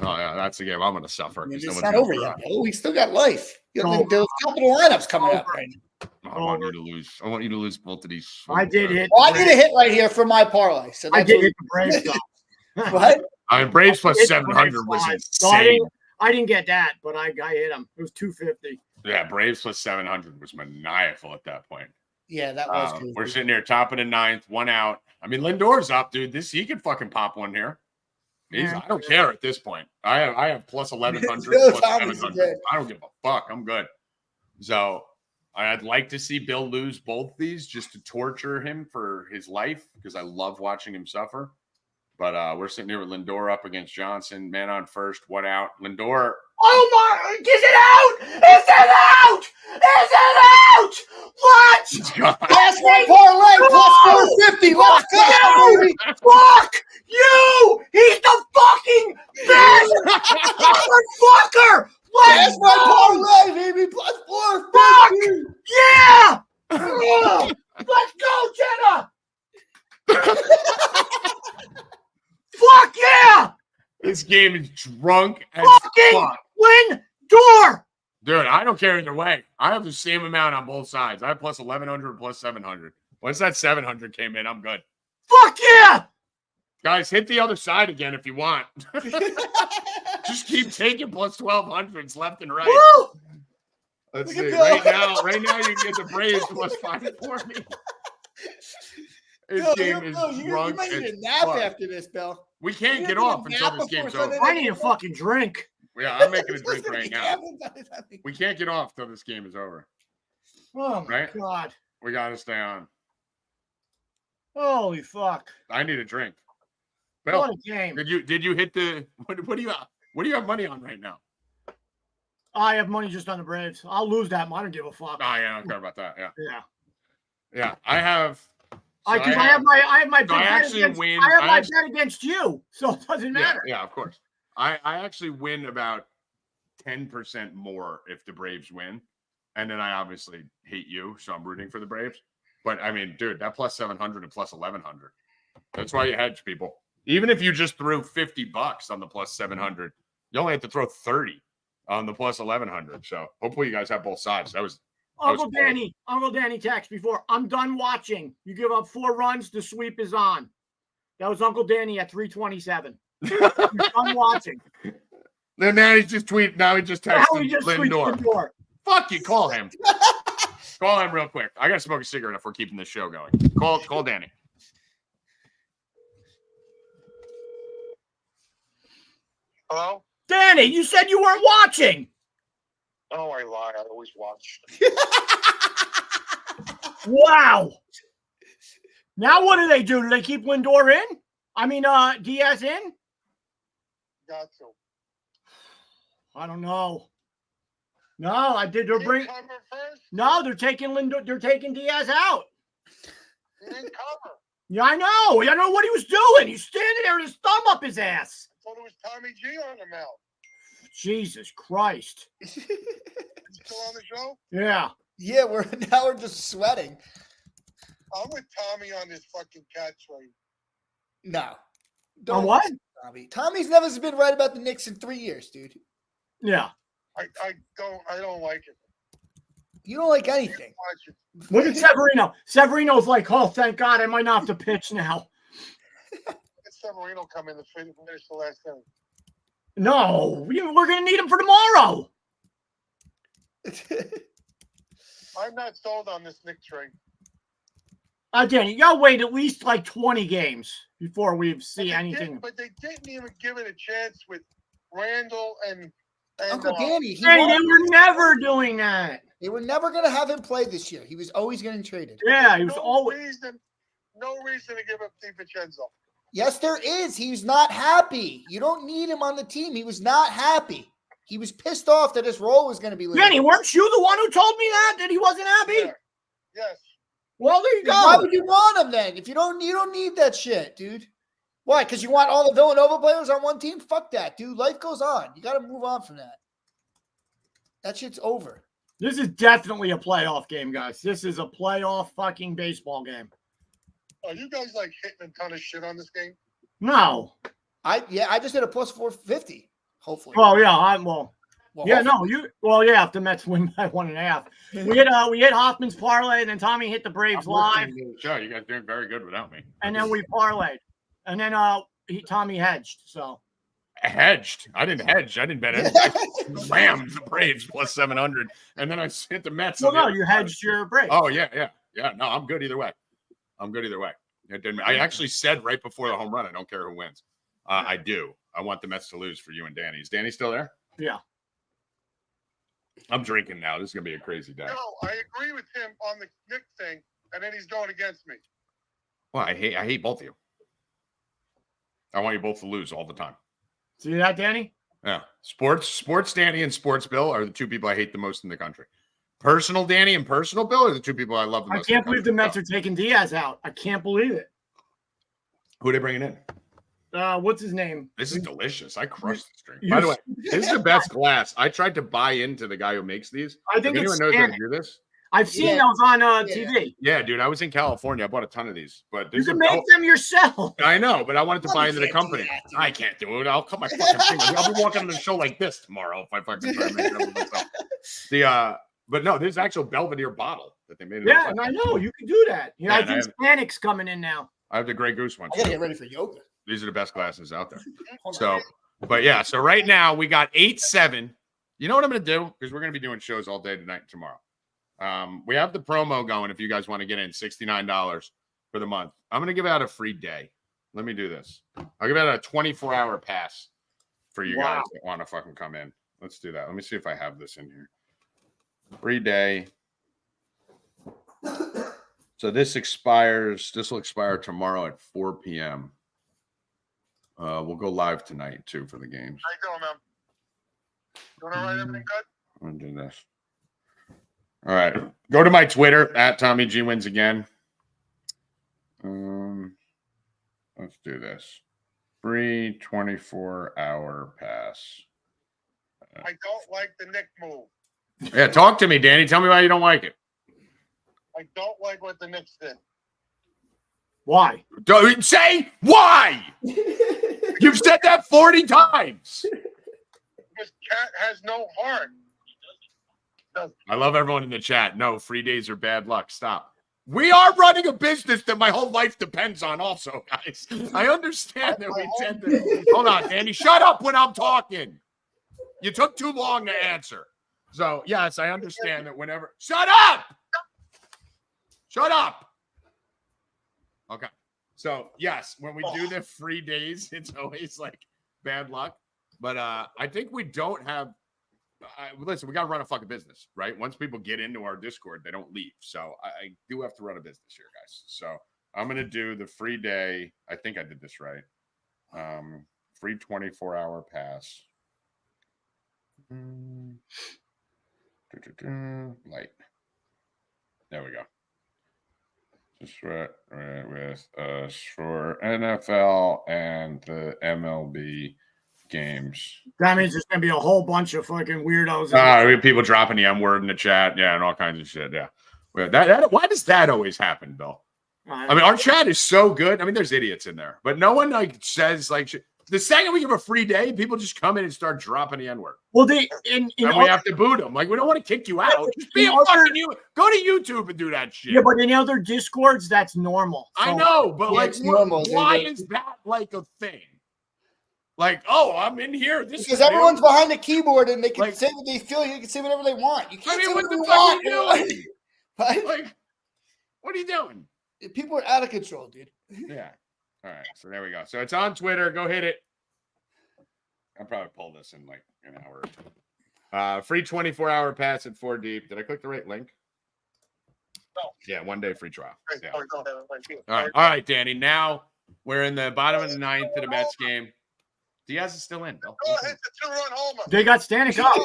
Oh, yeah, that's the game I'm going to suffer. It's not over yet. Oh, we still got life. There's a couple of lineups coming up right now. I want you to lose. I want you to lose both of these. I did hit. Well, I did a hit right here for my parlay. So I did hit the Braves. What? I mean, Braves plus 700 was insane. So I didn't get that, but I hit him. It was 250. Yeah, Braves plus 700 was maniacal at that point. Yeah, that was good. We're sitting here top of the 9th, 1 out. I mean, Lindor's up, dude. He could fucking pop one here. I don't care at this point. I have plus 1100, plus 700. I don't give a fuck. I'm good. So I'd like to see Bill lose both these just to torture him for his life because I love watching him suffer. But we're sitting here with Lindor up against Johnson. Man on first. What out? Lindor. Oh my! Is it out? Is it out? Is it out? What? That's my parlay plus 450. Let's go, baby. Fuck you! He's the fucking best motherfucker! That's my parlay, baby. Plus 450. Yeah! Ugh. Let's go, Jenna! Fuck yeah! This game is drunk as Fucking fuck. win door! Dude, I don't care either way. I have the same amount on both sides. I have plus 1,100, plus 700. Once that 700 came in, I'm good. Fuck yeah! Guys, hit the other side again if you want. Just keep taking plus 1,200s left and right. Woo! Let's Look see. at Bill. Right now, you can get the Braves plus 540. This Bill, game is you drunk might need as a nap fuck. after this, Bill. We can't You get need a off until nap this before game's Sunday over. I need a fucking drink. Yeah, I'm making a It's drink gonna right be now. gambling by the time We can't get off till this game is over. Oh my Right? god. We got to stay on. Holy fuck. I need a drink. Bill, What a game. did you hit the what do you have money on right now? I have money just on the Braves. I'll lose that. I don't give a fuck. Oh yeah, I don't care about that. Yeah. Yeah. Yeah. I have Because I have my big I bet actually against, win. I have I my have- bet against you, so it doesn't matter. Yeah, of course. I actually win about 10% more if the Braves win. And then I obviously hate you, so I'm rooting for the Braves. But I mean, dude, that plus 700 and plus 1,100. That's why you hedge, people. Even if you just threw $50 on the plus 700, you only have to throw 30 on the plus 1,100. So hopefully you guys have both sides. That was Uncle cool. Danny texted before. I'm done watching. You give up 4 runs, the sweep is on. That was Uncle Danny at 3:27. I'm watching. Then now he's just tweeting. Now he just Now texted he just tweets Lindor. Lindor. Fuck you. Call him. Call him real quick. I got to smoke a cigarette if we're keeping this show going. Call Danny. Hello? Danny, you said you weren't watching. Oh, I lie. I always watch. Wow. Now what do they do? Do they keep Lindor in? I mean, Diaz in? Got to. I don't know. No, I did. They're bringing. Cover first? No, they're taking Lindor. They're taking Diaz out. He didn't cover. Yeah, I know. I don't know what he was doing. He's standing there with his thumb up his ass. I thought it was Tommy G on the mound. Jesus Christ. You still on the show? Yeah. Yeah, we're just sweating. I'm with Tommy on this fucking cat trade. No. On what? listen to Tommy. Tommy's never been right about the Knicks in 3 years, dude. Yeah. I don't like it. You don't like anything. Watch it. Look at Severino. Severino's like, oh, thank God, I might not have to pitch now. Let Severino come in to finish the last inning. No, we're going to need him for tomorrow. I'm not sold on this Nick trade. Danny, you got to wait at least like 20 games before we see anything. But they didn't even give it a chance with Randall and Uncle Danny, Danny, they were never doing that. they were never going to have him play this year. He was always getting traded. Yeah, he was no always. reason to give up DiVincenzo. Yes, there is. He's not happy. You don't need him on the team. He was not happy. He was pissed off that his role was going to be limited. Danny, weren't you the one who told me that he wasn't happy? Yeah. Yes. Well, there you go. Why would you want him then? If you don't need that shit, dude. Why? Because you want all the Villanova players on one team? Fuck that, dude. Life goes on. You got to move on from that. That shit's over. This is definitely a playoff game, guys. This is a playoff fucking baseball game. Are you guys like hitting a ton of shit on this game? No. I just hit a plus 450. Hopefully. Well, yeah, Well, yeah, hopefully. no, if the Mets win by 1.5. We hit Hoffman's parlay, and then Tommy hit the Braves live, Joe, you guys doing very good without me. and then we parlayed. And then Tommy hedged, so. Hedged. I didn't hedge. I didn't bet anything. Wham, the Braves plus 700. And then I hit the Mets. Well, on the no, other you side. hedged your Braves. Oh, yeah. No, I'm good either way. It didn't. I actually said right before the home run, I don't care who wins. I do. I want the Mets to lose for you and Danny. Is Danny still there? Yeah. I'm drinking now. This is gonna be a crazy day. No, I agree with him on the Knicks thing, and then he's going against me. Well, I hate both of you. I want you both to lose all the time. See that, Danny? Yeah. Sports Danny and Sports Bill are the two people I hate the most in the country. Personal Danny and Personal Bill are the two people I love the most. I can't believe the Mets are taking Diaz out. I can't believe it. Who are they bringing in? What's his name? This is delicious. I crushed this drink. By the way, this is the best glass. I tried to buy into the guy who makes these. I think if anyone knows how to do this. I've seen those on TV. Yeah, dude. I was in California. I bought a ton of these. But you can make them yourself. I know, but I wanted to buy into the company. I can't do it. I'll cut my fucking finger. I'll be walking on the show like this tomorrow if I fucking try to make it up with myself. But no, there's actual Belvedere bottle that they made. Yeah, and I know you can do that. You know, I think Hispanics coming in now. I have the Grey Goose one. I gotta get ready for yoga. These are the best glasses out there. So right now we got 8-7. You know what I'm going to do? Because we're going to be doing shows all day tonight and tomorrow. We have the promo going if you guys want to get in, $69 for the month. I'm going to give out a free day. Let me do this. I'll give out a 24-hour pass for you guys that want to fucking come in. Let's do that. Let me see if I have this in here. Free day. So this will expire tomorrow at 4 p.m. We'll go live tonight, too, for the games. How you doing, man? Doing all right? Everything good? I'm going to do this. All right. Go to my Twitter, at Tommy G Wins again. Let's do this. Free 24-hour pass. I don't like the Knicks move. Yeah, talk to me, Danny. Tell me why you don't like it. I don't like what the Knicks did. Why? Don't say why. You've said that 40 times. This cat has no heart. I love everyone in the chat. No, free days are bad luck. Stop. We are running a business that my whole life depends on also, guys. I understand that we tend to... Hold on, Danny. Shut up when I'm talking. You took too long to answer. So, yes, I understand that whenever... Shut up! Shut up! Okay. So, yes, when we do the free days, it's always like bad luck. But I think we don't have... listen, we got to run a fucking business, right? Once people get into our Discord, they don't leave. So I do have to run a business here, guys. So I'm going to do the free day. I think I did this right. Free 24-hour pass. Light. There we go. Just right with us for NFL and the MLB games. That means there's gonna be a whole bunch of fucking weirdos. We have people dropping the M word in the chat, yeah, and all kinds of shit. Yeah, that why does that always happen, Bill? I mean, our chat is so good. I mean, there's idiots in there, but no one like says like shit. The second we give a free day, people just come in and start dropping the N word. Well, and we have to boot them. Like, we don't want to kick you out. Just be a fucking you. Go to YouTube and do that shit. Yeah, but in other Discords, that's normal. So, I know, but like, normal, why is that like a thing? Like, oh, I'm in here. Because everyone's behind the keyboard and they can say what they feel. You can say whatever they want. You can't say what the fuck are you doing? Right? Like, what are you doing? People are out of control, dude. Yeah. All right. So there we go. So it's on Twitter. Go hit it. I'll probably pull this in like an hour or two. Free 24-hour pass at 4 deep. Did I click the right link? No. Yeah, 1 day free trial. Yeah. All right, Danny. Now we're in the bottom of the ninth of the Mets game. Diaz is still in, Bill. Go ahead, the 2-run homer. They got standing up.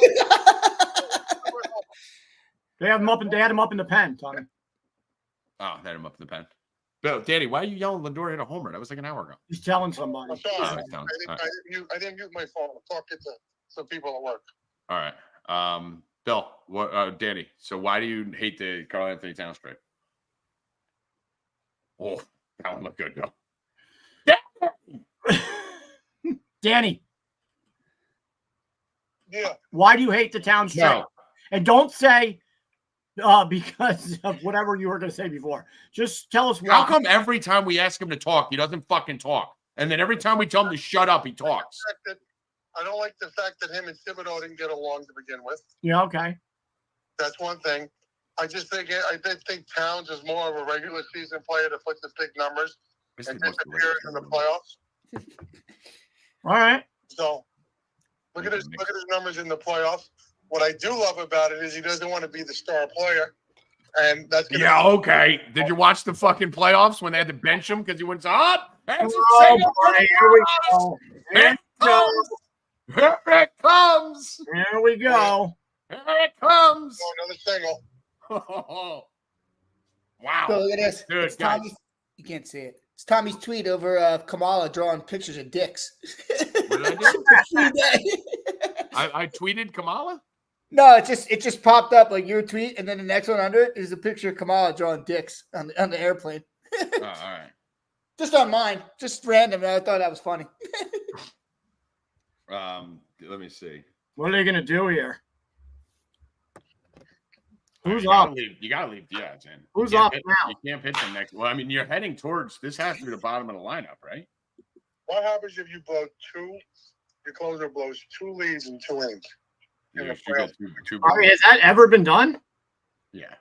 They have him up, and they had him up in the pen, Tommy. Oh, they had him up in the pen. Bill, Danny, why are you yelling Lindor hit a homer? That was like an hour ago. He's telling somebody. I'm sorry. I didn't mute my phone. I'm talking to some people at work. All right. Bill, Danny, so why do you hate the Karl Anthony Towns trade? Oh, that one looked good, Bill. Danny. Yeah. Why do you hate the Towns trade? No. And don't say because of whatever you were going to say before. Just tell us why. How come every time we ask him to talk, he doesn't fucking talk? And then every time we tell him to shut up, he talks. I don't like the fact that him and Thibodeau didn't get along to begin with. Yeah, okay. That's one thing. I think Towns is more of a regular season player that puts the big numbers and disappears in the playoffs. All right. So look at his numbers in the playoffs. What I do love about it is he doesn't want to be the star player. And that's gonna okay. Did you watch the fucking playoffs when they had to bench him because he went up? Here we go. Here it comes. Here we go. Here it comes. Oh, another single. Wow. So look at this. Dude, It's guys. Tommy's, you can't see it. It's Tommy's tweet over Kamala drawing pictures of dicks. What did I do? I tweeted Kamala? No, it just popped up like your tweet, and then the next one under it is a picture of Kamala drawing dicks on the airplane. Oh, all right. Just on mine, just random. And I thought that was funny. Let me see. What are they gonna do here? Who's you up? You gotta leave Diaz in. Who's You can't up pitch- now? You can't pitch him next. Well, I mean, you're heading towards this. Has to be the bottom of the lineup, right? What happens if you blow your closer blows 2 leads in 2 innings? You get two I mean, has that ever been done? yeah.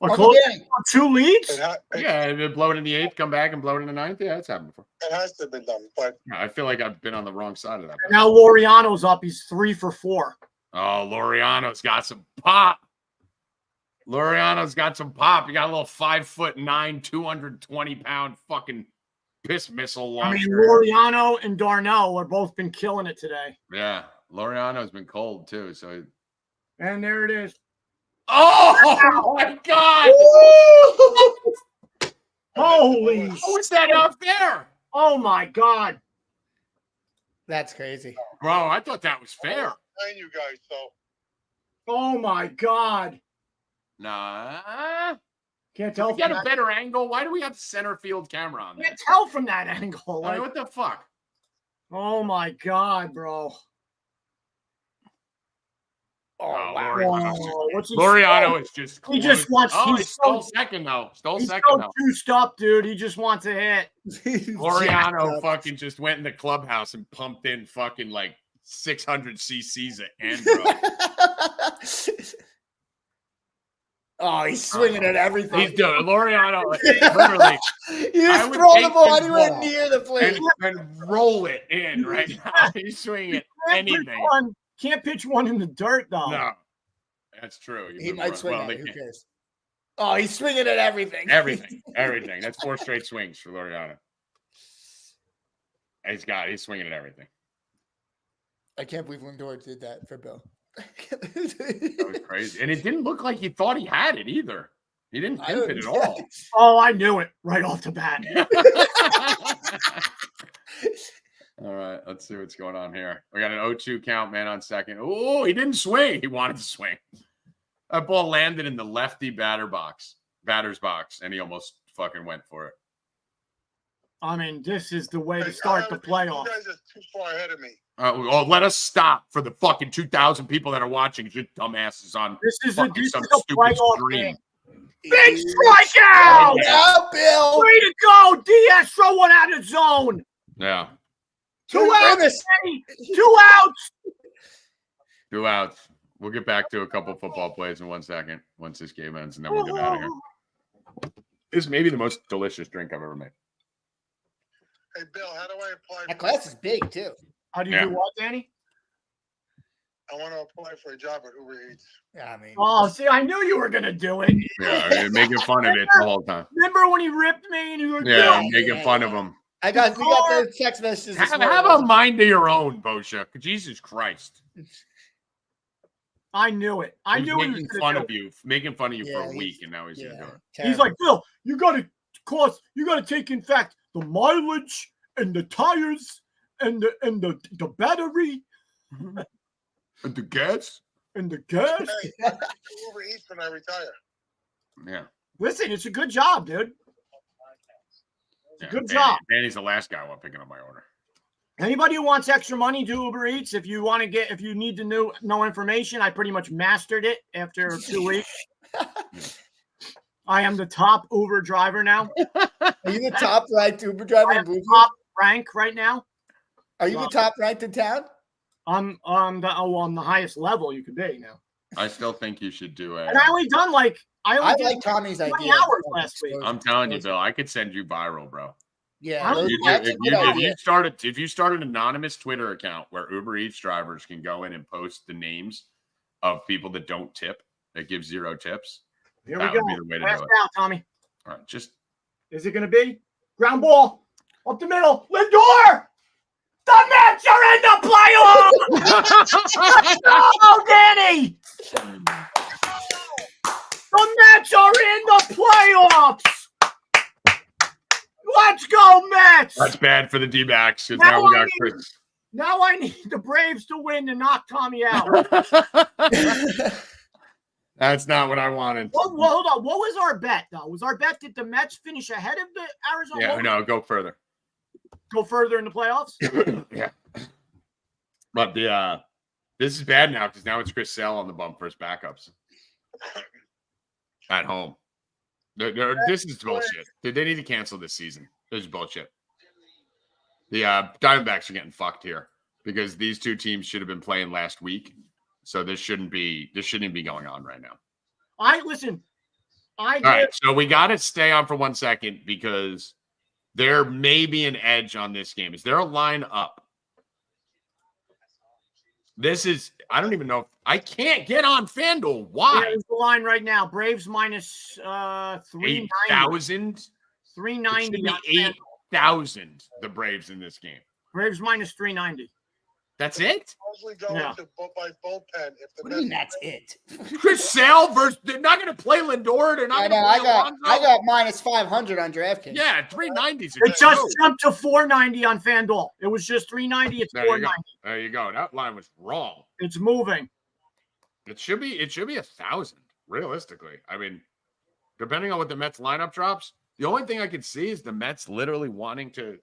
A Uncle close Danny. 2 leads? Yeah, blow it in the 8th, come back and blow it in the 9th. Yeah, that's happened before. It has to have been done, but Yeah, I feel like I've been on the wrong side of that. Now Laureano's up. He's 3 for 4. Oh, Laureano's got some pop. Laureano's got some pop. You got a little 5'9", 220-pound fucking piss missile I launcher. mean, Laureano and Darnell have both been killing it today. Yeah, Laureano's been cold too. So, And there it is. oh my God! Holy How is that up there, Oh my God. That's crazy. bro? I thought that was fair. and you guys, so Oh my God. Nah. Can't Can tell we from get a that. better angle? Why do we have the center field camera on Can't that? tell from that angle. I Like, mean, what the fuck? oh my God, bro. Oh, wow. Oh, what's he Laureano is just. He just wants- Oh, he he's stole so- second though. Stole He's second so though. juiced up, dude. He just wants a hit. Laureano fucking just went in the clubhouse and pumped in fucking like 600 cc's of Andro. Oh, he's swinging at everything. He's doing Laureano literally You I just would throw the take ball this anywhere ball near the plate. and roll it in right now. He's swinging at anything. Can't pitch one in the dirt, though. No, that's true. He might swing at they it. Who can't. cares? Oh, he's swinging at everything. Everything. That's 4 straight swings for Laureano. He's swinging at everything. I can't believe Lindor did that for Bill. That was crazy. And it didn't look like he thought he had it either. He didn't pimp it at all. Oh, I knew it right off the bat. All right, let's see what's going on here. We got an 0-2 count, man, on second. Oh, he didn't swing. He wanted to swing. That ball landed in the lefty batter's box, and he almost fucking went for it. I mean, this is the way to start the playoffs. You guys are too far ahead of me. Let us stop for the fucking 2,000 people that are watching. Just dumbasses on This is fucking a some stupid playoff stream. game. Big strikeout! Yeah, Bill. Way to go, Diaz! Throw one out of zone. Yeah, 2 outs. Premise. Kenny. 2 outs. 2 outs. We'll get back to a couple football plays in 1 second once this game ends, and then we'll get out of here. This may be the most delicious drink I've ever made. Hey, Bill, how do I apply? That class is big too. How do you Yeah. do what, Danny? I want to apply for a job at Uber Eats. Yeah, I mean, Oh, see, I knew you were gonna do it. Yeah, making fun of it the whole time. Remember when he ripped me and you were Yeah, doing making fun of him. we got those text messages. this Have morning. a mind of your own, Bosha. Jesus Christ. I knew it. I He's knew he was making gonna fun do of you, making fun of you for Yeah, a week, and now he's gonna do it. it. He's terrible. like, Bill, you gotta take, in fact, the mileage and the tires and the battery And the gas? and the gas. Hey, I can do Uber Eats when I retire. Yeah. Listen, it's a good job, dude. Yeah. Good job. Danny's the last guy while picking up my order. Anybody who wants extra money, do Uber Eats. If you need to know information, I pretty much mastered it after 2 weeks. I am the top Uber driver now. Are you the top ranked Uber driver I in am the Bluefield? top rank right now. Are you the top ranked in town? I'm the highest level you could be now. I still think you should do And I only done I I only did like Tommy's 20 idea. hours last week. I'm telling you, Bill, I could send you viral, bro. Yeah, Huh? that's a good idea. If you start an anonymous Twitter account where Uber Eats drivers can go in and post the names of people that don't tip, that give 0 tips. Here That we go. would be the way to Pass do it. out, Tommy. All right, just Is it going to be ground ball up the middle? Lindor. The Mets are in the playoffs. Let's go, Danny. The Mets are in the playoffs. Let's go, Mets. That's bad for the D-backs. Now Now we got I need- Chris. Now I need the Braves to win to knock Tommy out. That's not what I wanted. Well, hold on. What was our bet, though? Was our bet that the Mets finish ahead of the Arizona? Yeah, no, go further. Go further in the playoffs? Yeah. But this is bad now because now it's Chris Sale on the bump for his backups at home. This is bullshit. They need to cancel this season. This is bullshit. The Diamondbacks are getting fucked here because these two teams should have been playing last week. So this shouldn't be going on right now. All right, So we got to stay on for 1 second because there may be an edge on this game. Is there a line up? This is, I don't even know if I can't get on FanDuel. Why? There's the line right now. Braves minus 390. 8,000? 390. 8,000, the Braves in this game. Braves minus 390. That's it? Mostly going to by bullpen. If the What do you mean that's it? Chris Sale versus, they're not going to play Lindor. They're not I going know. to play Alonso. I got minus 500 on DraftKings. Yeah, 390s. It just jumped to 490 on FanDuel. It was just 390. It's 490. There you go. That line was wrong. It's moving. It should be 1,000, realistically. I mean, depending on what the Mets lineup drops, the only thing I could see is the Mets literally wanting to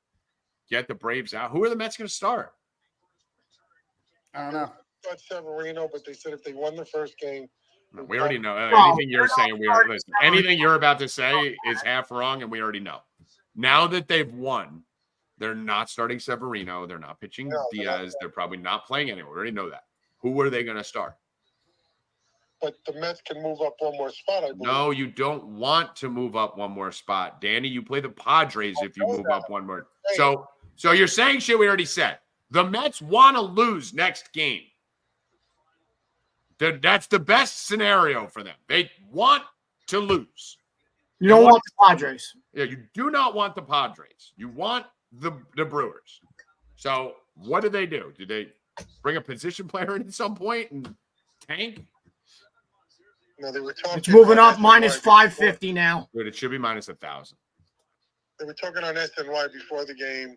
get the Braves out. Who are the Mets going to start? I don't know. Got Severino, but they said if they won the first game, No, we already know. Well, Anything you're saying, we are listen. Anything you're about to say is half wrong, and we already know. Now that they've won, they're not starting Severino. They're not pitching Diaz. They're probably not playing anyone. We already know that. Who are they going to start? but the Mets can move up one more spot. I believe. No, you don't want to move up one more spot, Danny. You play the Padres if you move up one more. So you're saying shit we already said. The Mets want to lose next game. That's the best scenario for them. They want to lose. You don't want the Padres. Yeah, you do not want the Padres. You want the Brewers. So what do? Do they bring a position player in at some point and tank? No, they were talking. It's moving up minus 550 now. But it should be minus 1,000. They were talking on SNY before the game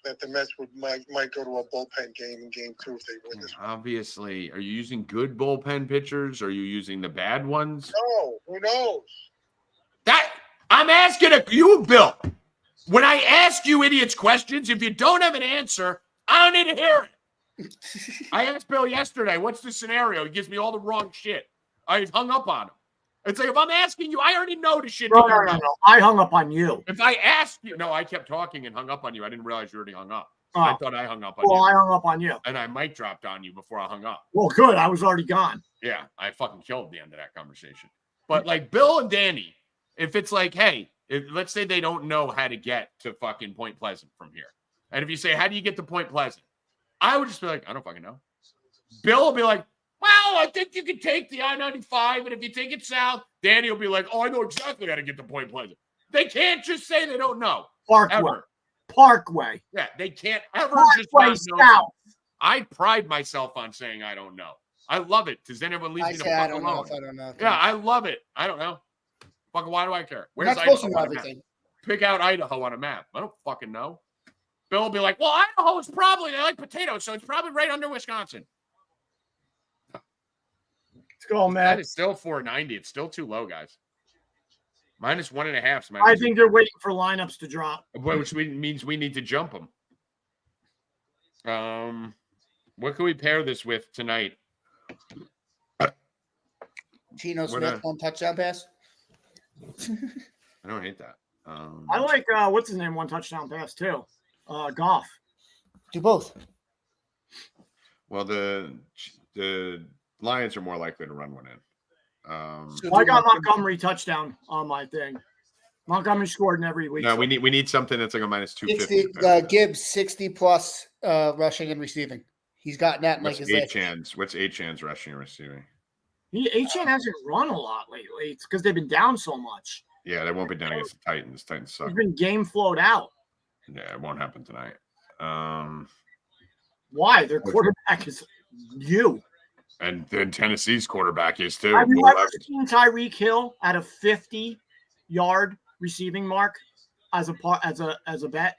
that the Mets might go to a bullpen game in game 2 if they win this. Obviously, are you using good bullpen pitchers? Or are you using the bad ones? No, who knows? That I'm asking you, Bill. When I ask you idiots questions, if you don't have an answer, I don't need to hear it. I asked Bill yesterday, what's the scenario? He gives me all the wrong shit. I hung up on him. It's like, if I'm asking you, I already know the shit. No. I hung up on you. If I asked you, no, I kept talking and hung up on you. I didn't realize you already hung up. Oh. I thought I hung up on you. Well, I hung up on you. And I mic dropped on you before I hung up. Well, good. I was already gone. Yeah, I fucking killed the end of that conversation. But like Bill and Danny, if it's like, hey, let's say they don't know how to get to fucking Point Pleasant from here. And if you say, how do you get to Point Pleasant? I would just be like, I don't fucking know. Bill will be like, well, I think you can take the I-95, and if you take it south, Danny will be like, oh, I know exactly how to get to Point Pleasant. They can't just say they don't know. Parkway. Yeah, they can't ever Parkway just not know. south. I pride myself on saying I don't know. I love it because then everyone leaves me the fuck alone. I don't know. Yeah, I love it. I don't know. Fucking why do I care? You're Where's not supposed to Idaho know on a map? everything. Pick out Idaho on a map. I don't fucking know. Bill will be like, well, Idaho is probably, they like potatoes, so it's probably right under Wisconsin. Let's go, That man. is still 490. It's still too low, guys. Minus 1.5. I think they're waiting for lineups to drop. Which means we need to jump them. What can we pair this with tonight? Geno Smith, one touchdown pass. I don't hate that. I like, what's his name, one touchdown pass, too. Goff. Do both. Well, the Lions are more likely to run one in. Well, I got Montgomery touchdown on my thing. Montgomery scored in every week. No, we need something that's like a minus 250. Gibbs 60 plus rushing and receiving. He's gotten that in like What's his last. What's Achan's rushing and receiving? HN hasn't run a lot lately. It's because they've been down so much. Yeah, they won't be down against the Titans. Titans suck. He's been game flowed out. Yeah, it won't happen tonight. Why? Their quarterback is you. And then Tennessee's quarterback is too. Have you ever seen Tyreek Hill at a 50-yard receiving mark as a bet?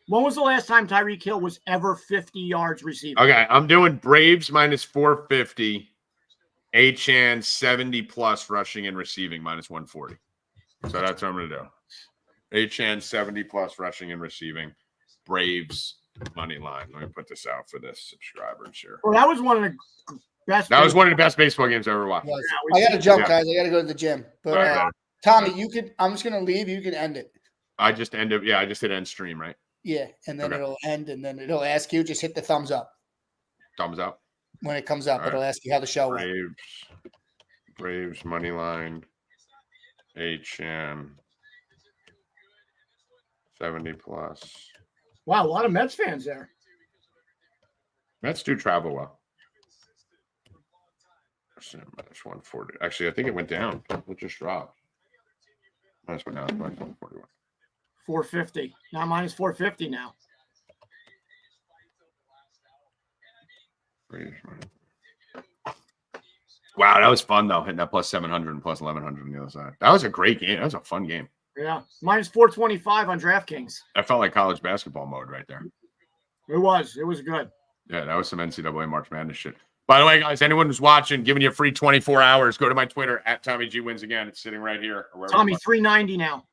When was the last time Tyreek Hill was ever 50 yards receiving? Okay, I'm doing Braves minus 450, HN 70 plus rushing and receiving minus 140. So that's what I'm going to do. HN 70 plus rushing and receiving, Braves money line. Let me put this out for this subscribers here. Well, that was one of the best. That was one of the best baseball games I ever watched. I got to jump, guys. I got to go to the gym. But Tommy, you could. I'm just going to leave. You can end it. I just ended. Yeah, I just hit end stream, right? Yeah, and then it'll end, and then it'll ask you. Just hit the thumbs up. Thumbs up. When it comes up, it'll ask you how the show went. Braves money line. HM 70 plus. Wow, a lot of Mets fans there. Mets do travel well. Minus 140. Actually, I think it went down. It just dropped. Minus went down. Minus 141. 450. Now minus 450 now. Wow, that was fun though. Hitting that plus 700 and plus 1100 on the other side. That was a great game. That was a fun game. Yeah, minus 425 on DraftKings. That felt like college basketball mode right there. It was good. Yeah, that was some NCAA March Madness shit. By the way, guys, anyone who's watching, giving you a free 24 hours, go to my Twitter at Tommy G Wins Again. It's sitting right here. Tommy 390 now.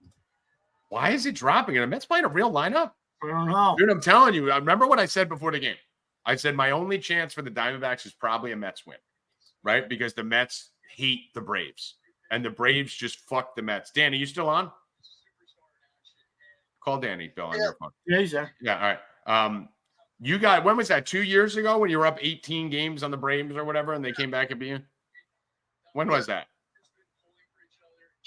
Why is it dropping? And the Mets playing a real lineup? I don't know. Dude, I'm telling you. I remember what I said before the game. I said my only chance for the Diamondbacks is probably a Mets win, right? Because the Mets hate the Braves, and the Braves just fuck the Mets. Danny, you still on? Call Danny, Bill, on your phone. Yeah, he's there. Yeah, all right. You got, when was that? 2 years ago when you were up 18 games on the Braves or whatever, and they came back and beat you? When was that?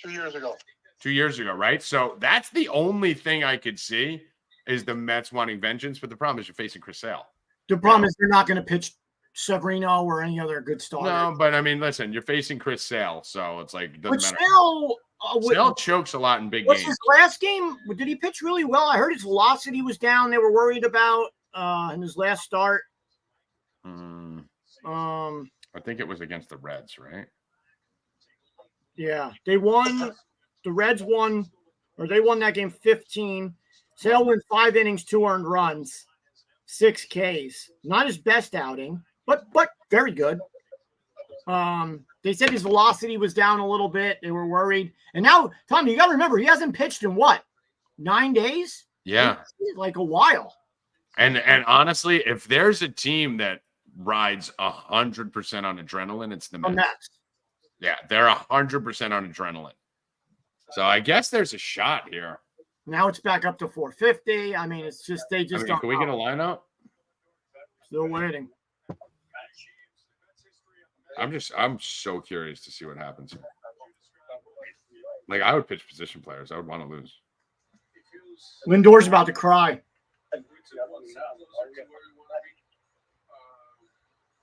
2 years ago. 2 years ago, right? So that's the only thing I could see is the Mets wanting vengeance. But the problem is you're facing Chris Sale. The problem is they're not going to pitch Severino or any other good starter. No, but I mean, listen, you're facing Chris Sale, so it's like it doesn't matter. Sale chokes a lot in big games. What's his last game? Did he pitch really well? I heard his velocity was down. They were worried about in his last start. I think it was against the Reds, right? Yeah, they won. The Reds won, or they won that game 15. Sale went 5 innings, 2 earned runs, 6 Ks. Not his best outing, but very good. They said his velocity was down a little bit. They were worried. And now, Tommy, you got to remember, he hasn't pitched in what? 9 days? Yeah. Like a while. And honestly, if there's a team that rides 100% on adrenaline, it's the Mets. Yeah, they're 100% on adrenaline. So I guess there's a shot here. Now it's back up to 450. I mean, it's just they just don't. Can we get a lineup? Still waiting. I'm so curious to see what happens. Like I would pitch position players. I would want to lose. Lindor's about to cry.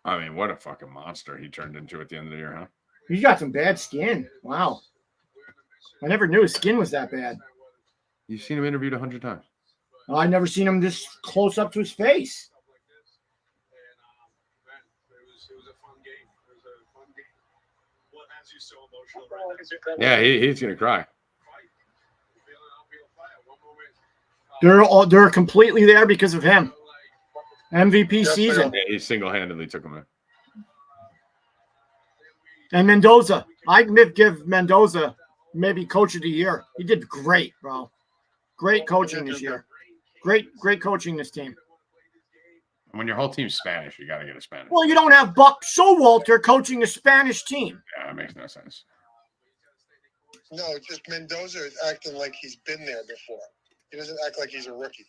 I mean, what a fucking monster he turned into at the end of the year, huh? He's got some bad skin. Wow. I never knew his skin was that bad. You've seen him interviewed 100 times. Well, I've never seen him this close up to his face. Yeah, he's gonna cry. They're completely there because of him. MVP season. Yeah, he single-handedly took him in. And Mendoza. I'd give Mendoza maybe coach of the year. He did great, bro. Great coaching this year. Great coaching this team. When your whole team's Spanish, you got to get a Spanish. Well, you don't have Buck Showalter coaching a Spanish team. Yeah, that makes no sense. No, just Mendoza is acting like he's been there before. He doesn't act like he's a rookie.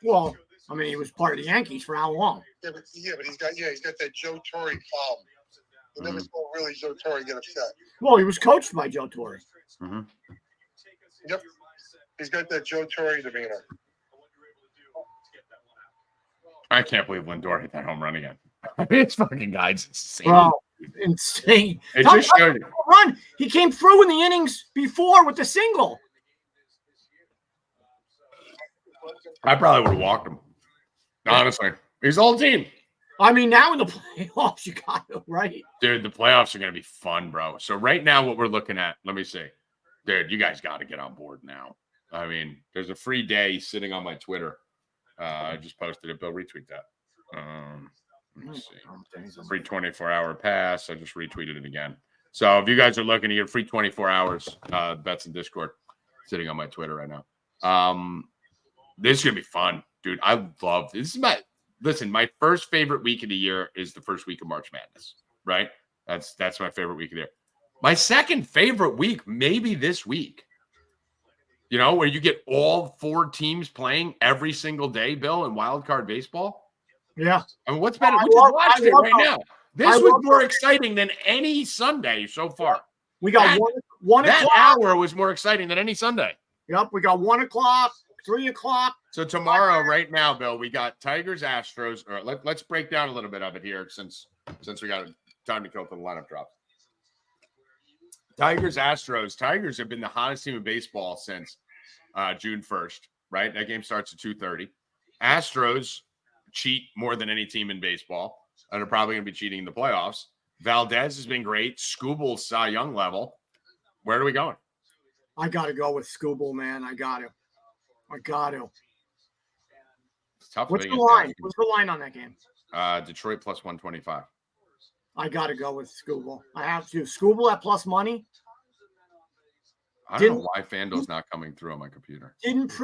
Well, I mean, he was part of the Yankees for how long? Yeah, but he's got that Joe Torre problem. You never saw really Joe Torre get upset. Well, he was coached by Joe Torre. Mm-hmm. Yep. He's got that Joe Torre demeanor. I can't believe Lindor hit that home run again. It's fucking guys insane. Bro, insane. It just showed. Run. He came through in the innings before with the single. I probably would have walked him. Honestly, he's the whole team. I mean, now in the playoffs, you got to, right? Dude, the playoffs are going to be fun, bro. So right now, what we're looking at, let me see. Dude, you guys got to get on board now. I mean, there's a free day sitting on my Twitter. I just posted it. Bill, retweet that. Let me see. Free 24-hour pass. I just retweeted it again. So if you guys are looking to get a free 24 hours, bets in Discord, sitting on my Twitter right now. This is going to be fun, dude. I love this. Listen, my first favorite week of the year is the first week of March Madness, right? That's my favorite week of the year. My second favorite week, maybe this week. You know, where you get all 4 teams playing every single day, Bill, in wild card baseball. Yeah. I mean, what's better? We just watched it right now. This was more exciting than any Sunday so far. We got one that o'clock. hour was more exciting than any Sunday. Yep, we got 1 o'clock, 3 o'clock. So tomorrow, right now, Bill, we got Tigers, Astros. All right, let's break down a little bit of it here since we got time to kill for the lineup drop. Tigers, Astros. Tigers have been the hottest team in baseball since June 1st, right? That game starts at 2:30. Astros cheat more than any team in baseball, and are probably going to be cheating in the playoffs. Valdez has been great. Scooble's Cy Young level. Where are we going? I got to go with Scooble, man. I got to. It's tough. What's the line? What's the line on that game? Detroit plus 125. I got to go with Scooble. I have to. Scooble at plus money. I don't know why FanDuel's not coming through on my computer. He didn't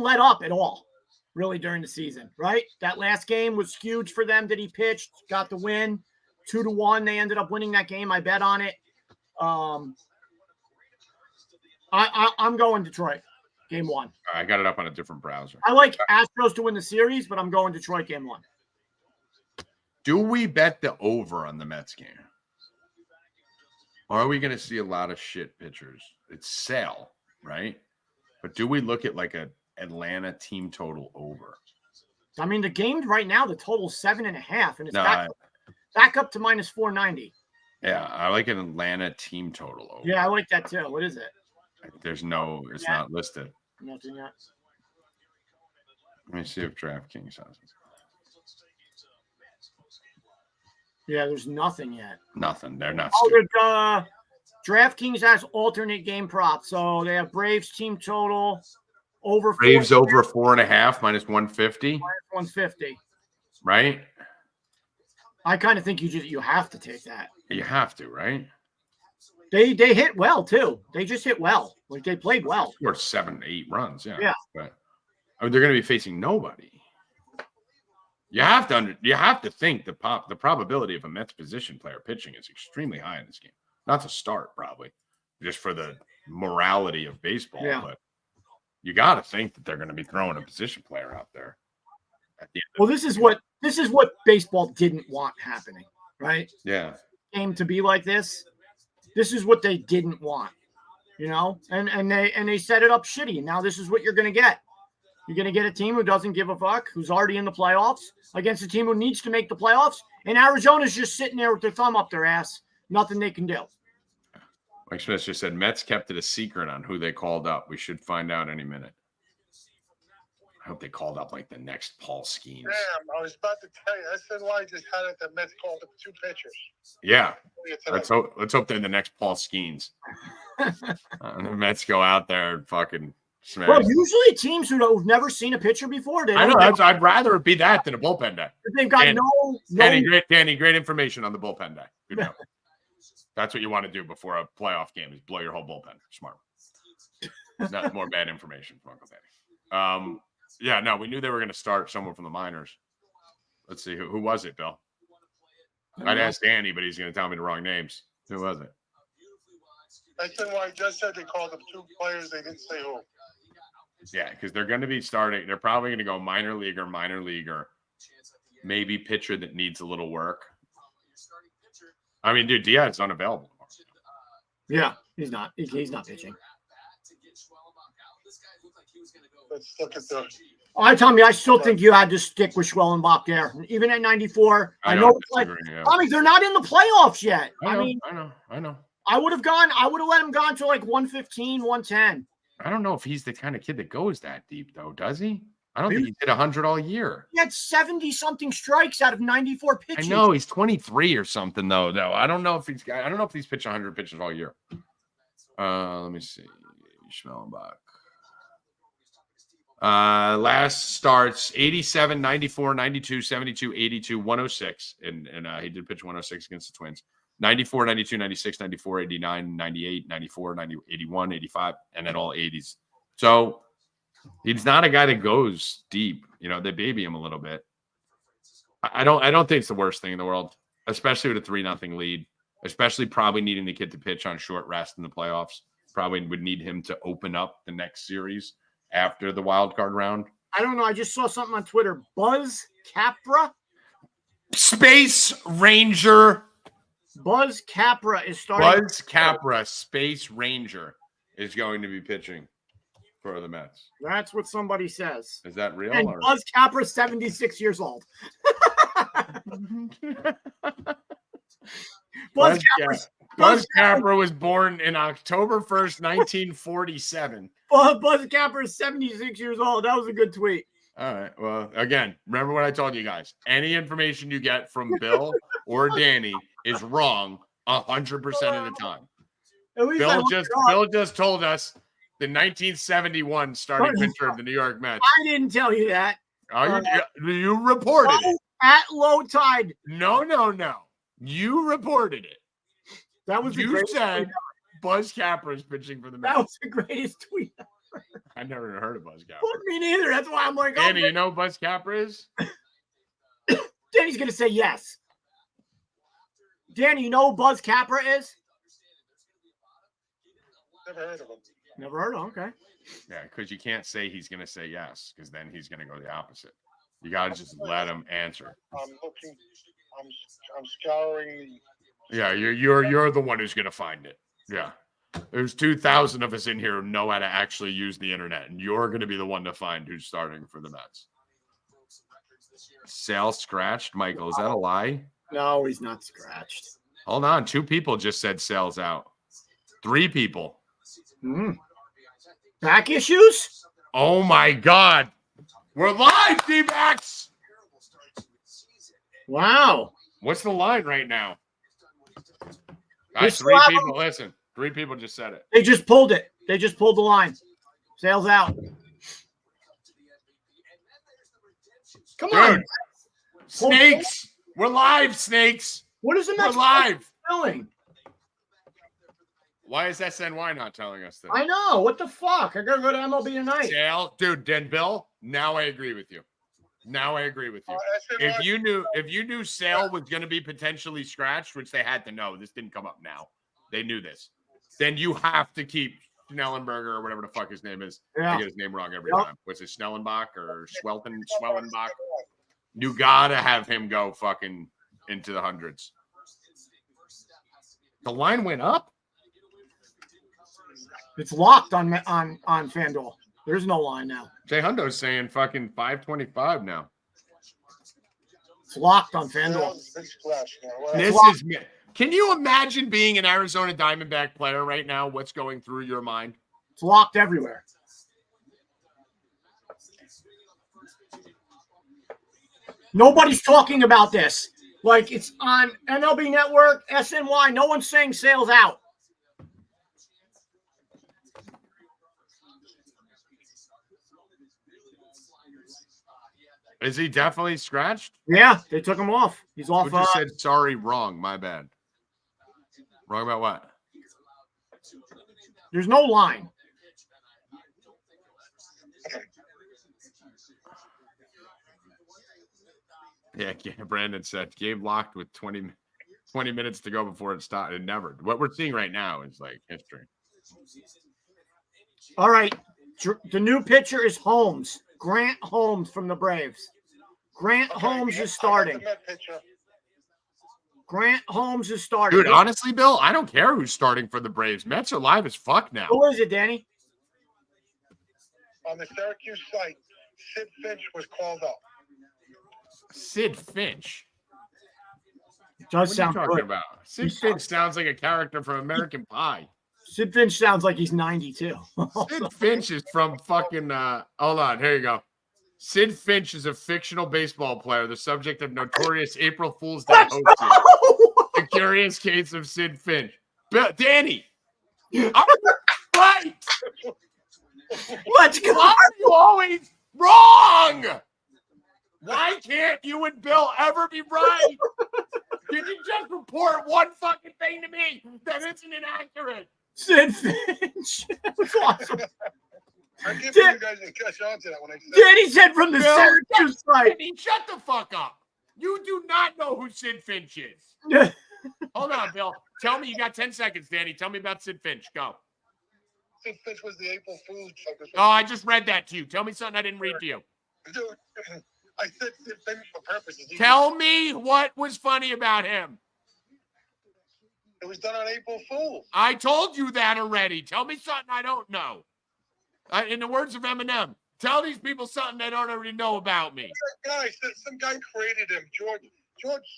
let up at all, really, during the season, right? That last game was huge for them that he pitched, got the win, 2-1. They ended up winning that game. I bet on it. I'm going Detroit, game 1. I got it up on a different browser. I like Astros to win the series, but I'm going Detroit, game 1. Do we bet the over on the Mets game? Or are we going to see a lot of shit pitchers? It's Sale, right? But do we look at like a Atlanta team total over? I mean, the game right now, the total's 7.5, and it's back up to minus 490. Yeah, I like an Atlanta team total over. Yeah, I like that too. What is it? It's not listed. Nothing yet. Let me see if DraftKings has it. Yeah, there's nothing yet. Nothing. They're not. DraftKings has alternate game props. So they have Braves team total over. Braves over 4.5 minus 150. Minus 150. Right. I kind of think you have to take that. You have to, right? They hit well too. They just hit well. Like they played well. Scored 7-8 runs. Yeah. Yeah. But I mean, they're going to be facing nobody. You have to think the probability of a Mets position player pitching is extremely high in this game. Not to start, probably, just for the morality of baseball. Yeah. But you got to think that they're going to be throwing a position player out there. Well, this is what baseball didn't want happening, right? Yeah. Game to be like this. This is what they didn't want, you know, and they set it up shitty. And now this is what you're going to get. You're going to get a team who doesn't give a fuck, who's already in the playoffs, against a team who needs to make the playoffs. And Arizona's just sitting there with their thumb up their ass. Nothing they can do. Mike Smith just said Mets kept it a secret on who they called up. We should find out any minute. I hope they called up like the next Paul Skeens. Damn, I was about to tell you. SNY just had it. The Mets called up 2 pitchers. Yeah. Let's hope they're the next Paul Skeens. The Mets go out there and fucking smash. Well, usually teams who've never seen a pitcher before. I know. I'd rather it be that than a bullpen day. They've got Danny, great information on the bullpen day. Good job. That's what you want to do before a playoff game is blow your whole bullpen. Smart. Not more bad information from Uncle Danny. Yeah, no, we knew they were going to start someone from the minors. Let's see. Who was it, Bill? I'd ask Danny, but he's going to tell me the wrong names. Who was it? SNY just said they called up 2 players. They didn't say who. Yeah, because they're going to be starting. They're probably going to go minor leaguer, maybe pitcher that needs a little work. I mean, dude, Diaz's unavailable. Yeah, he's not. He's not pitching. Let's look at the All right, Tommy, I still think you had to stick with Schwellenbach there. Even at 94, I know it's like, Tommy, they're not in the playoffs yet. I know. I would have let him gone to like 115, 110. I don't know if he's the kind of kid that goes that deep, though, does he? I don't think he did 100 all year. He had 70-something strikes out of 94 pitches. I know he's 23 or something, though. I don't know if he's pitched 100 pitches all year. Let me see. Schwellenbach. Last starts 87, 94, 92, 72, 82, 106. And he did pitch 106 against the Twins. 94, 92, 96, 94, 89, 98, 94, 90, 81, 85, and then all 80s. So he's not a guy that goes deep. You know, they baby him a little bit. I don't think it's the worst thing in the world, especially with a 3-0 lead, especially probably needing the kid to pitch on short rest in the playoffs. Probably would need him to open up the next series after the wild card round. I don't know. I just saw something on Twitter. Buzz Capra? Space Ranger. Buzz Capra is starting. Buzz Capra, Space Ranger, is going to be pitching for the Mets. That's what somebody says. Is that real? And Buzz Capra, 76 years old. Buzz Capra was born in October 1st, 1947. Buzz Capra is 76 years old. That was a good tweet. All right. Well, again, remember what I told you guys. Any information you get from Bill or Danny is wrong 100% of the time. Bill just told us the 1971 starting pitcher of the New York Mets. I didn't tell you that. You reported it. At low tide. No. You reported it. That was you said Buzz Capra is pitching for the Mets. That was the greatest tweet ever. I never even heard of Buzz Capra. Well, me neither. That's why I'm like, Danny, you know who Buzz Capra is? Danny's going to say yes. Danny, you know who Buzz Capra is? Never heard of him. Never heard of him. Okay. Yeah, because you can't say he's going to say yes, because then he's going to go the opposite. You got to just let him answer. I'm looking. I'm scouring. Yeah, you're the one who's going to find it. Yeah. There's 2,000 of us in here who know how to actually use the internet, and you're going to be the one to find who's starting for the Mets. Sale scratched, Michael. Is that a lie? No, he's not scratched. Hold on. 2 people just said Sale's out. 3 people. Back issues? Oh, my God. We're live, D-backs. Wow. What's the line right now? Guys, 3 people. Listen. 3 people just said it. They just pulled it. They just pulled the line. Sale's out. Come on. Snakes. We're live, Snakes. What is the Mets? We're live. Telling? Why is SNY not telling us that? I know. What the fuck? I got to go to MLB tonight. Sale. Dude, then Bill, now I agree with you. If you knew Sale was going to be potentially scratched, which they had to know, this didn't come up now. They knew this. Then you have to keep Schnellenberger or whatever the fuck his name is. Yeah. I get his name wrong every time. What's it, Schnellenbach or Schwellenbach? You gotta have him go fucking into the hundreds. The line went up. It's locked on FanDuel. There's no line now. Jay Hundo's saying fucking 525 now. It's locked on FanDuel. This is me. Can you imagine being an Arizona Diamondback player right now? What's going through your mind? It's locked everywhere. Nobody's talking about this. Like, it's on MLB Network, SNY. No one's saying Sale's out. Is he definitely scratched? Yeah, they took him off. He's off. Who just said sorry, wrong. My bad. Wrong about what? There's no line. Yeah, Brandon said game locked with 20 minutes to go before it started. It never. What we're seeing right now is like history. All right. The new pitcher is Holmes. Grant Holmes from the Braves. Grant Holmes is starting. Grant Holmes is starting. Dude, honestly, Bill, I don't care who's starting for the Braves. Mets are live as fuck now. Who is it, Danny? On the Syracuse site, Sid Finch was called up. Sid Finch. Does What are you sound talking good. about? Sid Finch sounds like a character from American Pie. Sid Finch sounds like he's 92. Sid Finch is from fucking. Hold on, here you go. Sid Finch is a fictional baseball player, the subject of notorious April Fool's Day hoaxes. The Curious Case of Sid Finch. Danny, I'm right. Let's go. Why are you always wrong? Why can't you and Bill ever be right? Did you just report one fucking thing to me that isn't inaccurate? Sid Finch. That was awesome. I'm giving you guys a catch on to that when I said Danny said from the Syracuse side. Shut the fuck up. You do not know who Sid Finch is. Hold on, Bill. Tell me, you got 10 seconds, Danny. Tell me about Sid Finch. Go. Sid Finch was the April Fool's joke. Oh, I just read that to you. Tell me something I didn't read to you. Dude, I said Sid Finch for purposes. Tell me what was funny about him. It was done on April Fool's. I told you that already. Tell me something I don't know. In the words of Eminem, tell these people something they don't already know about me. Some guy created him. George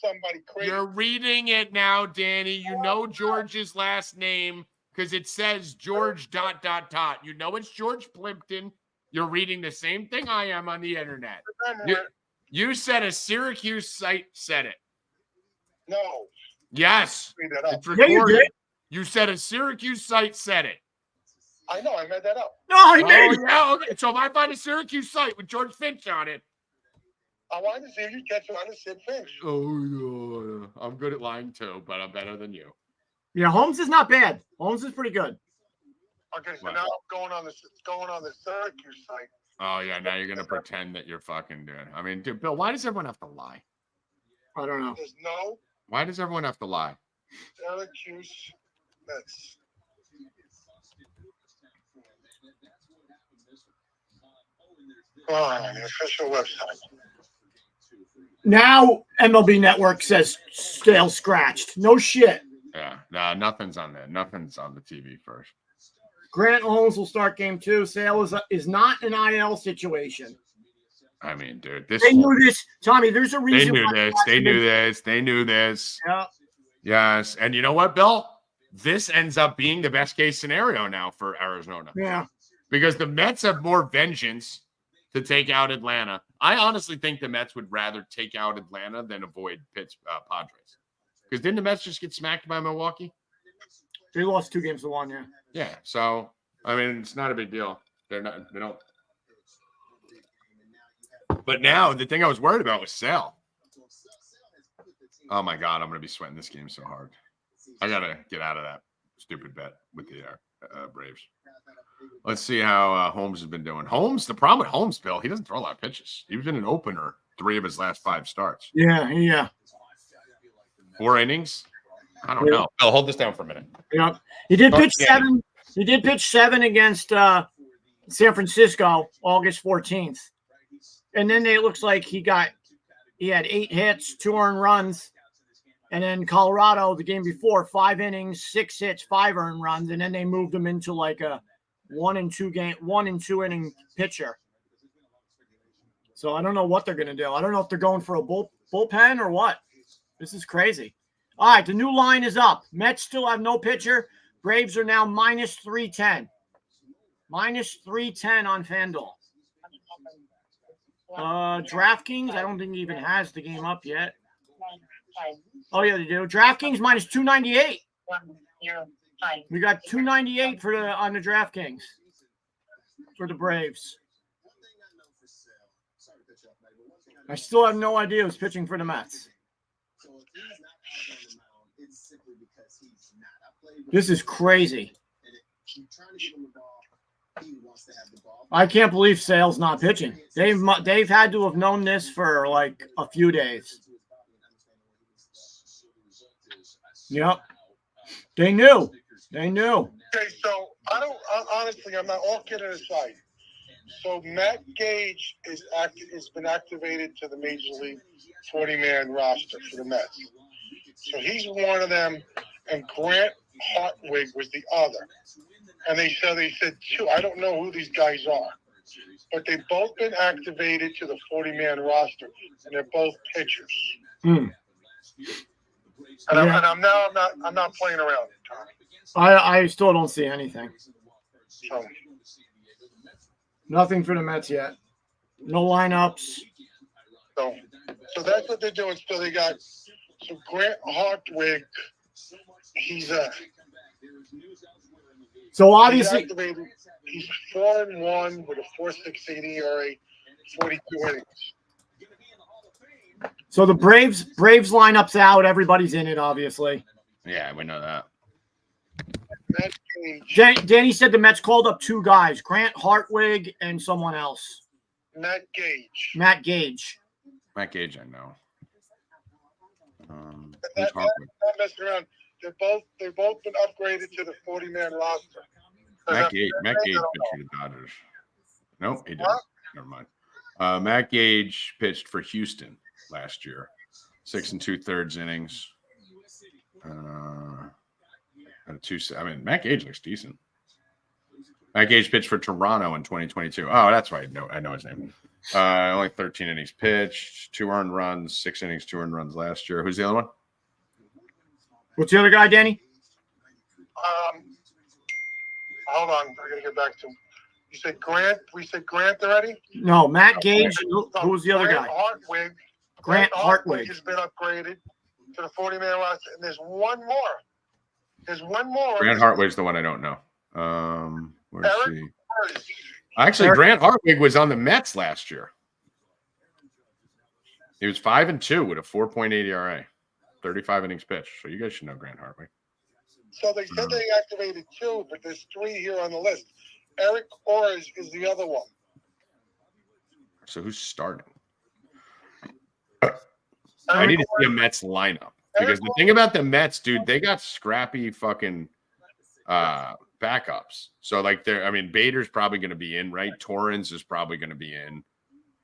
somebody created him. You're reading it now, Danny. You know George's last name because it says George ... You know it's George Plimpton. You're reading the same thing I am on the internet. You said a Syracuse site said it. No. Yes. It's recorded. Yeah, you did. You said a Syracuse site said it. I know. I made that up. No, I made it. Yeah, okay. So if I find a Syracuse site with George Finch on it. I wanted to see if you catch him on the Sid Finch. Oh, no. I'm good at lying too, but I'm better than you. Yeah, Holmes is not bad. Holmes is pretty good. Okay, so now I'm going on the Syracuse site. Oh, yeah. Now you're going to pretend that you're fucking doing. I mean, dude, Bill, why does everyone have to lie? I don't know. There's no Why does everyone have to lie? Syracuse Mets. Oh, the official website. Now MLB Network says stale scratched. No shit. Yeah, nah, nothing's on there. Nothing's on the TV first. Grant Holmes will start game 2. Sale is not an IL situation. I mean, dude, They knew this, Tommy. There's a reason. They knew this. They knew this. They knew this. Yeah. Yes, and you know what, Bill? This ends up being the best case scenario now for Arizona. Yeah. Because the Mets have more vengeance to take out Atlanta. I honestly think the Mets would rather take out Atlanta than avoid Padres. Because didn't the Mets just get smacked by Milwaukee? They lost 2 games to 1, yeah. Yeah, so I mean it's not a big deal. They don't. But now the thing I was worried about was Sale. Oh my God, I'm gonna be sweating this game so hard. I gotta get out of that stupid bet with the Braves. Let's see how Holmes has been doing. The problem with Holmes, Bill, he doesn't throw a lot of pitches. He was in an opener 3 of his last 5 starts. Yeah. 4 innings. I don't know. Bill, hold this down for a minute. Yeah. He did pitch 7. He did pitch 7 against San Francisco, August 14th. And then it looks like he had 8 hits, 2 earned runs. And then Colorado, the game before, 5 innings, 6 hits, 5 earned runs. And then they moved him into like a 1 and 2 inning pitcher. So I don't know what they're going to do. I don't know if they're going for a bullpen or what. This is crazy. All right, the new line is up. Mets still have no pitcher. Braves are now minus 310. Minus 310 on FanDuel. DraftKings, I don't think he even has the game up yet. Oh, yeah, they do. DraftKings minus 298. We got 298 on the DraftKings for the Braves. I still have no idea who's pitching for the Mets. This is crazy. I can't believe Sale's not pitching. They've had to have known this for like a few days. Yep. They knew. Okay, so honestly, I'm not all kidding aside. So Matt Gage has been activated to the Major League 40-man roster for the Mets. So he's one of them, and Grant Hartwig was the other. And they said, I don't know who these guys are. but they've both been activated to the 40-man roster, and they're both pitchers. Hmm. And I'm not playing around, Tommy. I still don't see anything. So, Nothing for the Mets yet. No lineups. so that's what they're doing. So they got Grant Hartwig. He's So obviously, activated. He's 4-1 with a 4.68 ERA, 42 innings. so the Braves lineup's out. Everybody's in it, obviously. Yeah, we know that. Matt Gage. Danny said the Mets called up 2 guys, Grant Hartwig and someone else. Matt Gage. Matt Gage. Matt Gage, I know. Not messing around. They've both been upgraded to the 40-man roster. Matt Gage pitched for the Dodgers. Nope, he didn't. Huh? Never mind. Matt Gage pitched for Houston last year. 6 2/3 innings. Matt Gage looks decent. Matt Gage pitched for Toronto in 2022. Oh, that's why I know his name. Only 13 innings pitched, 2 earned runs, 6 innings, 2 earned runs last year. Who's the other one? What's the other guy, Danny? Hold on, I gotta get back to him. You said Grant. We said Grant already. No, Matt Gage. Who was the other guy? Hartwig. Grant Hartwig has been upgraded to the 40-man roster, and there's one more. Grant Hartwig's the one I don't know. Where's Eric he? Hurst. Actually, Grant Hartwig was on the Mets last year. He was 5-2 with a 4.8 ERA, 35 innings pitched. So you guys should know Grant Hartwig. So they said they activated 2, but there's 3 here on the list. Eric Orris is the other one. So who's starting? I need to see a Mets lineup because the thing about the Mets, dude, they got scrappy fucking backups. So like Bader's probably going to be in, right? Torrens is probably going to be in.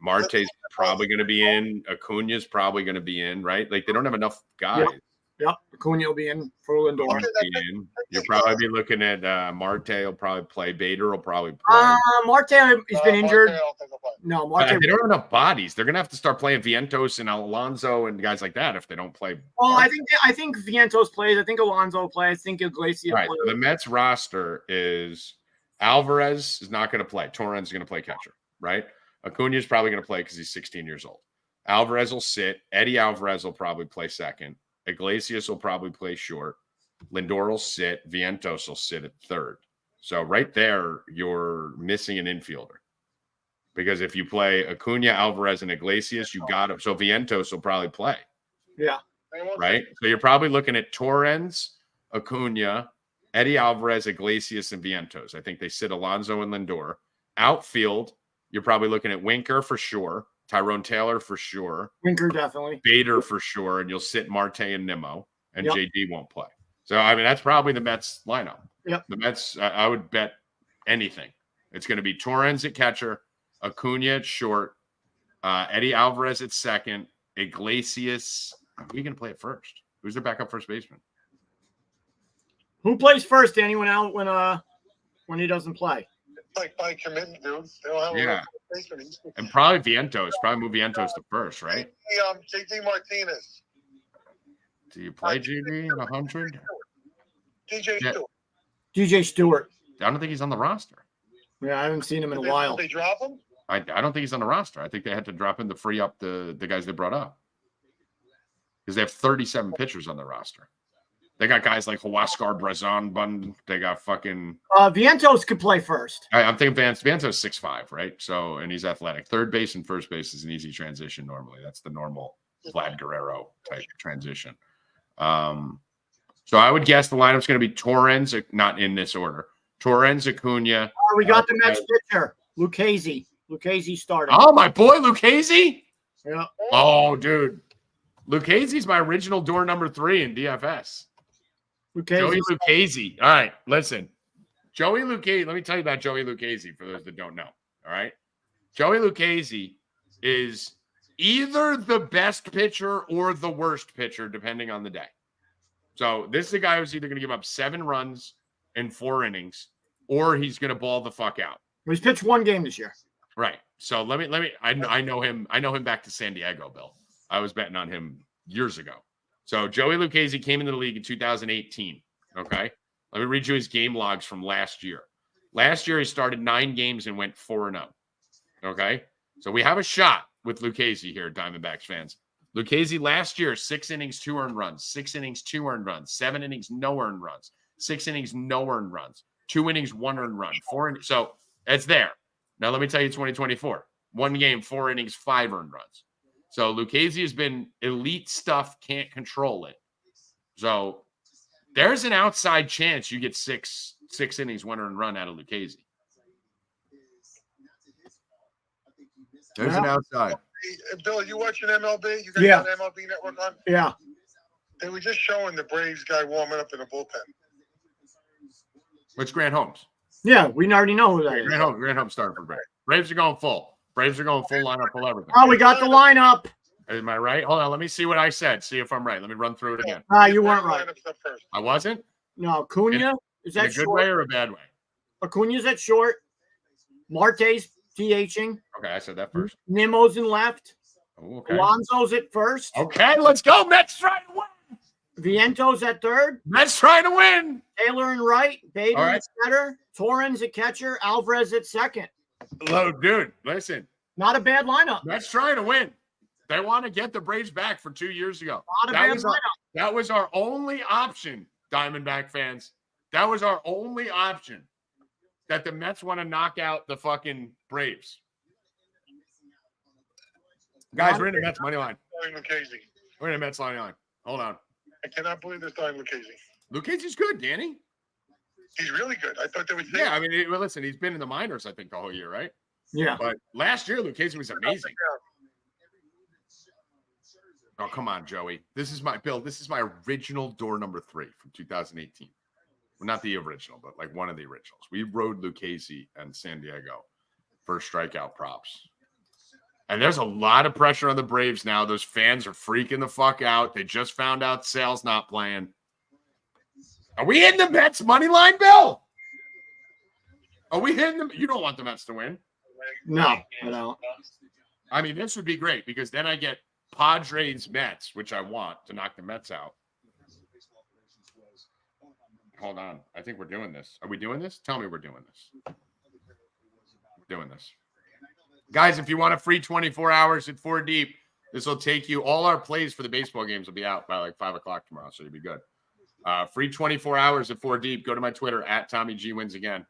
Marte's probably going to be in. Acuna's probably going to be in, right? Like they don't have enough guys. Yep. Acuna will be in for Lindor. You'll probably be looking at Marte will probably play. Bader will probably play. Marte has been injured. Marte, I don't think he'll play. No, Marte. They don't have enough bodies. They're going to have to start playing Vientos and Alonso and guys like that if they don't play. Well, I think Vientos plays. I think Alonso plays. I think Iglesias plays. So the Mets roster is Alvarez is not going to play. Torrens is going to play catcher, right? Acuna is probably going to play because he's 16 years old. Alvarez will sit. Eddie Alvarez will probably play second. Iglesias will probably play short. Lindor will sit. Vientos will sit at third. So right there, you're missing an infielder. Because if you play Acuna, Alvarez, and Iglesias, you got him. So Vientos will probably play. Yeah. Right? So you're probably looking at Torrens, Acuna, Eddie Alvarez, Iglesias, and Vientos. I think they sit Alonso and Lindor. Outfield, you're probably looking at Winker for sure. Tyrone Taylor for sure. Winker definitely. Bader for sure. And you'll sit Marte and Nimmo. And Yep. JD won't play. So, that's probably the Mets lineup. Yep. The Mets, I would bet anything. It's going to be Torrens at catcher, Acuna at short, Eddie Alvarez at second, Iglesias. Who are you going to play at first? Who's their backup first baseman? Who plays first, Danny, when he doesn't play? Like by commitment, dude. They don't have a replacement. And probably Vientos. Probably move Vientos to first, right? JD Martinez. Do you play JD at 100? DJ Stewart. I don't think he's on the roster. Yeah, I haven't seen him in a while. Did they drop him? I don't think he's on the roster. I think they had to drop him to free up the guys they brought up. Because they have 37 pitchers on the roster. They got guys like Huascar Brazon. They got fucking Vientos could play first. I'm thinking Vientos 6'5", right? So, and he's athletic. Third base and first base is an easy transition normally. That's the normal Vlad Guerrero type transition. So I would guess the lineup's going to be Torrens, not in this order. Torrens, Acuna. We got the Mets pitcher, Lucchesi. Lucchesi started. Oh, my boy, Lucchesi. Yeah. Oh, dude. Lucchesi's my original door number 3 in DFS. Joey Lucchesi. All right, listen. Joey Lucchesi, let me tell you about Joey Lucchesi for those that don't know. All right. Joey Lucchesi is either the best pitcher or the worst pitcher, depending on the day. So this is a guy who's either going to give up 7 runs in 4 innings, or he's going to ball the fuck out. He's pitched 1 game this year. Right. So let me. I know him. I know him back to San Diego, Bill. I was betting on him years ago. So Joey Lucchesi came into the league in 2018. Okay. Let me read you his game logs from last year. Last year, he started 9 games and went 4-0. Okay. So we have a shot with Lucchesi here, Diamondbacks fans. Lucchesi last year, 6 innings, 2 earned runs, 6 innings, 2 earned runs, 7 innings, no earned runs, 6 innings, no earned runs, 2 innings, 1 earned run, 4 innings. So it's there. Now, let me tell you 2024. 1 game, 4 innings, 5 earned runs. So Lucchesi has been elite stuff, can't control it. So there's an outside chance you get six innings, 1 earned run out of Lucchesi. There's an outside. Hey, Bill, you watching MLB? You got an MLB network on? Yeah. They were just showing the Braves guy warming up in the bullpen. Which Grant Holmes? Yeah, we already know who that is. Grant Holmes starting for Braves. Braves are going full. Braves are going full lineup, full everything. Oh, we got the lineup. Am I right? Hold on. Let me see what I said. See if I'm right. Let me run through it again. You weren't right. I wasn't? No, Acuna is that in a good short? way or a bad way? Acuna's at short. Marte's DHing. Okay, I said that first. Nimmo's in left. Oh, okay. Alonso's at first. Okay, let's go. Mets trying to win. Viento's at third. Mets trying to win. Taylor in right. Bader All right. at center. Torrens at catcher. Alvarez at second. Hello, dude. Listen. Not a bad lineup. Mets trying to win. They want to get the Braves back from 2 years ago. Not a bad lineup. That was our only option, Diamondback fans. That was our only option. That the Mets want to knock out the fucking Braves. Guys, we're in the Mets money line. We're in the Mets money line. Hold on. I cannot believe they're starting Lucchesi. Lucchesi's good, Danny. He's really good. I thought they would. Yeah, I mean, listen, he's been in the minors, I think, the whole year, right? Yeah. But last year, Lucchesi was amazing. Oh, come on, Joey. This is my original door number 3 from 2018. Well, not the original, but like one of the originals. We rode Lucchesi and San Diego for strikeout props. And there's a lot of pressure on the Braves now. Those fans are freaking the fuck out. They just found out Sale's not playing. Are we hitting the Mets money line, Bill? Are we hitting them? You don't want the Mets to win. No, I don't. I mean, this would be great because then I get Padres Mets, which I want to knock the Mets out. Hold on. I think we're doing this. Are we doing this? Tell me we're doing this. We're doing this. Guys, if you want a free 24 hours at 4 Deep, this will take you. All our plays for the baseball games will be out by like 5 o'clock tomorrow, so you'll be good. Free 24 hours at 4 Deep. Go to my Twitter at Tommy G Wins Again.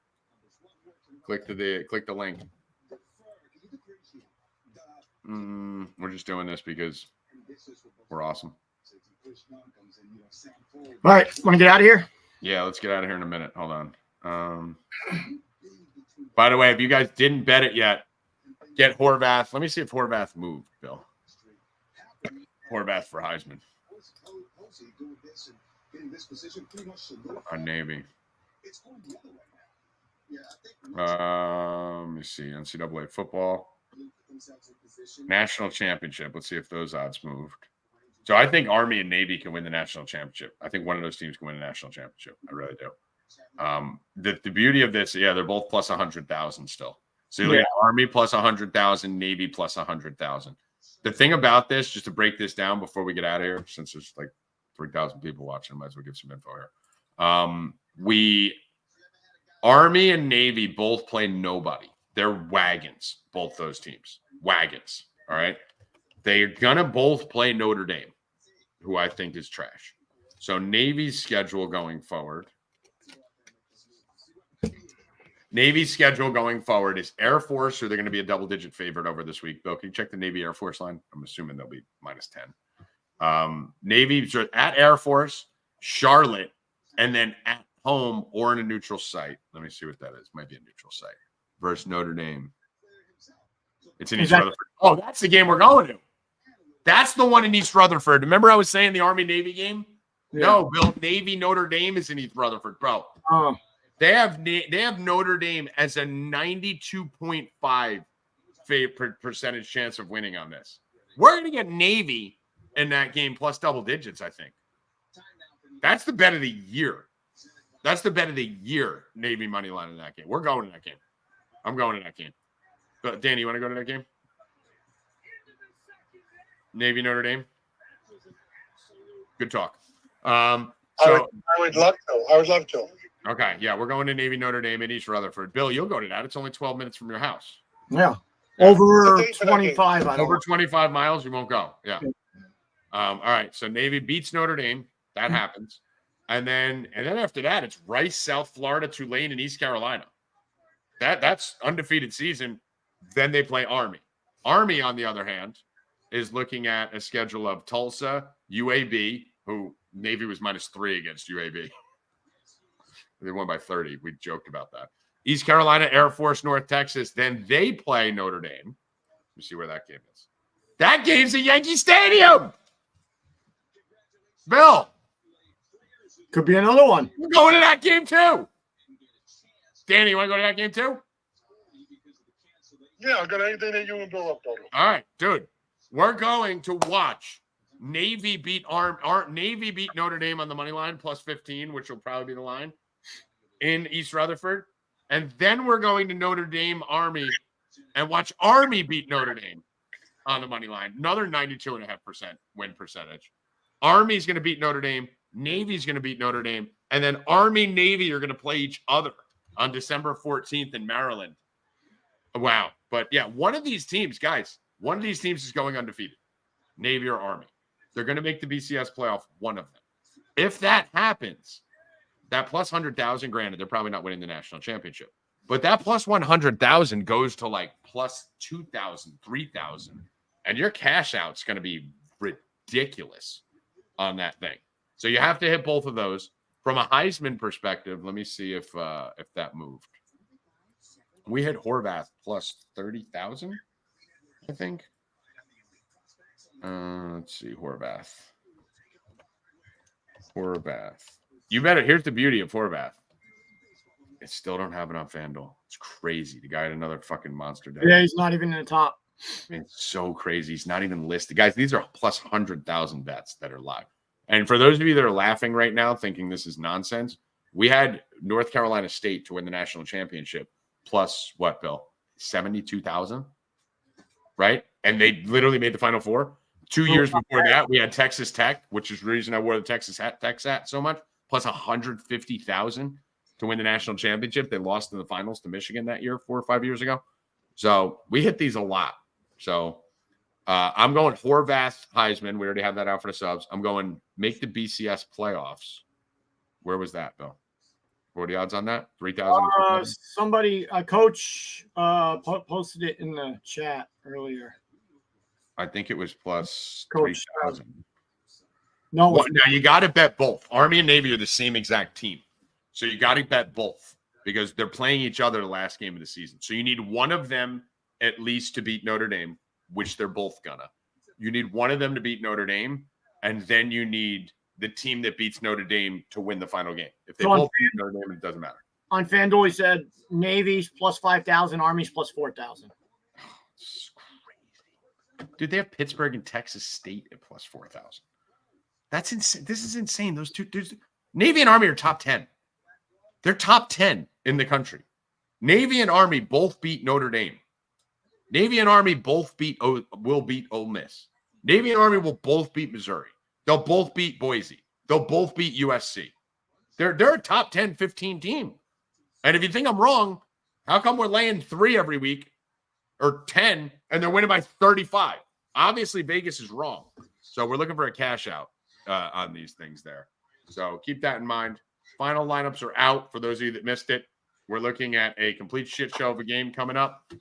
Click the link. We're just doing this because we're awesome. All right, want to get out of here? Yeah, let's get out of here in a minute. Hold on. By the way, if you guys didn't bet it yet, get Horvath. Let me see if Horvath moved, Bill. Horvath for Heisman. On Navy. Let me see. NCAA football. National championship. Let's see if those odds moved. So I think Army and Navy can win the national championship. I think one of those teams can win the national championship. I really do. The beauty of this, they're both plus 100,000 still. So you look at Army plus 100,000, Navy plus 100,000. The thing about this, just to break this down before we get out of here, since there's like 3,000 people watching, might as well give some info here. Army and Navy both play nobody. They're wagons, both those teams. Wagons. All right. They're gonna both play Notre Dame, who I think is trash. So Navy's schedule going forward. Navy's schedule going forward is Air Force, who they're going to be a double-digit favorite over this week. Bill, can you check the Navy Air Force line? I'm assuming they'll be -10. Navy at Air Force, Charlotte, and then at home or in a neutral site. Let me see what that is. Might be a neutral site versus Notre Dame. It's in East Rutherford. Oh, that's the game we're going to. That's the one in East Rutherford. Remember I was saying the Army-Navy game? Yeah. No, Bill, Navy Notre Dame is in East Rutherford, bro. They have Notre Dame as a 92.5 percentage chance of winning on this. We're going to get Navy in that game plus double digits, I think. That's the bet of the year. That's the bet of the year, Navy money line in that game. We're going to that game. I'm going to that game. But Danny, you want to go to that game? Navy Notre Dame. Good talk. I would love to. I would love to. Okay, yeah, we're going to Navy Notre Dame in East Rutherford. Bill, you'll go to that. It's only 12 minutes from your house. Yeah. Over 25. Over 25 miles, you won't go. Yeah. All right. So Navy beats Notre Dame. That happens. And then after that, it's Rice, South Florida, Tulane, and East Carolina. That's undefeated season. Then they play Army. Army, on the other hand, is looking at a schedule of Tulsa, UAB, who Navy was -3 against UAB. They won by 30. We joked about that. East Carolina, Air Force, North Texas. Then they play Notre Dame. Let me see where that game is. That game's at Yankee Stadium. Bill. Could be another one. We're going to that game too. Danny, you want to go to that game too? Yeah, I'll go to anything that you and Bill up on. All right, dude. We're going to watch Navy beat Navy beat Notre Dame on the money line +15, which will probably be the line in East Rutherford. And then we're going to Notre Dame Army and watch Army beat Notre Dame on the money line. Another 92.5% win percentage. Army's going to beat Notre Dame. Navy's going to beat Notre Dame. And then Army, Navy are going to play each other on December 14th in Maryland. Wow. But yeah, one of these teams, guys, one of these teams is going undefeated. Navy or Army. They're going to make the BCS playoff, one of them. If that happens, that plus 100,000, granted, they're probably not winning the national championship, but that plus 100,000 goes to like plus 2,000, 3,000, and your cash out's going to be ridiculous on that thing. So you have to hit both of those. From a Heisman perspective, let me see if that moved. We hit Horvath plus 30,000, I think. Let's see, Horvath. You better. Here's the beauty of Horvath. I still don't have it on FanDuel. It's crazy. The guy had another fucking monster day. Yeah, he's not even in the top. I mean, it's so crazy. He's not even listed. Guys, these are plus 100,000 bets that are live. And for those of you that are laughing right now, thinking this is nonsense, we had North Carolina State to win the national championship plus what, Bill? 72,000, right? And they literally made the Final Four. 2 years before that, we had Texas Tech, which is the reason I wore the Texas Tech hat so much, plus 150,000 to win the national championship. They lost in the finals to Michigan that year, 4 or 5 years ago. So we hit these a lot. So I'm going Horvath, Heisman. We already have that out for the subs. I'm going make the BCS playoffs. Where was that, Bill? What are the odds on that? 3,000? Somebody, a coach posted it in the chat earlier. I think it was plus Coach, 3,000. No, Well, now you got to bet both. Army and Navy are the same exact team. So you got to bet both because they're playing each other the last game of the season. So you need one of them at least to beat Notre Dame, which they're both gonna. You need one of them to beat Notre Dame, and then you need the team that beats Notre Dame to win the final game. If they both beat Notre Dame, it doesn't matter. On FanDuel, he said Navy's plus 5,000, Army's plus 4,000. It's crazy. Dude, they have Pittsburgh and Texas State at plus 4,000. That's insane. This is insane. Those two dudes, Navy and Army are top 10. They're top 10 in the country. Navy and Army both beat Notre Dame. Navy and Army both will beat Ole Miss. Navy and Army will both beat Missouri. They'll both beat Boise. They'll both beat USC. They're a top 10, 15 team. And if you think I'm wrong, how come we're laying 3 every week or 10 and they're winning by 35? Obviously, Vegas is wrong. So we're looking for a cash out on these things there. So keep that in mind. Final lineups are out for those of you that missed it. We're looking at a complete shit show of a game coming up.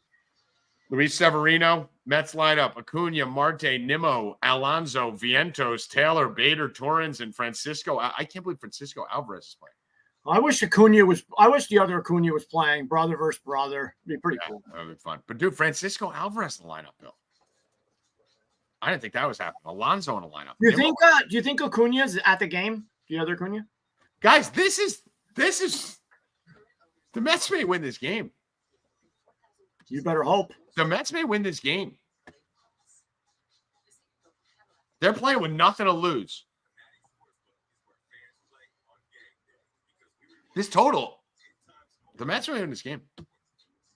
Luis Severino, Mets lineup: Acuna, Marte, Nimmo, Alonso, Vientos, Taylor, Bader, Torrens, and Francisco. I can't believe Francisco Alvarez is playing. I wish the other Acuna was playing brother versus brother. It'd be pretty cool. That would be fun. But dude, Francisco Alvarez in the lineup, Bill. I didn't think that was happening. Alonso in the lineup. Do you think Acuna's at the game? The other Acuna? Guys, this is the Mets may win this game. You better hope. The Mets may win this game. They're playing with nothing to lose. This total, the Mets are winning this game.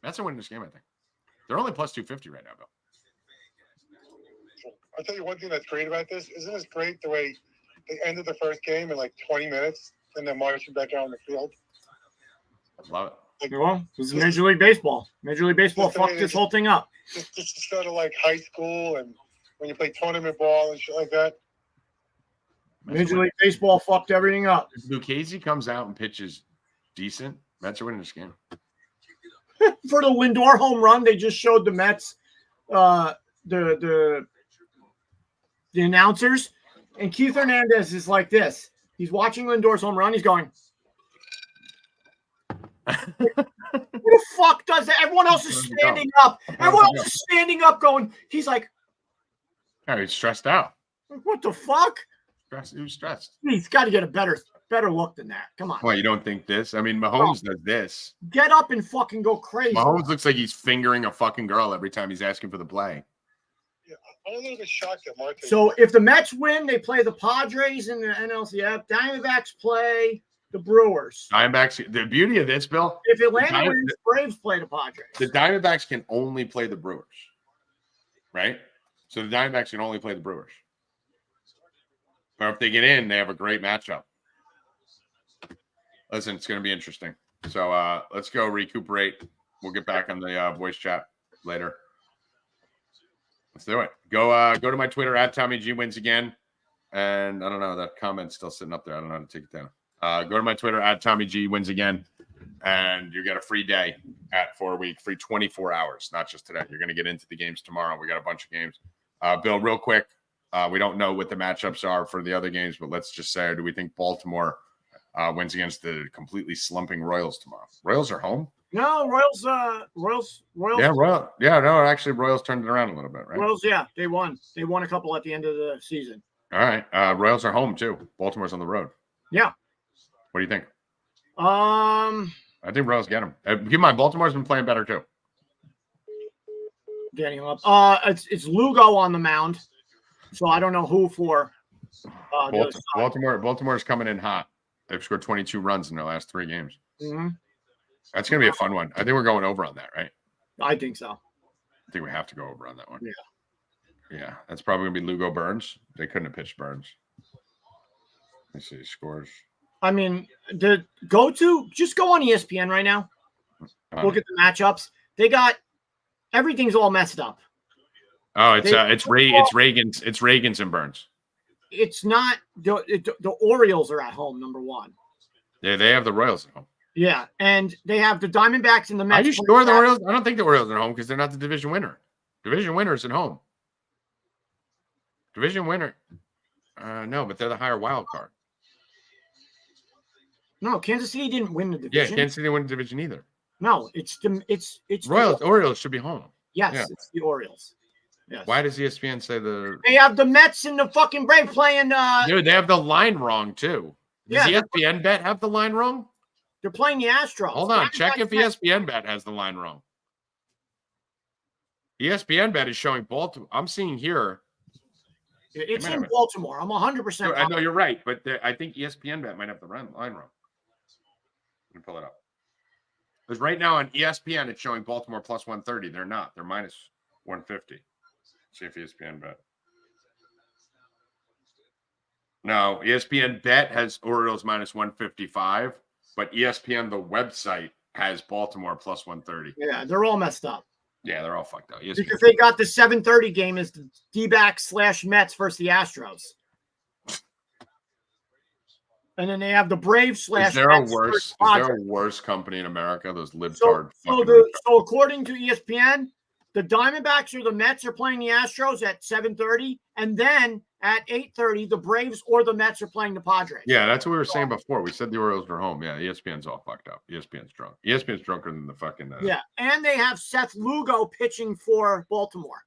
Mets are winning this game, I think. They're only plus 250 right now, Bill. I'll tell you one thing that's great about this. Isn't this great the way they ended the first game in like 20 minutes and then marching back out on the field? Love it. Well, this is Major League Baseball. Major League Baseball fucked this whole thing up. Just sort of like high school and when you play tournament ball and shit like that. Major League Baseball fucked everything up. If Lucchese comes out and pitches decent, Mets are winning this game. For the Lindor home run, they just showed the Mets, the announcers, and Keith Hernandez is like this. He's watching Lindor's home run. He's going, who the fuck does that? Everyone else is standing up. Everyone else is standing up going, he's like, oh, he's stressed out. what the fuck? He was stressed. He's got to get a better look than that. Come on. Well, you don't think this? I mean, Mahomes does this. Get up and fucking go crazy. Mahomes looks like he's fingering a fucking girl every time he's asking for the play. Yeah, I'm a little bit shocked at Marte. So if the Mets win, they play the Padres in the NLCS. Diamondbacks play the Brewers. Diamondbacks. The beauty of this, Bill. If Atlanta wins, Braves play the Padres. The Diamondbacks can only play the Brewers, right? So the Diamondbacks can only play the Brewers. But if they get in, they have a great matchup. Listen, it's going to be interesting. So let's go recuperate. We'll get back on the voice chat later. Let's do it. Go to my Twitter at Tommy G Wins Again. And I don't know, that comment's still sitting up there. I don't know how to take it down. Go to my Twitter at Tommy G Wins Again. And you get a free day at 4 week, free 24 hours, not just today. You're going to get into the games tomorrow. We got a bunch of games. Bill, real quick. We don't know what the matchups are for the other games, but let's just say, do we think Baltimore wins against the completely slumping Royals tomorrow? Royals are home? No, Royals. Yeah, no, actually, Royals turned it around a little bit, right? Royals, yeah, they won. They won a couple at the end of the season. All right. Royals are home, too. Baltimore's on the road. Yeah. What do you think? I think Royals get them. Keep in mind, Baltimore's been playing better, too. Getting him up. It's Lugo on the mound. So I don't know who for. Baltimore's coming in hot. They've scored 22 runs in their last 3 games. Mm-hmm. That's going to be a fun one. I think we're going over on that, right? I think so. I think we have to go over on that one. Yeah. Yeah, that's probably going to be Lugo Burns. They couldn't have pitched Burns. Let's see scores. I mean, just go on ESPN right now. Look at the matchups. They got everything's all messed up. Oh, it's Reagan's and Burns. It's not the Orioles are at home, number one. Yeah, they have the Royals at home. Yeah, and they have the Diamondbacks and the Mets. Are you sure the Orioles? I don't think the Orioles are at home because they're not the division winner. Division winner is at home. Division winner. No, but they're the higher wild card. No, Kansas City didn't win the division. Yeah, Kansas City didn't win the division either. No, it's Royals. Orioles should be home. Yes, yeah. It's the Orioles. Yes. Why does ESPN say They have the Mets and the fucking Braves playing. Dude, they have the line wrong too. Does ESPN Bet have the line wrong? They're playing the Astros. Hold on, check if ESPN Bet has the line wrong. ESPN Bet is showing Baltimore. I'm seeing here. It's in Baltimore. I'm 100%. I know you're right, but I think ESPN Bet might have the line wrong. Let me pull it up. Because right now on ESPN, it's showing Baltimore plus 130. They're not. They're minus 150. See if ESPN Bet. No, ESPN Bet has Orioles minus 155, but ESPN, the website, has Baltimore plus 130. Yeah, they're all messed up. Yeah, they're all fucked up. ESPN. Because they got the 7:30 game is the D-backs / Mets versus the Astros. And then they have the Braves / Is there a worse company in America? Those libtard. So according to ESPN, the Diamondbacks or the Mets are playing the Astros at 7:30, and then at 8:30, the Braves or the Mets are playing the Padres. Yeah, that's what we were saying before. We said the Orioles were home. Yeah, ESPN's all fucked up. ESPN's drunk. ESPN's drunker than the fucking. Yeah, and they have Seth Lugo pitching for Baltimore.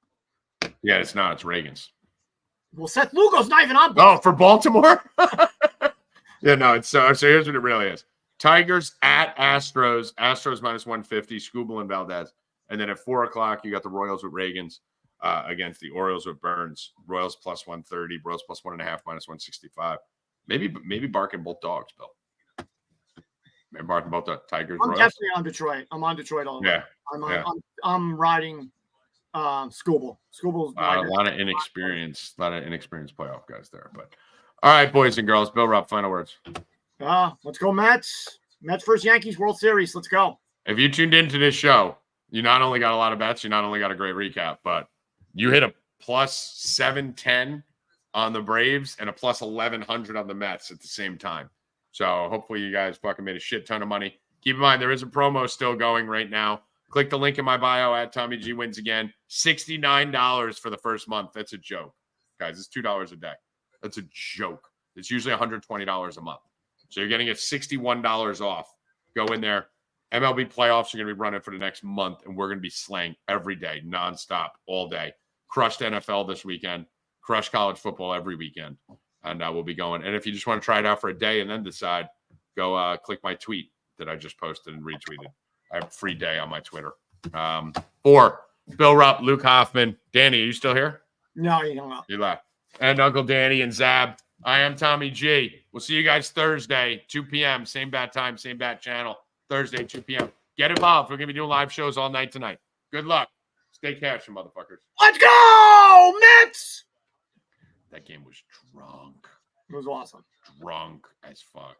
Yeah, it's not. It's Reagan's. Well, Seth Lugo's not even on Baltimore. Oh, for Baltimore? Yeah, no, it's so here's what it really is. Tigers at Astros. Astros minus 150, Skubal and Valdez. And then at 4 o'clock, you got the Royals with Reagan's against the Orioles with Burns. Royals plus 130, Royals plus 1.5, minus 165. Maybe barking both dogs, Bill. Martin, about the Tigers. I'm Royals? definitely on Detroit. I'm on Detroit all the way. I'm riding Scooble. Scooble's a lot of inexperienced playoff guys there. But all right, boys and girls, Bill Rupp, final words. Let's go Mets. Mets versus Yankees World Series. Let's go. If you tuned into this show, you not only got a lot of bets, you not only got a great recap, but you hit a plus 710 on the Braves and a plus 1100 on the Mets at the same time. So hopefully you guys fucking made a shit ton of money. Keep in mind, there is a promo still going right now. Click the link in my bio at Tommy G Wins Again. $69 for the first month. That's a joke. Guys, it's $2 a day. That's a joke. It's usually $120 a month. So you're getting it $61 off. Go in there. MLB playoffs are going to be running for the next month, and we're going to be slaying every day, nonstop, all day. Crushed NFL this weekend. Crushed college football every weekend. And we'll be going. And if you just want to try it out for a day and then decide, go click my tweet that I just posted and retweeted. I have a free day on my Twitter. For Bill Rupp, Luke Hoffman, Danny, are you still here? No, you don't know. You left. And Uncle Danny and Zab. I am Tommy G. We'll see you guys Thursday, 2 p.m. Same bat time, same bat channel. Thursday, 2 p.m. Get involved. We're going to be doing live shows all night tonight. Good luck. Stay cashin', motherfuckers. Let's go, Mets! That game was drunk. It was awesome. Drunk as fuck.